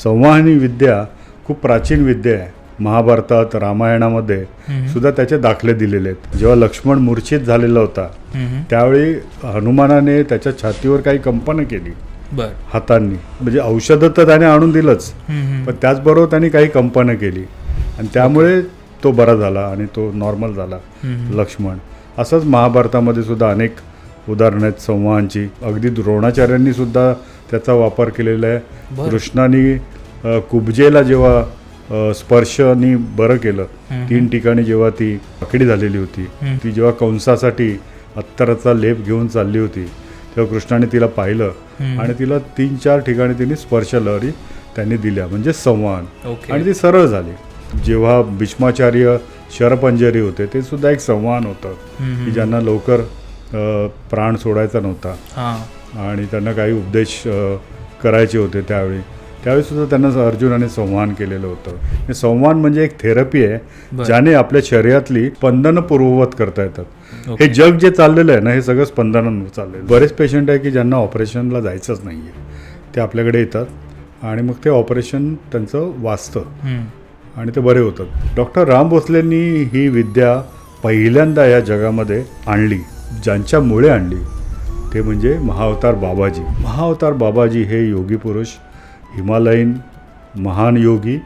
संवाहनी विद्या खूप प्राचीन विद्या आहे. महाभारतात रामायणामध्ये सुद्धा त्याचे दाखले दिलेले आहेत. जेव्हा लक्ष्मण मूर्छित झालेला होता त्यावेळी हनुमानाने त्याच्या छातीवर काही कंपनं केली हातांनी. म्हणजे औषधं तर त्याने आणून दिलंच, पण त्याचबरोबर त्यांनी काही कंपनं केली आणि त्यामुळे तो बरा झाला आणि तो नॉर्मल झाला लक्ष्मण. असंच महाभारतामध्ये सुद्धा अनेक उदाहरणं आहेत संवाहांची. अगदी द्रोणाचार्यांनी सुद्धा त्याचा वापर केलेला आहे. कृष्णाने कुब्जेला जेव्हा स्पर्शनी बरं केलं, 3 ठिकाणी जेव्हा ती आकडी झालेली होती, ती जेव्हा कंसासाठी अत्तराचा लेप घेऊन चालली होती तेव्हा कृष्णाने तिला पाहिलं आणि तिला 3-4 ठिकाणी तिने स्पर्श लहरी त्यांनी दिल्या, म्हणजे संवाहन. आणि ती सरळ झाली. जेव्हा भीष्माचार्य शरपंजरी होते ते सुद्धा एक संवाहन होतं की ज्यांना लवकर प्राण सोडायचा नव्हता आणि त्यांना काही उपदेश करायचे होते त्यावेळी सुद्धा त्यांना अर्जुनाने संवाहन केलेलं होतं. हे संवाहन म्हणजे एक थेरपी आहे ज्याने आपल्या शरीरातली स्पंदनं पूर्ववत करता येतात. हे जग जे चाललेलं आहे ना, हे सगळं स्पंदनांवर चाललेलं. बरेच पेशंट आहे की ज्यांना ऑपरेशनला जायचंच नाही आहे, ते आपल्याकडे येतात आणि मग ते ऑपरेशन त्यांचं वाचतं आणि ते बरे होतात. डॉक्टर राम भोसलेंनी ही विद्या पहिल्यांदा या जगामध्ये आणली. ज्यांच्यामुळे आणली ते म्हणजे महाअवतार बाबाजी. महाअवतार बाबाजी हे योगी पुरुष, हिमालयीन महान योगी,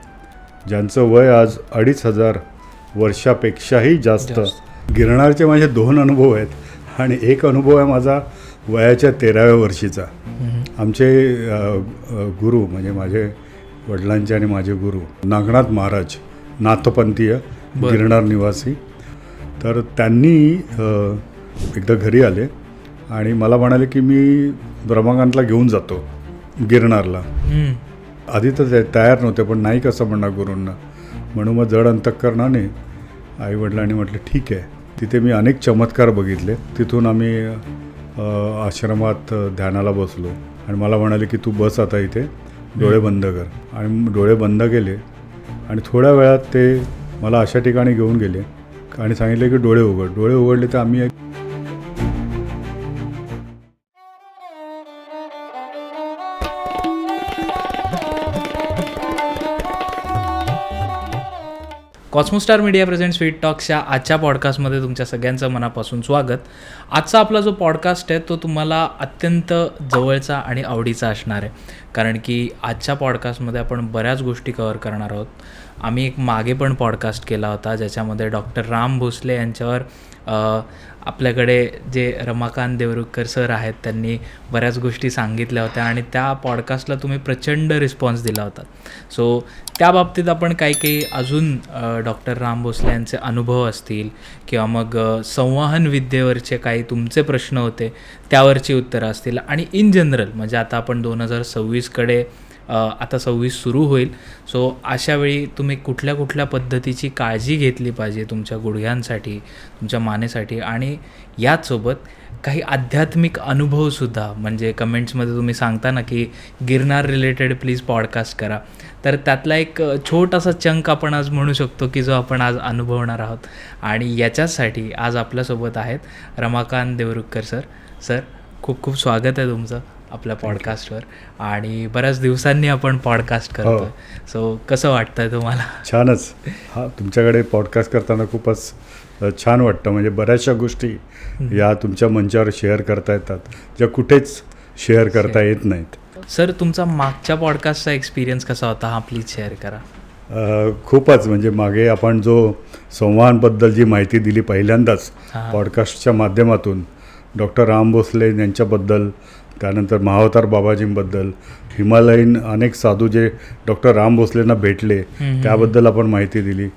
ज्यांचं वय आज 2500 वर्षापेक्षाही जास्त. गिरणारचे माझे 2 अनुभव आहेत आणि एक अनुभव आहे माझा वयाच्या 13व्या वर्षीचा. आमचे गुरु म्हणजे माझे वडिलांचे आणि माझे गुरु नागनाथ महाराज, नाथपंथीय, गिरणार निवासी. तर त्यांनी एकदा घरी आले आणि मला म्हणाले की मी रमाकांतला घेऊन जातो गिरणारला. आधी तर तयार नव्हते, पण नाही कसं म्हणणार गुरूंना, म्हणून मग जड अंतःकरणाने आईवडिलांनी म्हटलं ठीक आहे. तिथे मी अनेक चमत्कार बघितले. तिथून आम्ही आश्रमात ध्यानाला बसलो आणि मला म्हणाले की तू बस आता इथे, डोळे बंद कर. आणि डोळे बंद केले आणि थोड्या वेळात ते मला अशा ठिकाणी घेऊन गेले आणि सांगितले की डोळे उघड. डोळे उघडले तर आम्ही कॉस्मोस्टार मीडिया प्रेझेंट स्वीट टॉक्सच्या आजच्या पॉडकास्टमध्ये तुमच्या सगळ्यांचं मनापासून स्वागत. आजचा आपला जो पॉडकास्ट आहे तो तुम्हाला अत्यंत जवळचा आणि आवडीचा असणार आहे, कारण की आजच्या पॉडकास्टमध्ये आपण बऱ्याच गोष्टी कव्हर करणार आहोत. आम्ही एक मागे पण पॉडकास्ट केला होता ज्याच्यामध्ये डॉक्टर राम भोसले यांच्यावर आपल्याकडे जे रमाकांत देवरुखकर सर आहेत त्यांनी बऱ्याच गोष्टी सांगितल्या होत्या आणि त्या पॉडकास्टला तुम्ही प्रचंड रिस्पॉन्स दिला होता. सो त्या बाबतीत आपण काही अजून डॉक्टर राम भोसले यांचे अनुभव असतील किंवा मग संवाहन विद्येवरचे काही तुमचे प्रश्न होते त्यावरची उत्तरं असतील आणि इन जनरल म्हणजे आता आपण 2026कडे आता 26 सुरू होईल. सो अशावेळी तुम्ही कुठल्या कुठल्या पद्धतीची काळजी घेतली पाहिजे तुमच्या गुडघ्यांसाठी, तुमच्या मानेसाठी, आणि याचसोबत काही आध्यात्मिक अनुभवसुद्धा. म्हणजे कमेंट्समध्ये तुम्ही सांगता ना की गिरनार रिलेटेड प्लीज पॉडकास्ट करा, तर त्यातला एक छोटासा चंक आपण आज म्हणू शकतो की जो आपण आज अनुभवणार आहोत. आणि याच्यासाठी आज आपल्यासोबत आहेत रमाकांत देवरुखकर सर. सर खूप खूप स्वागत आहे तुमचं आपल्या पॉडकास्टवर. आणि बऱ्याच दिवसांनी आपण पॉडकास्ट करतो, सो कसं वाटतंय तुम्हाला? छानच. तुमच्याकडे पॉडकास्ट करताना खूपच छान वाटतं. म्हणजे बऱ्याचशा गोष्टी या तुमच्या मंचावर शेअर करता येतात ज्या कुठेच शेअर करता येत नाहीत. सर तुमचा मागच्या पॉडकास्टचा एक्सपिरियन्स कसा होता हा प्लीज शेअर करा. खूपच म्हणजे मागे आपण जो संवाहांबद्दल जी माहिती दिली पहिल्यांदाच पॉडकास्टच्या माध्यमातून, डॉक्टर राम भोसले यांच्याबद्दल, त्यानंतर महाअवतार बाबाजींबद्दल, हिमालयीन अनेक साधू जे डॉक्टर राम भोसलेंना भेटले त्याबद्दल आपण माहिती दिली,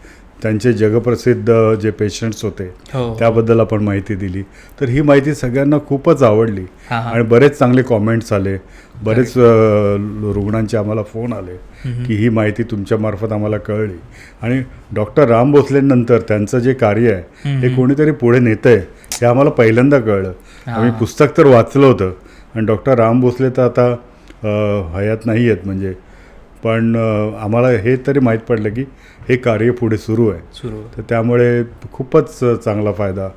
त्यांचे जगप्रसिद्ध जे पेशंट्स होते त्याबद्दल आपण माहिती दिली. तर ही माहिती सगळ्यांना खूपच आवडली आणि बरेच चांगले कॉमेंट्स आले. बरेच रुग्णांचे आम्हाला फोन आले की ही माहिती तुमच्यामार्फत आम्हाला कळली आणि डॉक्टर राम भोसलेंनंतर त्यांचं जे कार्य आहे हे कोणीतरी पुढे नेतं आहे हे आम्हाला पहिल्यांदा कळलं. आम्ही पुस्तक तर वाचलं होतं आणि डॉक्टर राम भोसले तर आता हयात नाही आहेत म्हणजे, पण आम्हाला हे तरी माहीत पडलं की हे कार्य पुढे सुरू आहे. तर त्यामुळे खूपच चांगला फायदा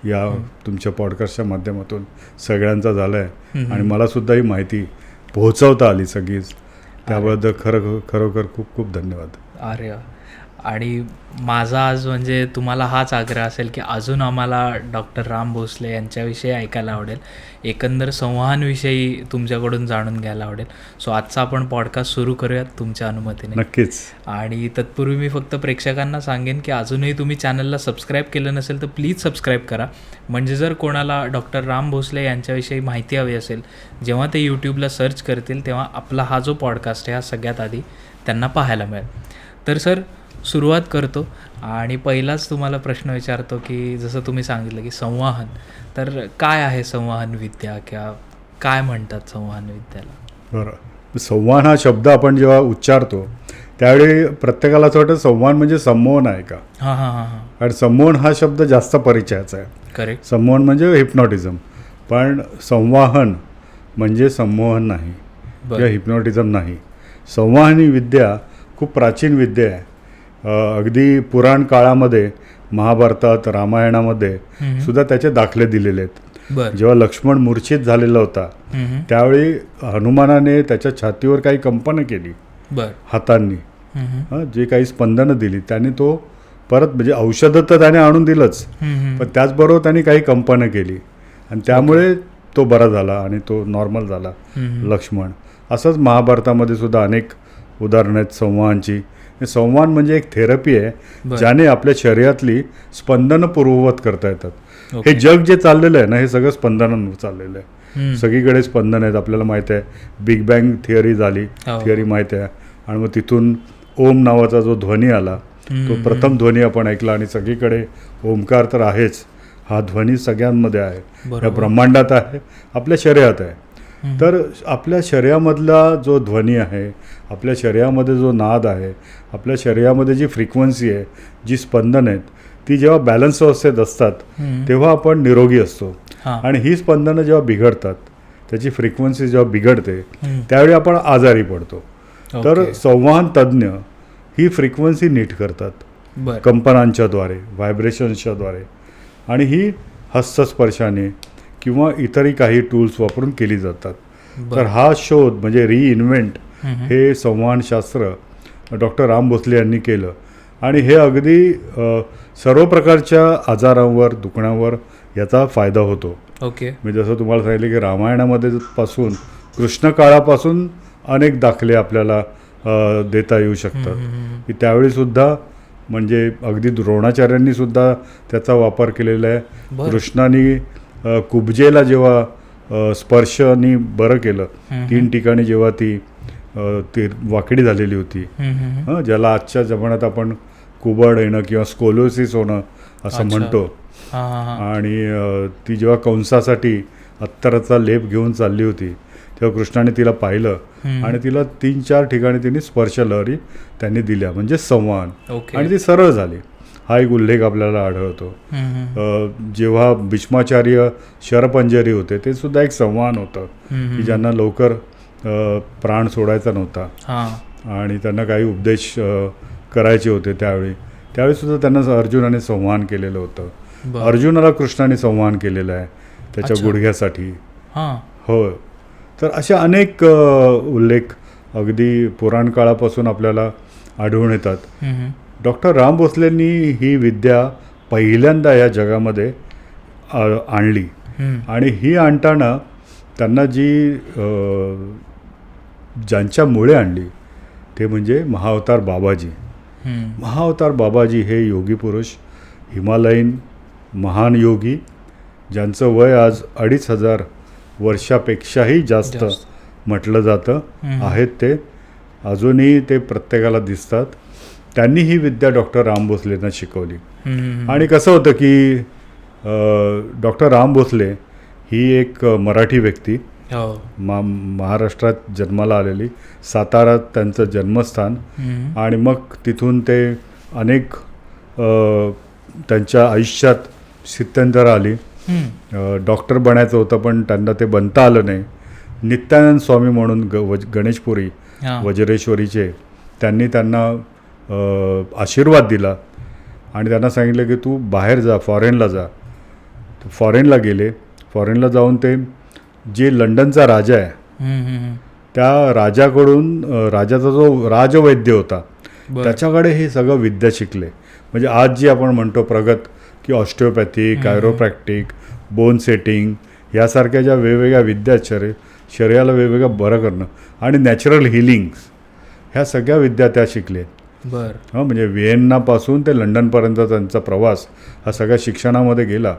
या तुमच्या पॉडकास्टच्या माध्यमातून सगळ्यांचा झाला आहे आणि मलासुद्धा ही माहिती पोहोचवता आली सगळीच. त्याबद्दल खरोखर खूप खूप धन्यवाद. अरे वा. आणि माझा आज म्हणजे तुम्हाला हाच आग्रह असेल की अजून आम्हाला डॉक्टर राम भोसले यांच्याविषयी ऐकायला आवडेल, एकंदर संवहनविषयी तुमच्याकडून जाणून घ्यायला आवडेल. सो आजचा आपण पॉडकास्ट सुरू करूयात तुमच्या अनुमतीने. नक्कीच. आणि तत्पूर्वी मी फक्त प्रेक्षकांना सांगेन की अजूनही तुम्ही चॅनलला सबस्क्राईब केलं नसेल तर प्लीज सबस्क्राईब करा. म्हणजे जर कोणाला डॉक्टर राम भोसले यांच्याविषयी माहिती हवी असेल, जेव्हा ते यूट्यूबला सर्च करतील तेव्हा आपला हा जो पॉडकास्ट आहे हा सगळ्यात आधी त्यांना पाहायला मिळेल. तर सर सुरुवात करतो आणि पहिलाच तुम्हाला प्रश्न विचारतो की जसं तुम्ही सांगितलं की संवहन, तर काय आहे संवहन विद्या किंवा काय म्हणतात संवहन विद्याला? बरं, संवहन हा शब्द आपण जेव्हा उच्चारतो त्यावेळी प्रत्येकाला असं वाटतं संवहन म्हणजे संमोहन आहे का. हां हां हां हां. कारण संमोहन हा शब्द जास्त परिचयाचा आहे. करेक्ट. संमोहन म्हणजे हिप्नॉटिझम, पण संवाहन म्हणजे संमोहन नाही किंवा हिप्नॉटिझम नाही. संवाहनी विद्या खूप प्राचीन विद्या आहे. अगदी पुराण काळामध्ये महाभारतात रामायणामध्ये सुद्धा त्याचे दाखले दिलेले आहेत. जेव्हा लक्ष्मण मूर्छित झालेला होता त्यावेळी हनुमानाने त्याच्या छातीवर काही कंपनं केली हातांनी, जे काही स्पंदनं दिली त्याने तो परत, म्हणजे औषधं तर त्याने आणून दिलंच, पण त्याचबरोबर त्यांनी काही कंपनं केली आणि त्यामुळे तो बरा झाला आणि तो नॉर्मल झाला लक्ष्मण. असंच महाभारतामध्ये सुद्धा अनेक उदाहरणं आहेत संवहनची. संवहन म्हणजे एक थेरपी आहे ज्याने आपल्या शरीरातली स्पंदनं पूर्ववत करता येतात. हे जग जे चाललेलं आहे ना, हे सगळं स्पंदनांवर चाललेलं आहे. सगळीकडे स्पंदन आहेत. आपल्याला माहिती आहे बिग बँग थिअरी माहिती आहे. आणि मग तिथून ओम नावाचा जो ध्वनी आला तो प्रथम ध्वनी आपण ऐकला आणि सगळीकडे ओमकार तर आहेच. हा ध्वनी सगळ्यांमध्ये आहे, या ब्रह्मांडात आहे, आपल्या शरीरात आहे. तर आपल्या शरीरामधला जो ध्वनी आहे, आपल्या शरीरामध्ये जो नाद आहे, आपल्या शरीरामध्ये जी फ्रिक्वेन्सी आहे, जी स्पंदन आहेत, ती जेव्हा बॅलन्स अवस्थेत असतात तेव्हा आपण निरोगी असतो. आणि ही स्पंदनं जेव्हा बिघडतात, त्याची फ्रिक्वेन्सी जेव्हा बिघडते त्यावेळी आपण आजारी पडतो. तर संवहन तज्ज्ञ ही फ्रिक्वेन्सी नीट करतात कंपनांच्याद्वारे, व्हायब्रेशन्सच्याद्वारे, आणि ही हस्तस्पर्शाने किंवा इतरही काही टूल्स वापरून केली जातात. तर हा शोध म्हणजे रिइन्व्हेंट हे संवहनशास्त्र डॉक्टर राम भोसले यांनी केलं आणि हे अगदी सर्व प्रकारच्या आजारांवर, दुखण्यावर याचा फायदा होतो. मी जसं तुम्हाला सांगितलं की रामायणामध्ये पासून कृष्ण काळापासून अनेक दाखले आपल्याला देता येऊ शकतात की त्यावेळीसुद्धा, म्हणजे अगदी द्रोणाचार्यांनी सुद्धा त्याचा वापर केलेला आहे. कृष्णाने कुब्जेला जेव्हा स्पर्शनी बरं केलं, 3 ठिकाणी जेव्हा ती वाकडी झालेली होती, ज्याला आजच्या जमान्यात आपण कुबड येणं किंवा स्कोलोसिस होणं असं म्हणतो, आणि ती जेव्हा कंसासाठी अत्तराचा लेप घेऊन चालली होती तेव्हा कृष्णाने तिला पाहिलं आणि तिला 3-4 ठिकाणी तिने स्पर्शलहरी त्यांनी दिल्या, म्हणजे संवहन, आणि ती सरळ झाली. हा एक उल्लेख आपल्याला आढळतो. जेव्हा भीष्माचार्य शरपंजरी होते ते सुद्धा एक संवहन होतं की ज्यांना लवकर प्राण सोडायचा नव्हता आणि त्यांना काही उपदेश करायचे होते. त्यावेळी सुद्धा त्यांना अर्जुनाने संवहन केलेलं होतं. अर्जुनाला कृष्णाने संवहन केलेलं आहे त्याच्या गुडघ्यासाठी. हो, तर अशा अनेक उल्लेख अगदी पुराण काळापासून आपल्याला आढळून येतात. डॉक्टर राम भोसलेंनी ही विद्या पहिल्यांदा या जगामध्ये आणली आणि ही आणताना त्यांना ज्यांच्यामुळे आणली ते म्हणजे महाअवतार बाबाजी. महाअवतार बाबाजी हे योगी पुरुष, हिमालयीन महान योगी, ज्यांचं वय आज 2500 वर्षापेक्षाही जास्त म्हटलं जातं आहेत. ते अजूनही ते प्रत्येकाला दिसतात. त्यांनी ही विद्या डॉक्टर राम भोसलेंना शिकवली. आणि कसं होतं की डॉक्टर राम भोसले ही एक मराठी व्यक्ती, महाराष्ट्रात जन्माला आलेली, सातारा त्यांचं जन्मस्थान, आणि मग तिथून ते अनेक त्यांच्या आयुष्यात स्थित्यंतर आली. डॉक्टर बनायचं होतं पण त्यांना ते बनता आलं नाही. नित्यानंद स्वामी म्हणून गणेशपुरी वज्रेश्वरीचे, त्यांनी त्यांना आशीर्वाद दिला आणि त्यांना सांगितलं की तू बाहेर जा, फॉरेनला जा. फॉरेनला गेले. फॉरेनला जाऊन ते जे लंडनचा राजा आहे त्या राजाकडून राजाचा जो राजवैद्य होता त्याच्याकडे हे सगळं विद्या शिकले. म्हणजे आज जी आपण म्हणतो प्रगत की ऑस्टिओपॅथी, कायरोप्रॅक्टिक, बोन सेटिंग यासारख्या ज्या वेगवेगळ्या विद्या आहेत, शरीराला वेगवेगळं बरं करणं आणि नॅचरल हिलिंग्स, ह्या सगळ्या विद्या त्या शिकले. बरं. म्हणजे व्हिएन्नापासून ते लंडनपर्यंत त्यांचा प्रवास हा सगळ्या शिक्षणामध्ये गेला.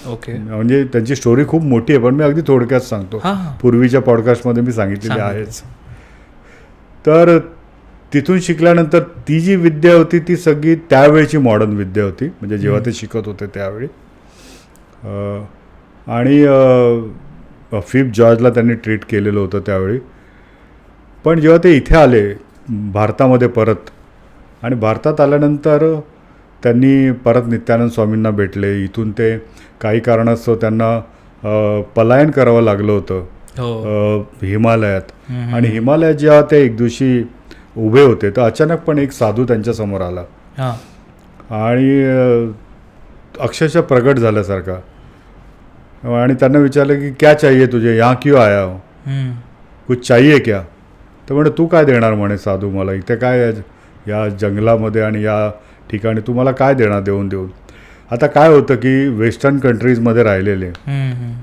ओके. म्हणजे त्यांची स्टोरी खूप मोठी आहे, पण मी अगदी थोडक्यात सांगतो. पूर्वीच्या पॉडकास्टमध्ये मी सांगितलेली आहेच. तर तिथून शिकल्यानंतर ती जी विद्या होती ती सगळी त्यावेळची मॉडर्न विद्या होती, म्हणजे जेव्हा ते शिकत होते त्यावेळी. आणि 5th जॉर्जला त्यांनी ट्रीट केलेलं होतं त्यावेळी. पण जेव्हा ते इथे आले भारतामध्ये परत, आणि भारतात आल्यानंतर त्यांनी परत नित्यानंद स्वामींना भेटले. इथून ते काही कारणास्तव त्यांना पलायन करावं लागलं होतं हिमालयात. आणि हिमालयात जेव्हा ते एक दिवशी उभे होते तर अचानकपणे एक साधू त्यांच्यासमोर आला आणि अक्षरशः प्रगट झाल्यासारखा. आणि त्यांना विचारलं की क्या चाहिए तुझे, यहाँ क्यों आया हो, कुछ चाहिए क्या. तर म्हणे तू काय देणार म्हणे साधू मला, इथे काय या जंगलामध्ये आणि या ठिकाणी तू मला काय देणार देऊन. आता काय होतं की वेस्टर्न कंट्रीजमध्ये राहिलेले,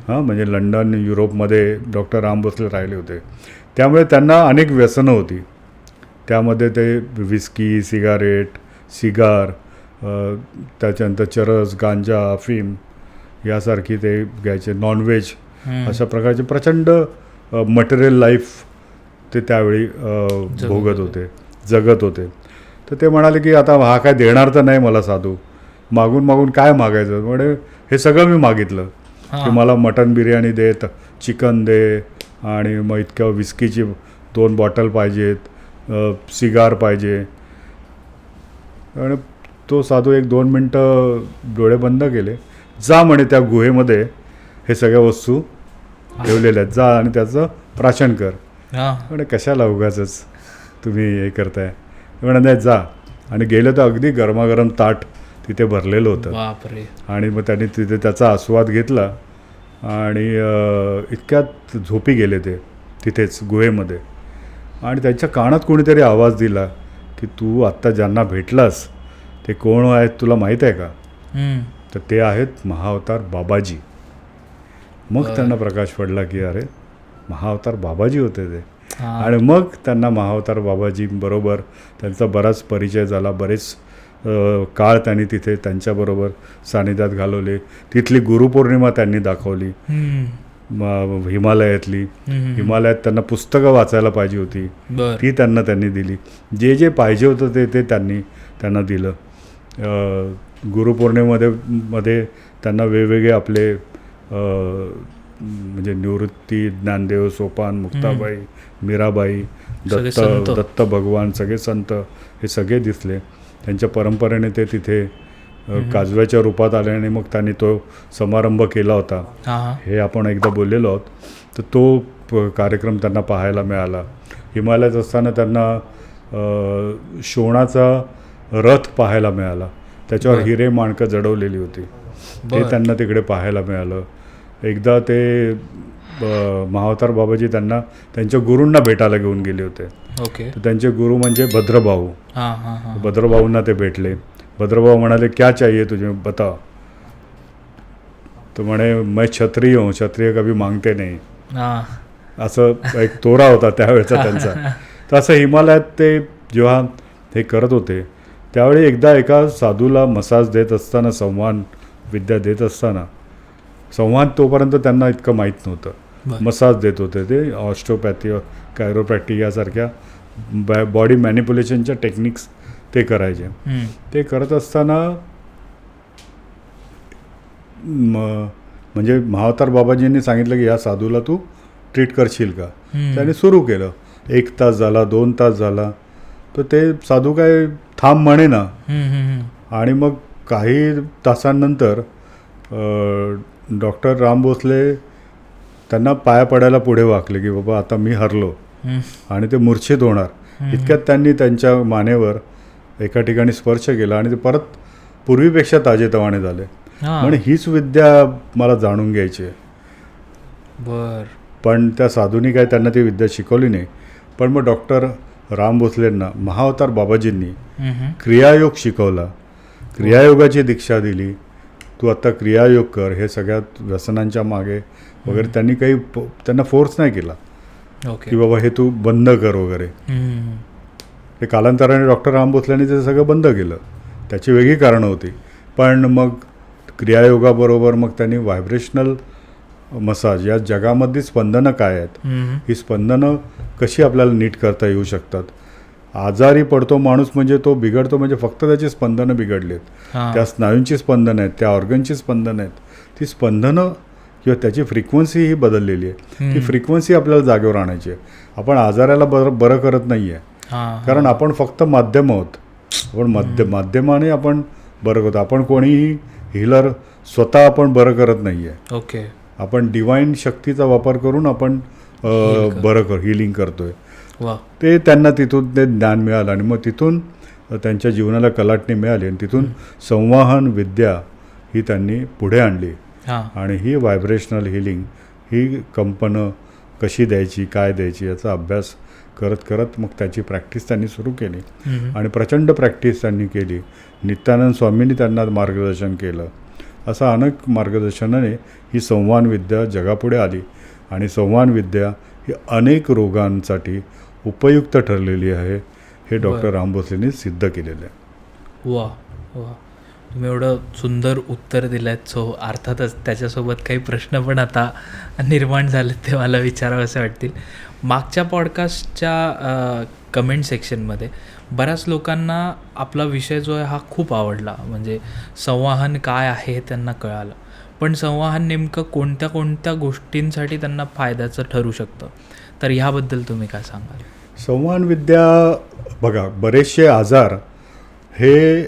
म्हणजे लंडन, युरोपमध्ये डॉक्टर राम भोसले राहिले होते, त्यामुळे त्यांना अनेक व्यसनं होती. त्यामध्ये ते विस्की, सिगारेट, सिगार, त्याच्यानंतर चरस, गांजा, अफीम यासारखी ते घ्यायचे, नॉनव्हेज, अशा प्रकारचे प्रचंड मटेरियल लाईफ ते त्यावेळी जगत होते. तर ते म्हणाले की आता हा काय देणार तर नाही मला साधू, मागून काय मागायचं. म्हणजे हे सगळं मी मागितलं की मला मटन बिर्याणी दे, चिकन दे, आणि मग इतक्या विस्कीची 2 बॉटल पाहिजेत, सिगार पाहिजे. आणि तो साधू 1-2 मिनटं डोळे बंद केले. जा म्हणे त्या गुहेमध्ये हे सगळ्या वस्तू ठेवलेल्या आहेत, जा आणि त्याचं प्राशन कर. म्हणजे कशाला उगाचच तुम्ही हे करताय. म्हणजे जा. आणि गेलं तर अगदी गरमागरम ताट तिथे भरलेलं होतं. आणि मग त्यांनी तिथे त्याचा आस्वाद घेतला आणि इतक्यात झोपी गेले ते तिथेच गुहेमध्ये. आणि त्यांच्या कानात कोणीतरी आवाज दिला की तू आत्ता ज्यांना भेटलास ते कोण आहेत तुला माहीत आहे का. तर ते आहेत महाअवतार बाबाजी. मग त्यांना प्रकाश पडला की अरे महाअवतार बाबाजी होते ते. आणि मग त्यांना महाअवतार बाबाजींबरोबर त्यांचा बराच परिचय झाला. बरेच काळ त्यांनी तिथे त्यांच्याबरोबर सानिध्यात घालवले. तिथली गुरुपौर्णिमा त्यांनी दाखवली हिमालयातली. हिमालयात त्यांना पुस्तकं वाचायला पाहिजे होती, ती त्यांनी दिली. जे जे पाहिजे होतं ते त्यांना दिलं. गुरुपौर्णिमेमध्ये त्यांना वेगवेगळे आपले म्हणजे निवृत्ती, ज्ञानदेव, सोपान, मुक्ताबाई, मीराबाई, दत्त भगवान, सगळे संत हे सगळे दिसले. त्यांच्या परंपरेने ते तिथे काजव्याच्या रूपात आले आणि मग त्यांनी तो समारंभ केला होता. हे आपण एकदा बोललेलो आहोत. तर तो कार्यक्रम त्यांना पाहायला मिळाला. हिमालयात असताना त्यांना शोणाचा रथ पाहायला मिळाला, त्याच्यावर हिरे माणकं जडवलेली होती, ते त्यांना तिकडे पाहायला मिळालं. एकदा ते महाअवतार बाबाजी त्यांना त्यांच्या गुरूंना भेटायला घेऊन गेले होते. तर त्यांचे गुरु म्हणजे भद्रभाऊ. भद्रभाऊंना ते भेटले. भद्रभाऊ म्हणाले क्या चाहिए तुझे बताओ. तर म्हणे मैं क्षत्रिय हूँ, क्षत्रिय कभी मागते नाही, असं एक तोरा होता त्यावेळेचा त्यांचा. तर असं हिमालयात ते जेव्हा हे करत होते त्यावेळी एकदा एका साधूला मसाज देत असताना, संवाद विद्या देत असताना, संवाद तोपर्यंत त्यांना इतकं माहीत नव्हतं, मसाज देत होते ते. ऑस्टिओपॅथी, कायरोप्रॅक्टिक यासारख्या बॉडी मॅनिप्युलेशनच्या टेक्निक्स ते करायचे. ते करत असताना म्हणजे महाअवतार बाबाजींनी सांगितलं की या साधूला तू ट्रीट करशील का. त्याने सुरू केलं. 1 तास झाला, 2 तास झाला, तर ते साधू काय थांब म्हणे ना. आणि मग काही तासांनंतर डॉक्टर राम भोसले त्यांना पाया पडायला पुढे वाकले की बाबा आता मी हरलो आणि ते मूर्छित होणार. इतक्यात त्यांनी त्यांच्या मानेवर एका ठिकाणी स्पर्श केला आणि ते परत पूर्वीपेक्षा ताजेतवाने झाले. म्हणजे हीच विद्या मला जाणून घ्यायची आहे. पण त्या साधूंनी काय त्यांना ती विद्या शिकवली नाही. पण मग डॉक्टर राम भोसलेंना महाअवतार बाबाजींनी हम्म. क्रियायोग शिकवला, क्रियायोगाची दीक्षा दिली. तू आता क्रियायोग कर, हे सगळ्यात व्यसनांच्या मागे वगैरे त्यांनी काही त्यांना फोर्स नाही केला ओके. की बाबा हे तू बंद कर वगैरे. हम्म. हे कालांतराने डॉक्टर राम भोसलेंनी ते सगळं बंद केलं. त्याची वेगळी कारणं होती. पण मग क्रियायोगाबरोबर मग त्यांनी व्हायब्रेशनल मसाज, या जगामधली स्पंदनं काय आहेत, हम्म. ही स्पंदनं कशी आपल्याला नीट करता येऊ शकतात. आजारी पडतो माणूस म्हणजे तो बिघडतो म्हणजे फक्त त्याची स्पंदनं बिघडलीत, हां. त्या स्नायूंची स्पंदनं आहेत, त्या ऑर्गनची स्पंदनं आहेत. ती स्पंदनं किंवा त्याची फ्रिक्वेन्सी ही बदललेली आहे. ती फ्रिक्वेन्सी आपल्याला जागेवर आणायची आहे. आपण आजाराला बरं करत नाही आहे, हां. कारण आपण फक्त माध्यम आहोत. आपण माध्यमाने आपण बरं करतो. आपण कोणीही हिलर स्वतः आपण बरं करत नाही आहे. ओके. आपण डिवाईन शक्तीचा वापर करून आपण हिलिंग करतोय. वा. ते त्यांना तिथून ते ज्ञान मिळालं आणि मग तिथून त्यांच्या जीवनाला कलाटणी मिळाली आणि तिथून संवाहन विद्या ही त्यांनी पुढे आणली. हां. आणि ही व्हायब्रेशनल हिलिंग ही कंपनं कशी द्यायची, काय द्यायची याचा अभ्यास करत करत मग त्याची प्रॅक्टिस त्यांनी सुरू केली. आणि प्रचंड प्रॅक्टिस त्यांनी केली. नित्यानंद स्वामींनी त्यांना मार्गदर्शन केलं. असं अनेक मार्गदर्शनाने ही संवाहन विद्या जगापुढे आली आणि संवाहन विद्या ही अनेक रोगांसाठी उपयुक्त ठरलेली आहे, हे डॉक्टर राम भोसलेंनी सिद्ध केलेलं आहे. वा वा, तुम्ही एवढं सुंदर उत्तर दिलं आहेत. सो अर्थातच त्याच्यासोबत काही प्रश्न पण आता निर्माण झालेत, ते मला विचारावेसे वाटतील. मागच्या पॉडकास्टच्या कमेंट सेक्शनमध्ये बऱ्याच लोकांना आपला विषय जो आहे हा खूप आवडला. म्हणजे संवाहन काय आहे हे त्यांना कळालं, पण संवाहन नेमकं कोणत्या कोणत्या गोष्टींसाठी त्यांना फायद्याचं ठरू शकतं, तर ह्याबद्दल तुम्ही काय सांगाल? संवाहन विद्या बघा, बरेचसे आजार हे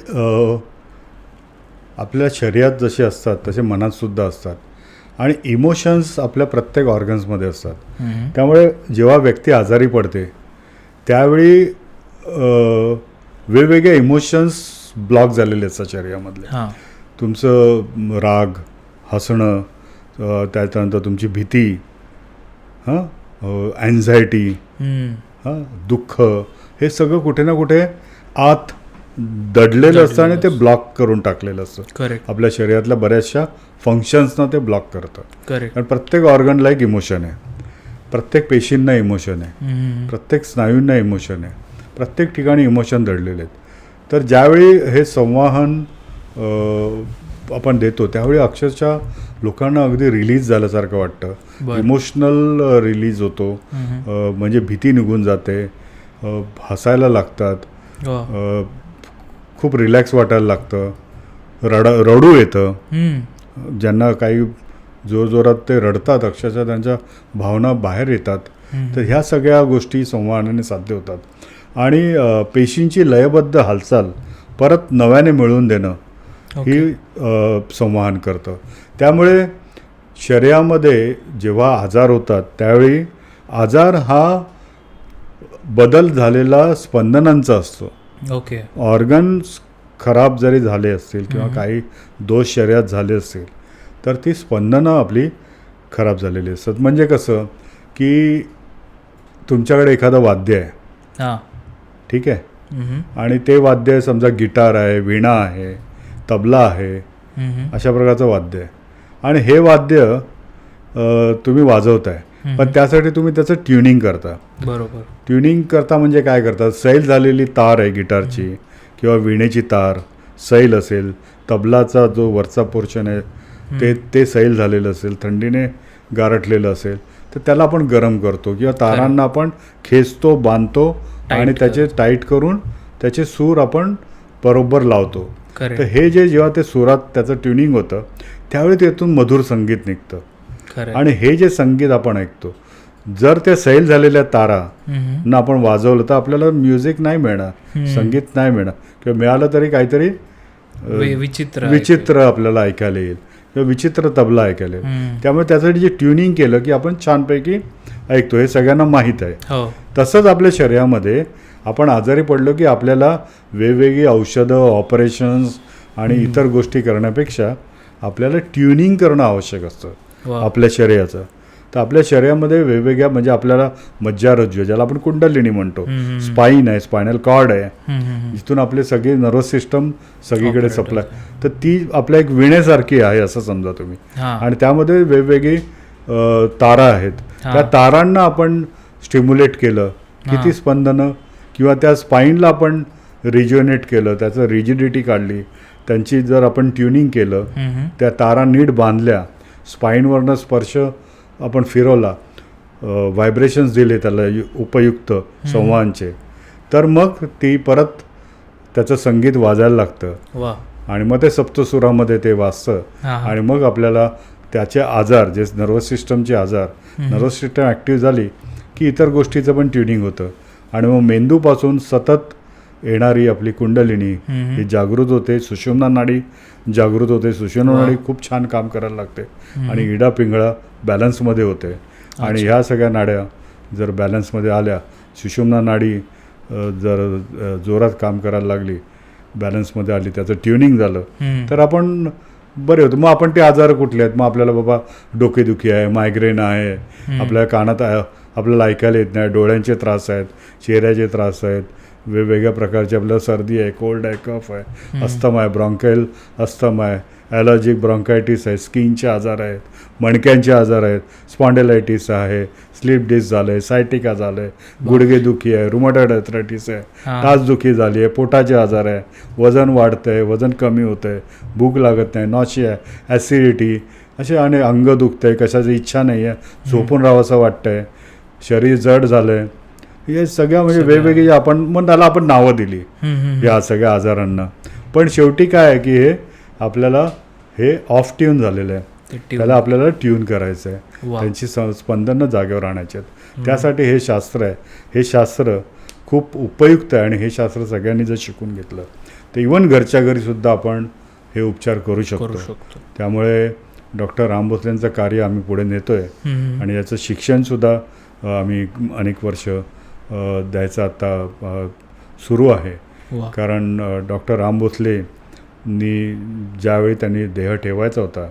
आपल्या शरीरात जसे असतात तसे मनातसुद्धा असतात आणि इमोशन्स आपल्या प्रत्येक ऑर्गन्समध्ये असतात. त्यामुळे जेव्हा व्यक्ती आजारी पडते त्यावेळी वेगवेगळे इमोशन्स ब्लॉक झालेले असतात शरीरामधले. तुमचं राग, हसणं, त्याच्यानंतर तुमची भीती, अँझायटी, दुःख, हे सगळं कुठे ना कुठे आत दडलेलं असतं आणि ते ब्लॉक करून टाकलेलं असतं. करेक्ट. आपल्या शरीरातल्या बऱ्याचशा फंक्शन्सना ते ब्लॉक करतं. करेक्ट. कारण प्रत्येक ऑर्गनला एक इमोशन आहे, प्रत्येक पेशींना इमोशन आहे, प्रत्येक स्नायूंना इमोशन आहे, प्रत्येक ठिकाणी इमोशन दडलेले आहेत. तर ज्यावेळी हे संवाहन आपण देतो त्यावेळी अक्षरशः लोकांना अगदी रिलीज झाल्यासारखं वाटतं. इमोशनल रिलीज होतो. म्हणजे भीती निघून जाते, हसायला लागतात, खूप रिलॅक्स वाटायला लागतं, रडू येतं. ज्यांना काही जोरजोरात ते रडतात, अक्षरशः त्यांच्या भावना बाहेर येतात. तर ह्या सगळ्या गोष्टी संवाहनाने साध्य होतात. आणि पेशींची लयबद्ध हालचाल परत नव्याने मिळवून देणं ही संवाहन करतं. त्यामुळे शरीरामध्ये जेव्हा आजार होतात त्यावेळी आजार हा बदल झालेला स्पंदनांचा असतो. ओके. ऑर्गन्स खराब जरी झाले असतील किंवा काही दोष शरीरात झाले असतील तर ती स्पंदनं आपली खराब झालेली असतात. म्हणजे कसं की तुमच्याकडे एखादं वाद्य आहे, ठीक आहे, आणि ते वाद्य समजा गिटार आहे, वीणा आहे, तबला आहे, अशा प्रकारचं वाद्य आहे. आणि हे वाद्य तुम्ही वाजवताय, पण त्यासाठी तुम्ही त्याचं ट्युनिंग करता. बरोबर. ट्युनिंग करता म्हणजे काय करता? सैल झालेली तार आहे गिटारची किंवा वीणेची तार सैल असेल, तबलाचा जो वरचा पोर्शन आहे ते सैल झालेलं असेल, थंडीने गारठलेलं असेल, तर त्याला आपण गरम करतो किंवा तारांना आपण खेचतो, बांधतो आणि त्याचे टाईट करून त्याचे सूर आपण बरोबर लावतो. तर हे जेव्हा ते सुरात त्याचं ट्युनिंग होतं त्यावेळी त्यातून मधुर संगीत निघतं. आणि हे जे संगीत आपण ऐकतो, जर त्या सैल झालेल्या तारा ना आपण वाजवलं तर आपल्याला म्युझिक नाही मिळणार, संगीत नाही मिळणार, किंवा मिळालं तरी काहीतरी विचित्र आपल्याला ऐकायला येईल किंवा विचित्र तबला ऐकायला येईल. त्यामुळे त्यासाठी जे ट्युनिंग केलं की आपण छानपैकी ऐकतो, हे सगळ्यांना माहीत आहे. तसंच आपल्या शरीरामध्ये आपण आजारी पडलो की आपल्याला वेगवेगळी औषधं, ऑपरेशन्स आणि इतर गोष्टी करण्यापेक्षा आपल्याला ट्युनिंग करणं आवश्यक असतं आपल्या शरीराचं. तर आपल्या शरीरामध्ये वेगवेगळ्या म्हणजे आपल्याला मज्जारज्जू ज्याला आपण कुंडलिनी म्हणतो, स्पाईन आहे, स्पायनल कॉर्ड आहे, जिथून आपले सगळे नर्वस सिस्टम सगळीकडे सप्लाय, तर ती आपल्या एक विणेसारखी आहे असं समजा तुम्ही. आणि त्यामध्ये वेगवेगळी तारा आहेत. त्या तारांना आपण स्टिम्युलेट केलं, किती स्पंदनं, किंवा त्या स्पाईनला आपण रिज्युनेट केलं, त्याचं रिजिडिटी काढली, त्यांची जर आपण ट्युनिंग केलं, त्या तारा नीट बांधल्या, स्पाईनवरनं स्पर्श आपण फिरवला, व्हायब्रेशन्स दिले त्याला उपयुक्त संवाहांचे, तर मग ती परत त्याचं संगीत वाजायला लागतं आणि मग ते सप्तसुरामध्ये ते वाजतं आणि मग आपल्याला त्याचे आजार, जे नर्वस सिस्टमचे आजार, नर्वस सिस्टम ॲक्टिव्ह झाली की इतर गोष्टीचं पण ट्युनिंग होतं आणि मग मेंदूपासून सतत येणारी आपली कुंडलिनी ही जागृत होते, सुषुम्ना नाडी जागृत होते, सुषुम्ना नाडी खूप छान काम करायला लागते आणि इडा पिंगळा बॅलन्समध्ये होते. आणि ह्या सगळ्या नाड्या जर बॅलन्समध्ये आल्या, सुषुम्ना नाडी जर जोरात काम करायला लागली, बॅलन्समध्ये आली, त्याचं ट्युनिंग झालं, तर आपण बरे होतो. मग आपण ते आजार कुठले आहेत, मग आपल्याला बाबा डोकेदुखी आहे, मायग्रेन आहे, आपल्या कानात आपल्याला ऐकायला येत नाही, डोळ्यांचे त्रास आहेत, चेहऱ्याचे त्रास आहेत, वेगवेगळ्या प्रकारची आपल्याला सर्दी आहे, कोल्ड आहे, कफ आहे, अस्थमा आहे, ब्रॉन्कायल अस्थमा आहे, ॲलर्जिक ब्रॉन्कायटिस आहे, स्किनचे आजार आहेत, मणक्यांचे आजार आहेत, स्पॉन्डेलायटिस आहे, स्लीप डिस्क झालं आहे, सायटिका झालं आहे, गुडघेदुखी आहे, रुमॅटॉइड आर्थरायटिस आहे, टाचदुखी झाली आहे, पोटाचे आजार आहे, वजन वाढतं आहे, वजन कमी होतं आहे, भूक लागत नाही, नॉशिया आहे, ॲसिडिटी, असे आणि अंग दुखतं आहे, कशाची इच्छा नाही आहे, झोपून राहावंसं वाटतं आहे, शरीर जड झालं आहे, हे सगळ्या म्हणजे वेगवेगळी आपण मग त्याला आपण नावं दिली या सगळ्या आजारांना. पण शेवटी काय आहे की हे आपल्याला हे ऑफ ट्यून झालेलं आहे, त्याला आपल्याला ट्यून करायचं आहे, त्यांची स्पंदनं जागेवर आणायची आहेत. त्यासाठी हे शास्त्र आहे, हे शास्त्र खूप उपयुक्त आहे आणि हे शास्त्र सगळ्यांनी जर शिकून घेतलं तर इव्हन घरच्या घरीसुद्धा आपण हे उपचार करू शकतो. त्यामुळे डॉक्टर राम भोसलेंचं कार्य आम्ही पुढे नेतो आहे आणि याचं शिक्षणसुद्धा आम्ही अनेक वर्ष द्यायचं आता सुरू आहे. कारण डॉक्टर राम भोसलेंनी ज्यावेळी त्यांनी देह ठेवायचा होता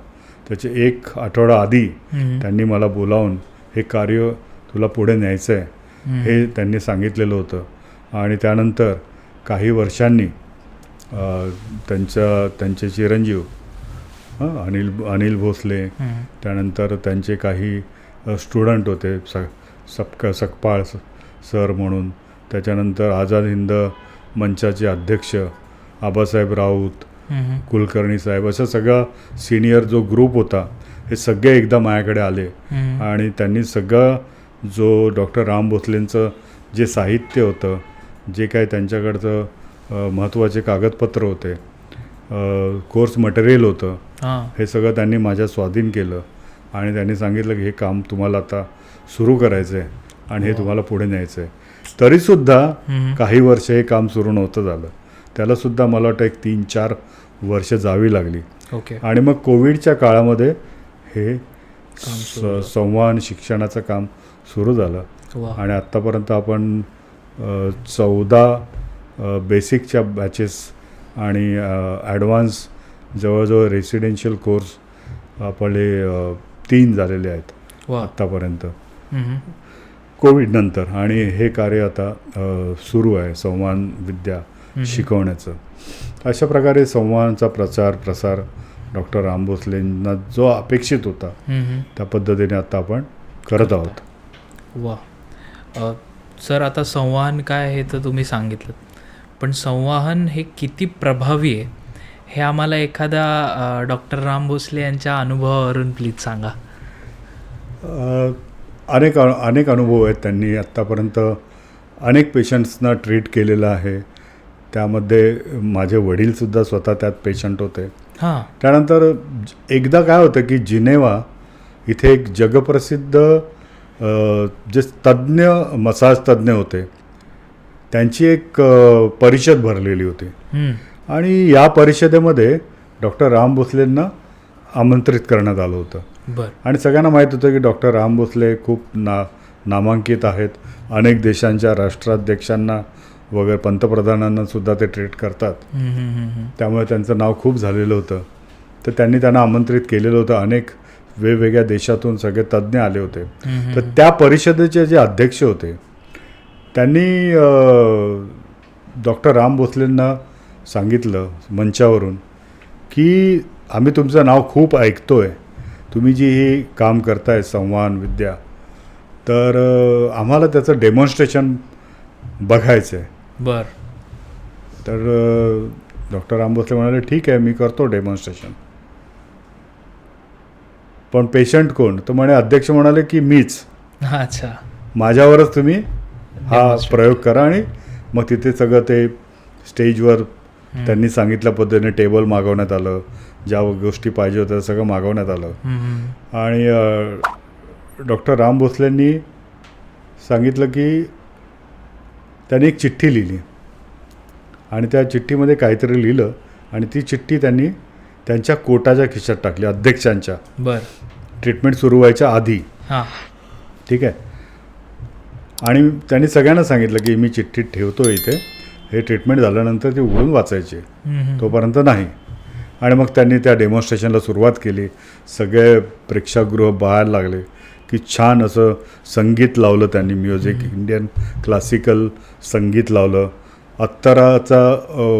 त्याचे 1 आठवडा आधी त्यांनी मला बोलावून हे कार्य तुला पुढे न्यायचं आहे हे त्यांनी सांगितलेलं होतं. आणि त्यानंतर काही वर्षांनी त्यांचे चिरंजीव अनिल भोसले, त्यानंतर त्यांचे काही स्टुडंट होते, सकपाळ सर म्हणून, त्याच्यानंतर आझाद हिंद मंचाचे अध्यक्ष आबासाहेब राऊत, कुलकर्णी साहेब, असा सगळा सिनियर जो ग्रुप होता हे सगळे एकदा माझ्याकडे आले आणि त्यांनी सगळं जो डॉक्टर राम भोसलेंचं जे साहित्य होतं, जे काय त्यांच्याकडचं महत्त्वाचे कागदपत्र होते, कोर्स मटेरियल होतं, हे सगळं त्यांनी माझ्या स्वाधीन केलं आणि त्यांनी सांगितलं की हे काम तुम्हाला आता सुरू करायचं आहे आणि हे तुम्हाला पुढे न्यायचं आहे. तरीसुद्धा काही वर्ष हे काम सुरू नव्हतं झालं, त्यालासुद्धा मला वाटतं 3-4 वर्ष जावी लागली. आणि मग कोविडच्या काळामध्ये हे संवाहन शिक्षणाचं काम सुरू झालं आणि आत्तापर्यंत आपण 14 बेसिकच्या बॅचेस आणि ॲडव्हान्स जवळजवळ रेसिडेन्शियल कोर्स आपले 3 झालेले आहेत आत्तापर्यंत कोविडनंतर. आणि हे कार्य आता सुरू आहे संवाहन विद्या शिकवण्याचं. अशा प्रकारे संवाहांचा प्रसार डॉक्टर राम भोसलेंना जो अपेक्षित होता त्या पद्धतीने आता आपण करत आहोत. वा सर, आता संवाहन काय आहे तर तुम्ही सांगितलं, पण संवाहन हे किती प्रभावी आहे हे आम्हाला एखादा डॉक्टर राम भोसले यांच्या अनुभवावरून प्लीज सांगा. अनेक अनुभव आहेत. त्यांनी आत्तापर्यंत अनेक पेशंट्सना ट्रीट केलेलं आहे. त्यामध्ये माझे वडीलसुद्धा स्वतः त्यात पेशंट होते. त्यानंतर एकदा काय होतं की जिनेवा इथे एक जगप्रसिद्ध जे मसाज तज्ज्ञ होते त्यांची एक परिषद भरलेली होती आणि या परिषदेमध्ये डॉक्टर राम भोसलेंना आमंत्रित करण्यात आलं होतं. आणि सगळ्यांना माहीत होतं की डॉक्टर राम भोसले खूप नामांकित आहेत, अनेक देशांच्या राष्ट्राध्यक्षांना वगैरे पंतप्रधानांना सुद्धा ते ट्रीट करतात, त्यामुळे त्यांचं नाव खूप झालेलं होतं. तर त्यांनी त्यांना आमंत्रित केलेलं होतं. अनेक वेगवेगळ्या देशातून सगळे तज्ज्ञ आले होते. तर त्या परिषदेचे जे अध्यक्ष होते त्यांनी डॉक्टर राम भोसलेंना सांगितलं मंचावरून की आम्ही तुमचं नाव खूप ऐकतोय, तुम्ही जी ही काम करताय संवहन विद्या, तर आम्हाला त्याचं डेमॉन्स्ट्रेशन बघायचं आहे. बर. तर डॉक्टर राम भोसले म्हणाले ठीक आहे, मी करतो डेमॉन्स्ट्रेशन. पण पेशंट कोण? तर म्हणे अध्यक्ष म्हणाले की मीच, अच्छा, माझ्यावरच तुम्ही हा प्रयोग करा. आणि मग तिथे सगळं ते स्टेजवर त्यांनी सांगितल्या पद्धतीने टेबल मागवण्यात आलं, ज्या गोष्टी पाहिजे होत्या सगळं मागवण्यात आलं. आणि डॉक्टर राम भोसलेंनी सांगितलं की त्यांनी एक चिठ्ठी लिहिली आणि त्या चिठ्ठीमध्ये काहीतरी लिहिलं आणि ती चिठ्ठी त्यांनी त्यांच्या कोटाच्या खिशात टाकली, अध्यक्षांच्या. बर. ट्रीटमेंट सुरू व्हायच्या आधी. हां. ठीक आहे. आणि त्यांनी सगळ्यांना सांगितलं की मी चिठ्ठी ठेवतो इथे, हे ट्रीटमेंट झाल्यानंतर ती उघडून वाचायची, तोपर्यंत नाही. आणि मग त्यांनी त्या डेमॉन्स्ट्रेशनला सुरुवात केली. सगळे प्रेक्षागृह बघायला लागले की छान असं संगीत लावलं त्यांनी, म्युझिक, इंडियन क्लासिकल संगीत लावलं. अत्तराचा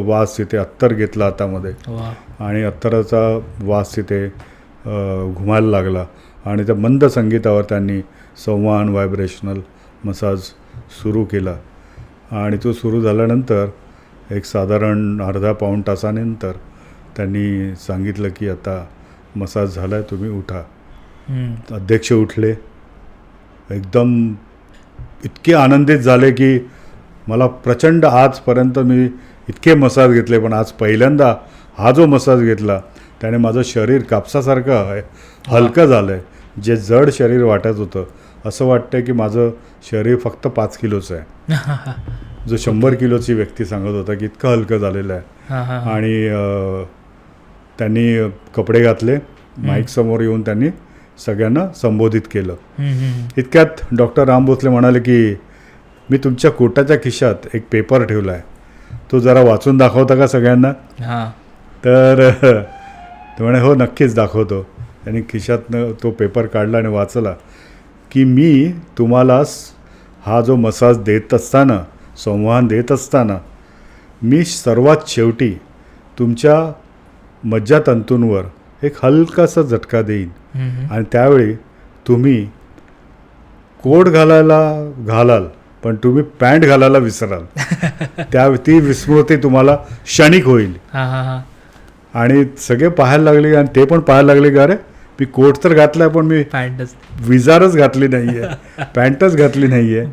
वास तिथे, अत्तर घेतला हातामध्ये आणि अत्तराचा वास तिथे घुमायला लागला. आणि त्या मंद संगीतावर त्यांनी संवहन व्हायब्रेशनल मसाज सुरू केला. आणि तो सुरू झाल्यानंतर एक साधारण अर्धा पाऊण तासानंतर त्यांनी सांगितलं की आता मसाज झाला आहे, तुम्ही उठा. अध्यक्ष उठले, एकदम इतके आनंदित झाले की मला प्रचंड, आजपर्यंत मी इतके मसाज घेतले पण आज पहिल्यांदा हा जो मसाज घेतला त्याने माझं शरीर कापसासारखं आहे, हलकं झालं आहे. जे जड शरीर वाटत होतं असं वाटतं की माझं शरीर फक्त 5 किलोचं आहे. जो 100 किलोची व्यक्ती सांगत होता की इतकं हलकं झालेलं आहे. आणि त्यांनी कपडे घातले, माईकसमोर येऊन त्यांनी सगळ्यांना संबोधित केलं. इतक्यात डॉक्टर राम भोसले म्हणाले की मी तुमच्या कोटाच्या खिशात एक पेपर ठेवला आहे, तो जरा वाचून दाखवता का सगळ्यांना? तर ते म्हणे हो नक्कीच दाखवतो. त्यांनी खिशातनं तो पेपर काढला आणि वाचला की मी तुम्हाला हा जो मसाज देत असताना, संवहन देत असताना, मी सर्वात शेवटी तुमच्या मज्जातंतूंवर एक हलकासा झटका देईन आणि त्यावेळी तुम्ही कोट घालाल पण तुम्ही पॅन्ट घालायला विसराल. ती विस्मृती तुम्हाला क्षणिक होईल. आणि सगळे पाहायला लागले आणि ते पण पाहायला लागले की अरे मी कोट तर घातलाय पण मी पॅन्टच, विजारच घातली नाहीये, पॅन्टच घातली नाहीये.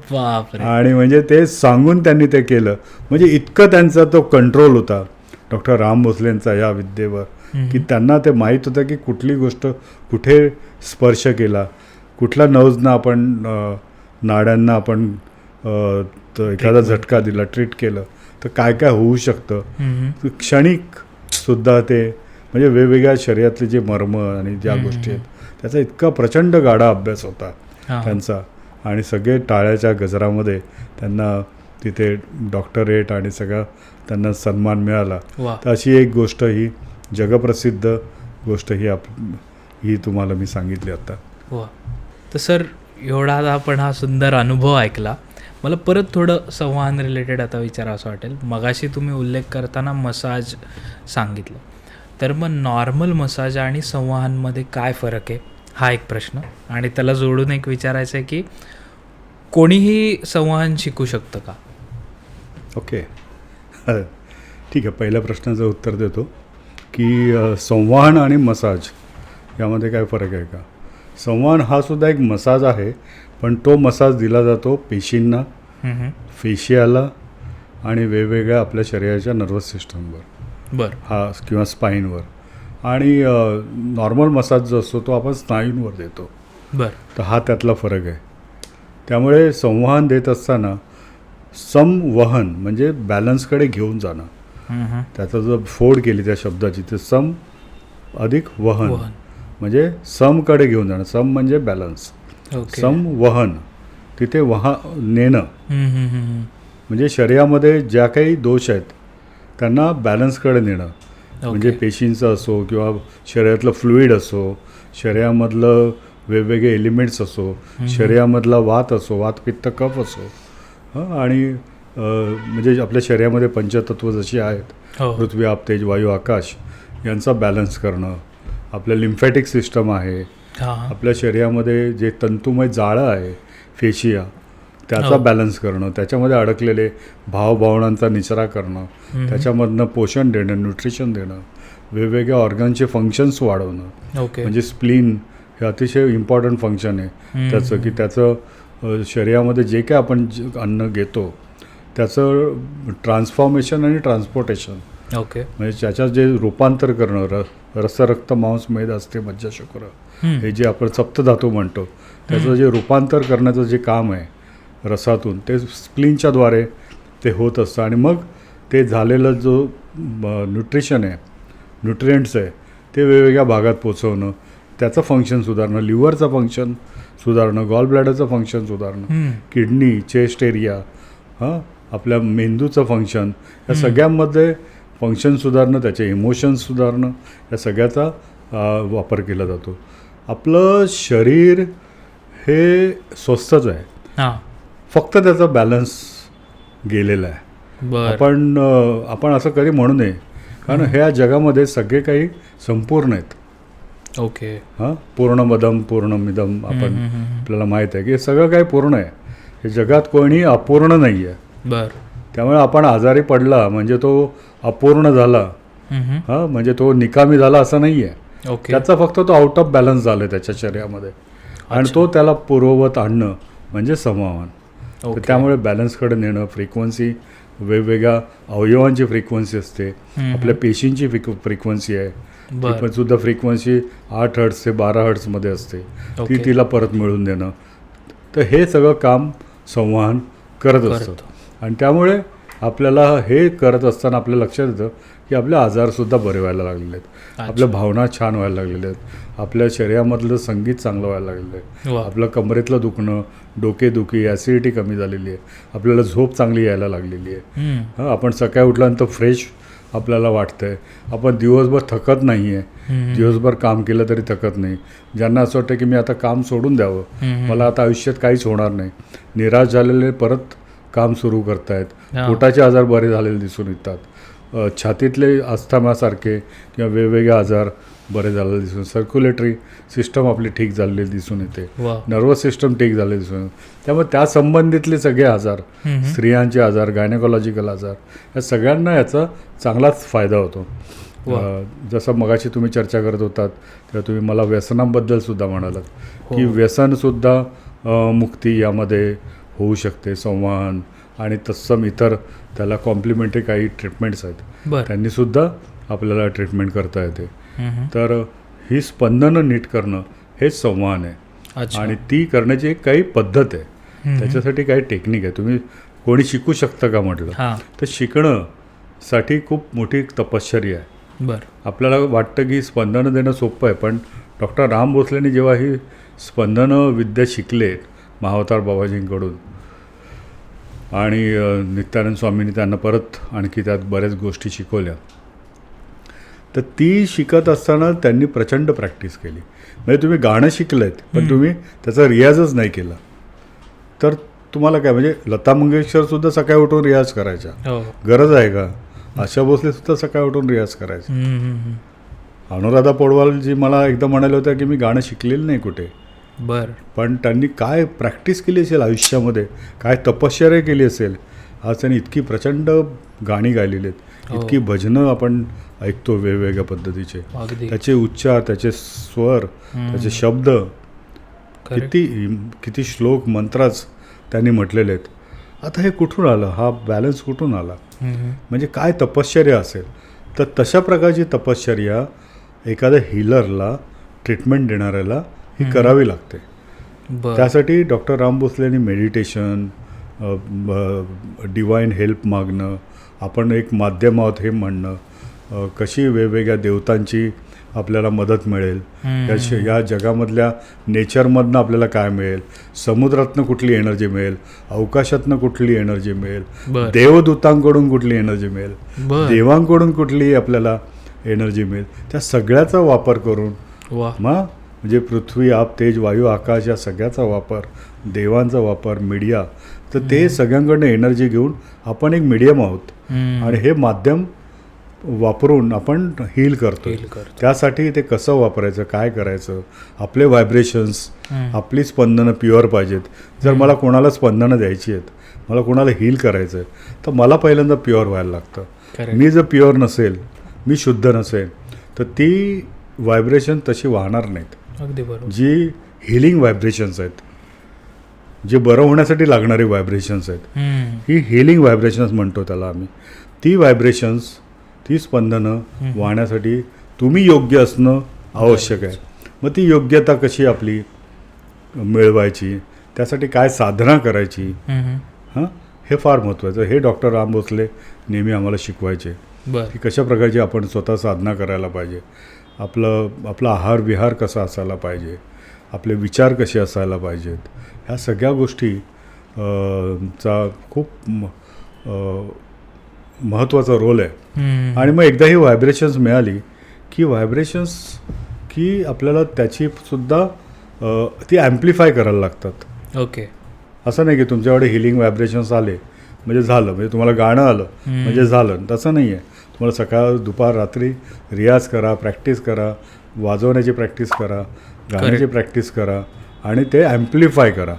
आणि म्हणजे ते सांगून त्यांनी ते केलं. म्हणजे इतकं त्यांचा तो कंट्रोल होता डॉक्टर राम भोसलेंचा या विद्येवर की त्यांना ते माहीत होतं की कुठली गोष्ट कुठे स्पर्श केला, कुठल्या नर्व्सना आपण, नाड्यांना आपण एखादा झटका दिला, ट्रीट केलं तर काय काय होऊ शकतं. क्षणिक सुद्धा ते, म्हणजे वेगवेगळ्या शरीरातले जे मर्म आणि ज्या गोष्टी आहेत त्याचा इतका प्रचंड गाढा अभ्यास होता त्यांचा. आणि सगळे टाळ्याच्या गजरामध्ये त्यांना तिथे डॉक्टरेट आणि सगळा त्यांना सन्मान मिळाला. तर अशी एक गोष्ट, ही जगप्रसिद्ध गोष्ट ही तुम्हाला मी सांगितली आता. तर सर, एवढा आपण हा सुंदर अनुभव ऐकला. मला परत थोडं संवहन रिलेटेड आता विचारावं असं वाटेल. मगाशी तुम्ही उल्लेख करताना मसाज सांगितलं, तर मग नॉर्मल मसाज आणि संवहनमध्ये काय फरक आहे हा एक प्रश्न. आणि त्याला जोडून एक विचारायचं आहे की कोणीही संवहन शिकू शकतं का? ओके, ठीक आहे. पहिल्या प्रश्नाचं उत्तर देतो की संवहन आणि मसाज यामध्ये काय फरक आहे का? संवहन हा सुद्धा एक मसाज आहे, पण तो मसाज दिला जातो पेशींना, फेशियाला आणि वेगवेगळ्या आपल्या शरीराच्या नर्वस सिस्टमवर, हा किंवा स्पाईनवर. आणि नॉर्मल मसाज जो असतो तो आपण स्नायूंवर देतो. तर हा त्यातला फरक आहे. त्यामुळे संवहन देत असताना संवहन म्हणजे बॅलन्सकडे घेऊन जाणं. त्याचा जर फोड केली त्या शब्दाची, तर सम अधिक वहन म्हणजे समकडे घेऊन जाणं. सम म्हणजे बॅलन्स, संवहन तिथे नेणं. म्हणजे शरीरामध्ये ज्या काही दोष आहेत त्यांना बॅलन्सकडे नेणं. म्हणजे पेशींचं असो किंवा शरीरातलं फ्लुईड असो, शरीरामधलं वेगवेगळे एलिमेंट्स असो, शरीरामधला वात असो, वात पित्त कफ असो, आणि म्हणजे आपल्या शरीरामध्ये पंचतत्व जशी आहेत, पृथ्वी आप तेज वायू आकाश, यांचा बॅलन्स करणं. आपल्या लिम्फॅटिक सिस्टम आहे, आपल्या शरीरामध्ये जे तंतुमय जाळं आहे फेशिया, त्याचा बॅलन्स करणं, त्याच्यामध्ये अडकलेले भावभावनांचा निचरा करणं, त्याच्यामधनं पोषण देणं, न्यूट्रिशन देणं, वेगवेगळ्या ऑर्गनचे फंक्शन्स वाढवणं. म्हणजे स्प्लीन हे अतिशय इम्पॉर्टंट फंक्शन आहे त्याचं, की त्याचं शरीरामध्ये जे काय आपण अन्न घेतो त्याचं ट्रान्सफॉर्मेशन आणि ट्रान्सपोर्टेशन, म्हणजे त्याच्यात जे रूपांतर करणं, रस रक्त मांस मेद असते मज्जाशुक्र, हे जे आपण सप्तधातू म्हणतो, त्याचं जे रूपांतर करण्याचं जे काम आहे रसातून, ते स्प्लीनच्या द्वारे ते होत असतं. आणि मग ते झालेलं जो न्यूट्रिशन आहे, न्यूट्रिएंट्स आहे, ते वेगवेगळ्या भागात पोचवणं, त्याचं फंक्शन सुधारणं, लिव्हरचं फंक्शन सुधारणं, गॉल ब्लॅडरचं फंक्शन सुधारणं, किडनी, चेस्ट एरिया, आपल्या मेंदूचं फंक्शन, या सगळ्यांमध्ये फंक्शन सुधारणं, त्याचे इमोशन्स सुधारणं, या सगळ्याचा वापर केला जातो. आपलं शरीर हे स्वस्तच आहे, फक्त त्याचा बॅलन्स गेलेला आहे. आपण असं कधी म्हणू नये, कारण ह्या जगामध्ये सगळे काही संपूर्ण आहेत. पूर्णमदम पूर्णमिदम, आपल्याला माहीत आहे की हे सगळं काही पूर्ण आहे. हे जगात कोणी अपूर्ण नाही आहे. त्यामुळे आपण आजारी पडला म्हणजे तो अपूर्ण झाला, म्हणजे तो निकामी झाला असं नाही आहे. त्याचा फक्त तो आउट ऑफ बॅलन्स झाला आहे त्याच्या शरीरामध्ये, आणि तो त्याला पूर्ववत आणणं म्हणजे समभावन. त्यामुळे बॅलन्सकडे नेणं, फ्रिक्वेन्सी, वेगवेगळ्या अवयवांची फ्रिक्वेन्सी असते, आपल्या पेशींची फ्रिक्वेन्सी आहे, सुद्धा फ्रिक्वेन्सी 8 हर्ट्ज ते 12 हर्ट्जमध्ये असते, ती तिला परत मिळवून देणं. तर हे सगळं काम संवहन करत असतं. आणि त्यामुळे आपल्याला हे करत असताना आपल्या लक्षात येतं की आपले आजारसुद्धा बरे व्हायला लागलेले आहेत, आपल्या भावना छान व्हायला लागलेल्या आहेत, आपल्या शरीरामधलं संगीत चांगलं व्हायला लागलेलं आहे, आपलं कमरेतलं दुखणं, डोकेदुखी, ॲसिडिटी कमी झालेली आहे, आपल्याला झोप चांगली यायला लागलेली आहे, आपण सकाळी उठल्यानंतर फ्रेश आपल्याला वाटतं आहे, आपण दिवसभर थकत नाही आहे, दिवसभर काम केलं तरी थकत नाही. ज्यांना असं वाटतं की मी आता काम सोडून द्यावं, मला आता आयुष्यात काहीच होणार नाही, निराश झालेले परत काम सुरू करतायत, पोटाचे आजार बरे झालेले दिसून येतात, छातीतले अस्थमासारखे किंवा वेगवेगळे आजार बरे झालेले दिसून, सर्क्युलेटरी सिस्टम आपली ठीक झालेली दिसून येते, नर्वस सिस्टम ठीक झालेली दिसून येते. त्यामुळे त्या संबंधितले सगळे आजार, स्त्रियांचे आजार, गायनेकॉलॉजिकल आजार, या सगळ्यांना याचा चांगलाच फायदा होतो. जसं मगाशी तुम्ही चर्चा करत होतात तेव्हा तुम्ही मला व्यसनांबद्दल सुद्धा म्हणालात की व्यसनसुद्धा मुक्ती यामध्ये होऊ शकते, संवहन आणि तत्सम इतर त्याला कॉम्प्लिमेंटरी काही ट्रीटमेंट्स आहेत, त्यांनीसुद्धा आपल्याला ट्रीटमेंट करता येते. तर ही स्पंदनं नीट करणं हेच संवहन आहे, आणि ती करण्याची एक काही पद्धत आहे, त्याच्यासाठी काही टेक्निक आहे. तुम्ही कोणी शिकू शकतं का म्हटलं तर शिकणं साठी खूप मोठी तपश्चर्या आहे. आपल्याला वाटतं की स्पंदनं देणं सोपं आहे, पण डॉक्टर राम भोसलेंनी जेव्हा ही स्पंदनं विद्या शिकले महावतार बाबाजींकडून, आणि नित्यानंद स्वामींनी त्यांना परत आणखी त्यात बऱ्याच गोष्टी शिकवल्या, तर ती शिकत असताना त्यांनी प्रचंड प्रॅक्टिस केली. म्हणजे तुम्ही गाणं शिकलेत पण तुम्ही त्याचा रियाजच नाही केला तर तुम्हाला काय, म्हणजे लता मंगेशकरसुद्धा सकाळी उठून रियाज करायच्या, गरज आहे का? आशा भोसलेसुद्धा सकाळी उठून रियाज करायचा. अनुराधा पौडवालजी मला एकदा म्हणाले होत्या की मी गाणं शिकलेलं नाही कुठे, पण त्यांनी काय प्रॅक्टिस केली असेल आयुष्यामध्ये, काय तपश्चर्या केली असेल, आज त्यांनी इतकी प्रचंड गाणी गायलेली आहेत, इतकी भजनं आपण ऐकतो वेगवेगळ्या पद्धतीचे, त्याचे उच्चार, त्याचे स्वर, त्याचे शब्द, किती श्लोक मंत्राच त्यांनी म्हटलेले आहेत. आता हे कुठून आलं, हा बॅलन्स कुठून आला, म्हणजे काय तपश्चर्या असेल. तर तशा प्रकारची तपश्चर्या एखाद्या हिलरला, ट्रीटमेंट देणाऱ्याला ही करावी लागते. त्यासाठी डॉक्टर राम भोसलेंनी मेडिटेशन, डिवाईन हेल्प मागणं, आपण एक माध्यम आहोत हे म्हणणं, कशी वेगवेगळ्या देवतांची आपल्याला मदत मिळेल, या जगामधल्या नेचरमधनं आपल्याला काय मिळेल, समुद्रातनं कुठली एनर्जी मिळेल, अवकाशातनं कुठली एनर्जी मिळेल, देवदूतांकडून कुठली एनर्जी मिळेल, देवांकडून कुठली आपल्याला एनर्जी मिळेल, त्या सगळ्याचा वापर करून वा. म्हणजे पृथ्वी, आप, तेज, वायू, आकाश या सगळ्याचा वापर, देवांचा वापर, मीडिया, तर ते सगळ्यांकडनं एनर्जी घेऊन आपण एक मीडियम आहोत आणि हे माध्यम वापरून आपण हील करतो. त्यासाठी ते कसं वापरायचं, काय करायचं, आपले व्हायब्रेशन्स, आपली स्पंदनं प्युअर पाहिजेत. जर मला कोणाला स्पंदनं द्यायची आहेत, मला कोणाला हील करायचं आहे, तर मला पहिल्यांदा प्युअर व्हायला लागतं. मी जर प्युअर नसेल, मी शुद्ध नसेल, तर ती व्हायब्रेशन तशी वाहणार नाहीत. अगदी बरोबर. जी हिलिंग व्हायब्रेशन्स आहेत, जे बरं होण्यासाठी लागणारी व्हायब्रेशन्स आहेत, ही हिलिंग व्हायब्रेशन्स म्हणतो त्याला आम्ही. ती व्हायब्रेशन्स, ती स्पंदनं वाहण्यासाठी तुम्ही योग्य असणं आवश्यक आहे. मग ती योग्यता कशी आपली मिळवायची, त्यासाठी काय साधना करायची, हे फार महत्त्वाचं. हे डॉक्टर राम भोसले नेहमी आम्हाला शिकवायचे की कशा प्रकारची आपण स्वतः साधना करायला पाहिजे, आपला आहार विहार कसा असायला पाहिजे, आपले विचार कसे असायला पाहिजेत, ह्या सगळ्या गोष्टी चा खूप महत्त्वाचा रोल आहे. आणि मग एकदा ही व्हायब्रेशन्स मिळाली की आपल्याला त्याची सुद्धा ती ॲम्प्लिफाय करायला लागतात. ओके. असं नाही की तुमच्याकडे हिलिंग व्हायब्रेशन्स आले म्हणजे झालं, म्हणजे तुम्हाला गाणं आलं म्हणजे झालं, तसं नाही आहे. तुम्हाला सकाळ, दुपार, रात्री रियाज करा, प्रॅक्टिस करा, वाजवण्याची प्रॅक्टिस करा, गाण्याची प्रॅक्टिस करा आणि ते ॲम्प्लिफाय करा.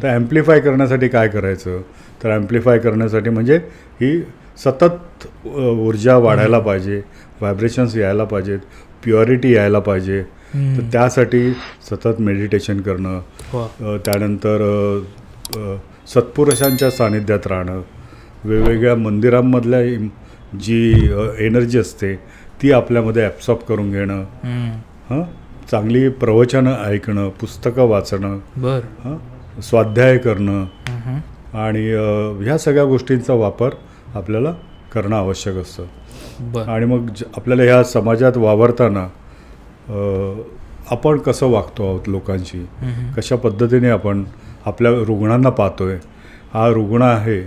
तर ॲम्प्लिफाय करण्यासाठी काय करायचं, तर ॲम्प्लिफाय करण्यासाठी म्हणजे ही सतत ऊर्जा वाढायला पाहिजे, व्हायब्रेशन्स यायला पाहिजेत, प्युअरिटी यायला पाहिजे. तर त्यासाठी सतत मेडिटेशन करणं, त्यानंतर सत्पुरुषांच्या सानिध्यात राहणं, वेगवेगळ्या मंदिरांमधल्या जी एनर्जी असते ती आपल्यामध्ये ॲब्सॉर्ब करून घेणं, चांगली प्रवचनं ऐकणं, पुस्तकं वाचणं, स्वाध्याय करणं आणि ह्या सगळ्या गोष्टींचा वापर आपल्याला करणं आवश्यक असतं. आणि मग आपल्याला ह्या समाजात वावरताना आपण कसं वागतो आहोत लोकांशी, कशा पद्धतीने आपण आपल्या रुग्णांना पाहतोय, हा रुग्ण आहे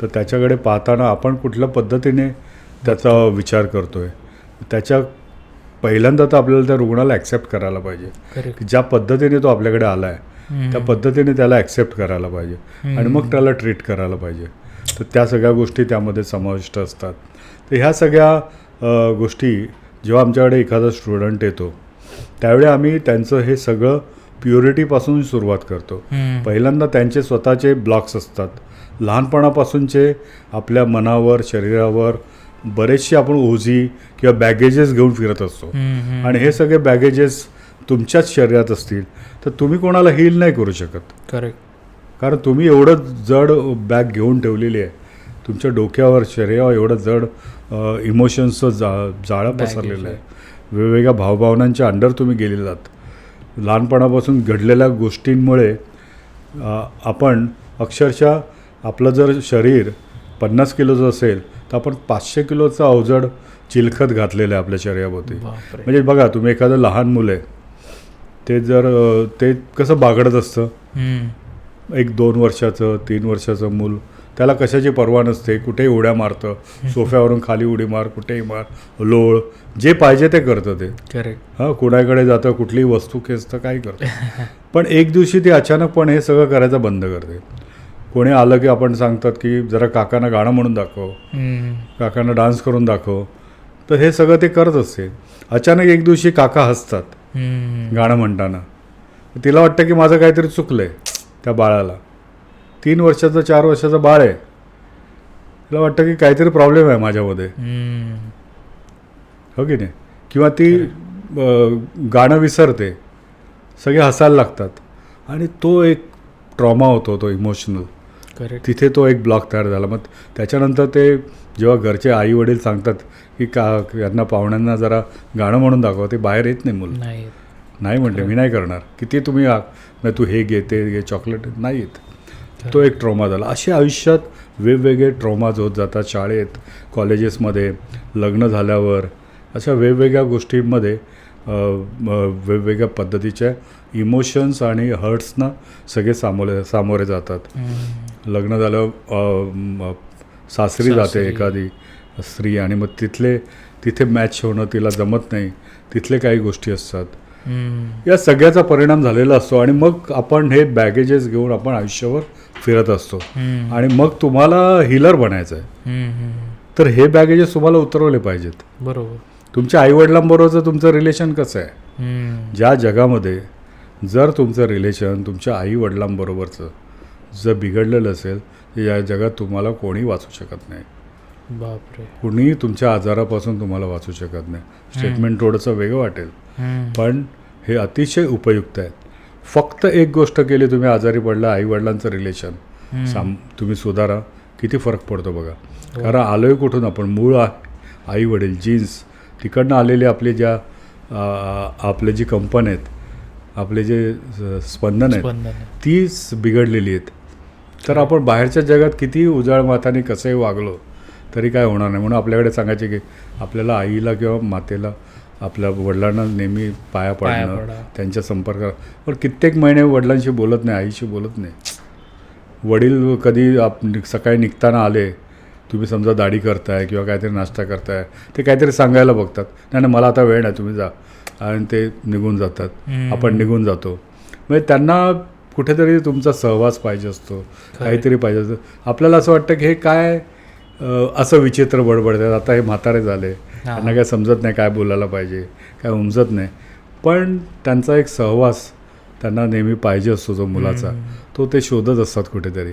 तर त्याच्याकडे पाहताना आपण कुठल्या पद्धतीने त्याचा विचार करतोय, त्याच्या पहिल्यांदा तर आपल्याला त्या रुग्णाला ॲक्सेप्ट करायला पाहिजे की ज्या पद्धतीने तो आपल्याकडे आला आहे त्या पद्धतीने त्याला ॲक्सेप्ट करायला पाहिजे आणि मग त्याला ट्रीट करायला पाहिजे. तर त्या सगळ्या गोष्टी त्यामध्ये समाविष्ट असतात. तर ह्या सगळ्या गोष्टी जेव्हा आमच्याकडे एखादा स्टुडंट येतो त्यावेळी आम्ही त्यांचं हे सगळं प्युरिटीपासून सुरुवात करतो. पहिल्यांदा त्यांचे स्वतःचे ब्लॉक्स असतात, लहानपणापासूनचे आपल्या मनावर, शरीरावर बरेचसे आपण ओझी किंवा बॅगेजेस घेऊन फिरत असतो आणि हे सगळे बॅगेजेस तुमच्याच शरीरात असतील तर तुम्ही कोणाला हील नाही करू शकत. करेक्ट. कारण तुम्ही एवढं जड बॅग घेऊन ठेवलेली आहे, तुमच्या डोक्यावर, शरीरावर एवढं जड इमोशन्सचं जाळं पसरलेलं आहे, वेगवेगळ्या भावभावनांच्या अंडर तुम्ही गेलेले आहात. लहानपणापासून घडलेल्या गोष्टींमुळे आपण अक्षरशः आपलं जर शरीर 50 किलोचं असेल तर आपण 500 किलोचं अवजड चिलखत घातलेलं आहे आपल्या शरीराभोवती. म्हणजे बघा, तुम्ही एखादं लहान मुलं आहे ते कसं बागडत असतं, 1-2 वर्षाचं 3 वर्षाचं मूल, त्याला कशाची पर्वा नसते, कुठेही उड्या मारतं, सोफ्यावरून खाली उडी मार, कुठेही मार, लोळ, जे पाहिजे ते करतं ते. करेक्ट. कुणाकडे जातं, कुठलीही वस्तू खेचतं, काही करतं. पण एक दिवशी ती अचानकपणे हे सगळं करायचं बंद करते. कोणी आलं की आपण सांगतात की जरा काकांना गाणं म्हणून दाखव, काकांना डान्स करून दाखव, तर हे सगळं ते करत असते. अचानक एक दिवशी काका हसतात गाणं म्हणताना. तिला वाटतं की माझं काहीतरी चुकलंय. त्या बाळाला 3 वर्षाचं 4 वर्षाचं बाळ आहे, तिला वाटतं की काहीतरी प्रॉब्लेम आहे माझ्यामध्ये, हो की नाही. किंवा ती गाणं विसरते, सगळे हसायला लागतात आणि तो एक ट्रॉमा होतो, तो इमोशनल. तिथे तो एक ब्लॉक तयार झाला. मग त्याच्यानंतर ते जेव्हा घरचे आई वडील सांगतात की यांना पाहुण्यांना जरा गाणं म्हणून दाखवा, ते बाहेर येत नाही मुलं. नाही म्हणते, मी नाही करणार. किती तुम्ही तू हे घे, ते घे, चॉकलेट, नाही येत. तो एक ट्रॉमा झाला. असे आयुष्यात वेगवेगळे ट्रॉमाज होत जातात. शाळेत, कॉलेजेसमध्ये, लग्न झाल्यावर, अशा वेगवेगळ्या गोष्टींमध्ये वेगवेगळ्या पद्धतीच्या इमोशन्स आणि हर्ट्सना सगळे सामोरे जातात. लग्न झाल्यावर सासरी जाते एखादी, स्त्री आणि मग तिथे मॅच होणं तिला जमत नाही, तिथले काही गोष्टी असतात. या सगळ्याचा परिणाम झालेला असतो आणि मग आपण हे बॅगेजेस घेऊन आपण आयुष्यावर फिरत असतो आणि मग तुम्हाला हिलर बनायचं आहे. तर हे बॅगेजेस तुम्हाला उतरवले पाहिजेत. बरोबर. तुमच्या आईवडिलांबरोबरचं तुमचं रिलेशन कसं आहे? ज्या जगामध्ये जर तुमचं रिलेशन तुमच्या आईवडिलांबरोबरचं जर बिघडलेलं असेल तर या जगात तुम्हाला कोणी वाचू शकत नाही. बापरे. कुणी तुमच्या आजारापासून तुम्हाला वाचू शकत नाही. स्टेटमेंट थोडंसं वेगळं वाटेल पण हे अतिशय उपयुक्त आहेत. फक्त एक गोष्ट केली तुम्ही, आजारी पडला, आईवडिलांचं रिलेशन तुम्ही सुधारा, किती फरक पडतो बघा. कारण आलोय कुठून आपण, मूळ आईवडील जीन्स तिकडनं आलेले आपले जी कंपन आहेत, आपले जे स्पंदन आहेत तीच बिघडलेली आहेत. तर आपण बाहेरच्या जगात किती उजाळ माताने कसंही वागलो तरी काय होणार नाही. म्हणून आपल्याकडे सांगायचे की आपल्याला आईला किंवा मातेला, आपल्या वडिलांना नेहमी पाया पडणं, त्यांच्या संपर्कात. पण कित्येक महिने वडिलांशी बोलत नाही, आईशी बोलत नाही. वडील कधी सकाळी निघताना आले, तुम्ही समजा दाढी करताय किंवा काहीतरी नाश्ता करताय, ते काहीतरी सांगायला बघतात, नाही मला आता वेळ नाही, तुम्ही जा, आणि ते निघून जातात. आपण निघून जातो. म्हणजे त्यांना कुठेतरी तुमचा सहवास पाहिजे असतो, काहीतरी पाहिजे असतं. आपल्याला असं वाटतं की हे काय असं विचित्र बडबडतात, आता हे म्हातारे झाले, त्यांना काय समजत नाही काय बोलायला पाहिजे, काय उमजत नाही. पण त्यांचा एक सहवास त्यांना नेहमी पाहिजे असतो जो मुलाचा, तो ते शोधत असतात कुठेतरी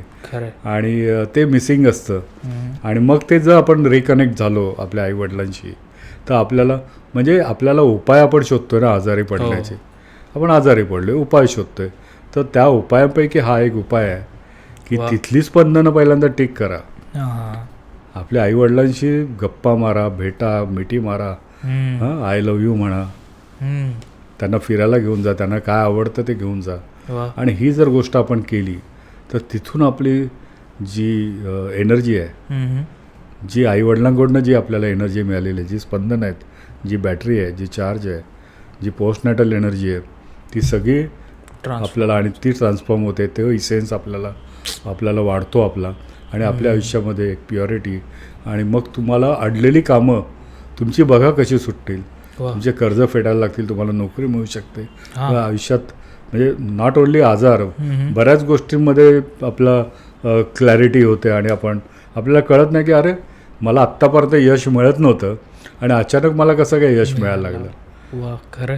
आणि ते मिसिंग असतं. आणि मग ते जर आपण रिकनेक्ट झालो आपल्या आईवडिलांशी तर आपल्याला उपाय आपण शोधतोय ना आजारी पडण्याचे. आपण आजारी पडलो, उपाय शोधतोय, तर त्या उपायापैकी हा एक उपाय आहे की तिथली स्पंदनं पहिल्यांदा टिक करा. आपल्या आईवडिलांशी गप्पा मारा, भेटा, मिठी मारा, आय लव्ह यू म्हणा, त्यांना फिरायला घेऊन जा, त्यांना काय आवडतं ते घेऊन जा. आणि ही जर गोष्ट आपण केली तर तिथून आपली जी एनर्जी आहे, जी आईवडिलांकडून जी आपल्याला एनर्जी मिळालेली आहे, जी स्पंदन आहेत, जी बॅटरी आहे, जी चार्ज आहे, जी पोस्टनॅटल एनर्जी आहे, ती सगळी आपल्याला आणि ती ट्रान्सफॉर्म होते. ते इसेन्स आपल्याला वाढतो आपला आणि आपल्या आयुष्यामध्ये एक प्युरिटी. आणि मग तुम्हाला अडलेली कामं तुमची बघा कशी सुटतील, तुमचे कर्ज फेडायला लागतील, तुम्हाला नोकरी मिळू शकते आयुष्यात. म्हणजे नॉट ओन्ली आजार, बऱ्याच गोष्टींमध्ये आपला क्लॅरिटी होते आणि आपल्याला कळत नाही की अरे मला आत्तापर्यंत यश मिळत नव्हतं आणि अचानक मला कसं काय यश मिळायला लागलं. खरं.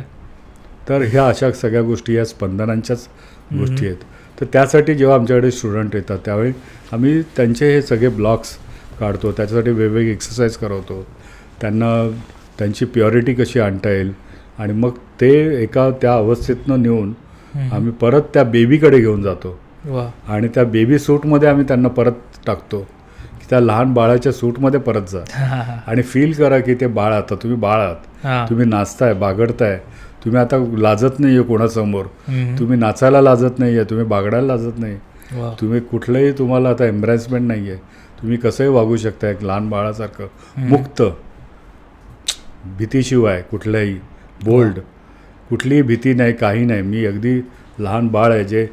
तर ह्या अशा सगळ्या गोष्टी या स्पंदनांच्याच गोष्टी आहेत. तर त्यासाठी जेव्हा आमच्याकडे स्टुडंट येतात त्यावेळी आम्ही त्यांचे हे सगळे ब्लॉक्स काढतो, त्याच्यासाठी वेगवेगळे एक्सरसाइज करवतो, त्यांना त्यांची प्युरिटी कशी आणता येईल. आणि मग ते त्या अवस्थेतनं नेऊन आम्ही परत त्या बेबीकडे घेऊन जातो आणि त्या बेबी सूटमध्ये आम्ही त्यांना परत टाकतो की त्या लहान बाळाच्या सूटमध्ये परत जा आणि फील करा की ते बाळ, आता तुम्ही बाळ आहात, तुम्ही नाचताय, बागडताय, तुम्ही आता लाजत नाही आहे कोणासमोर, तुम्ही नाचायला लाजत नाही आहे, तुम्ही बागडायला लाजत नाही, तुम्ही कुठलंही तुम्हाला आता एम्ब्रॅसमेंट नाही आहे, तुम्ही कसंही वागू शकता एक लहान बाळासारखं मुक्त, भीतीशिवाय कुठल्याही, बोल्ड, कुठलीही भीती नाही, काही नाही. मी अगदी लहान बाळ आहे जे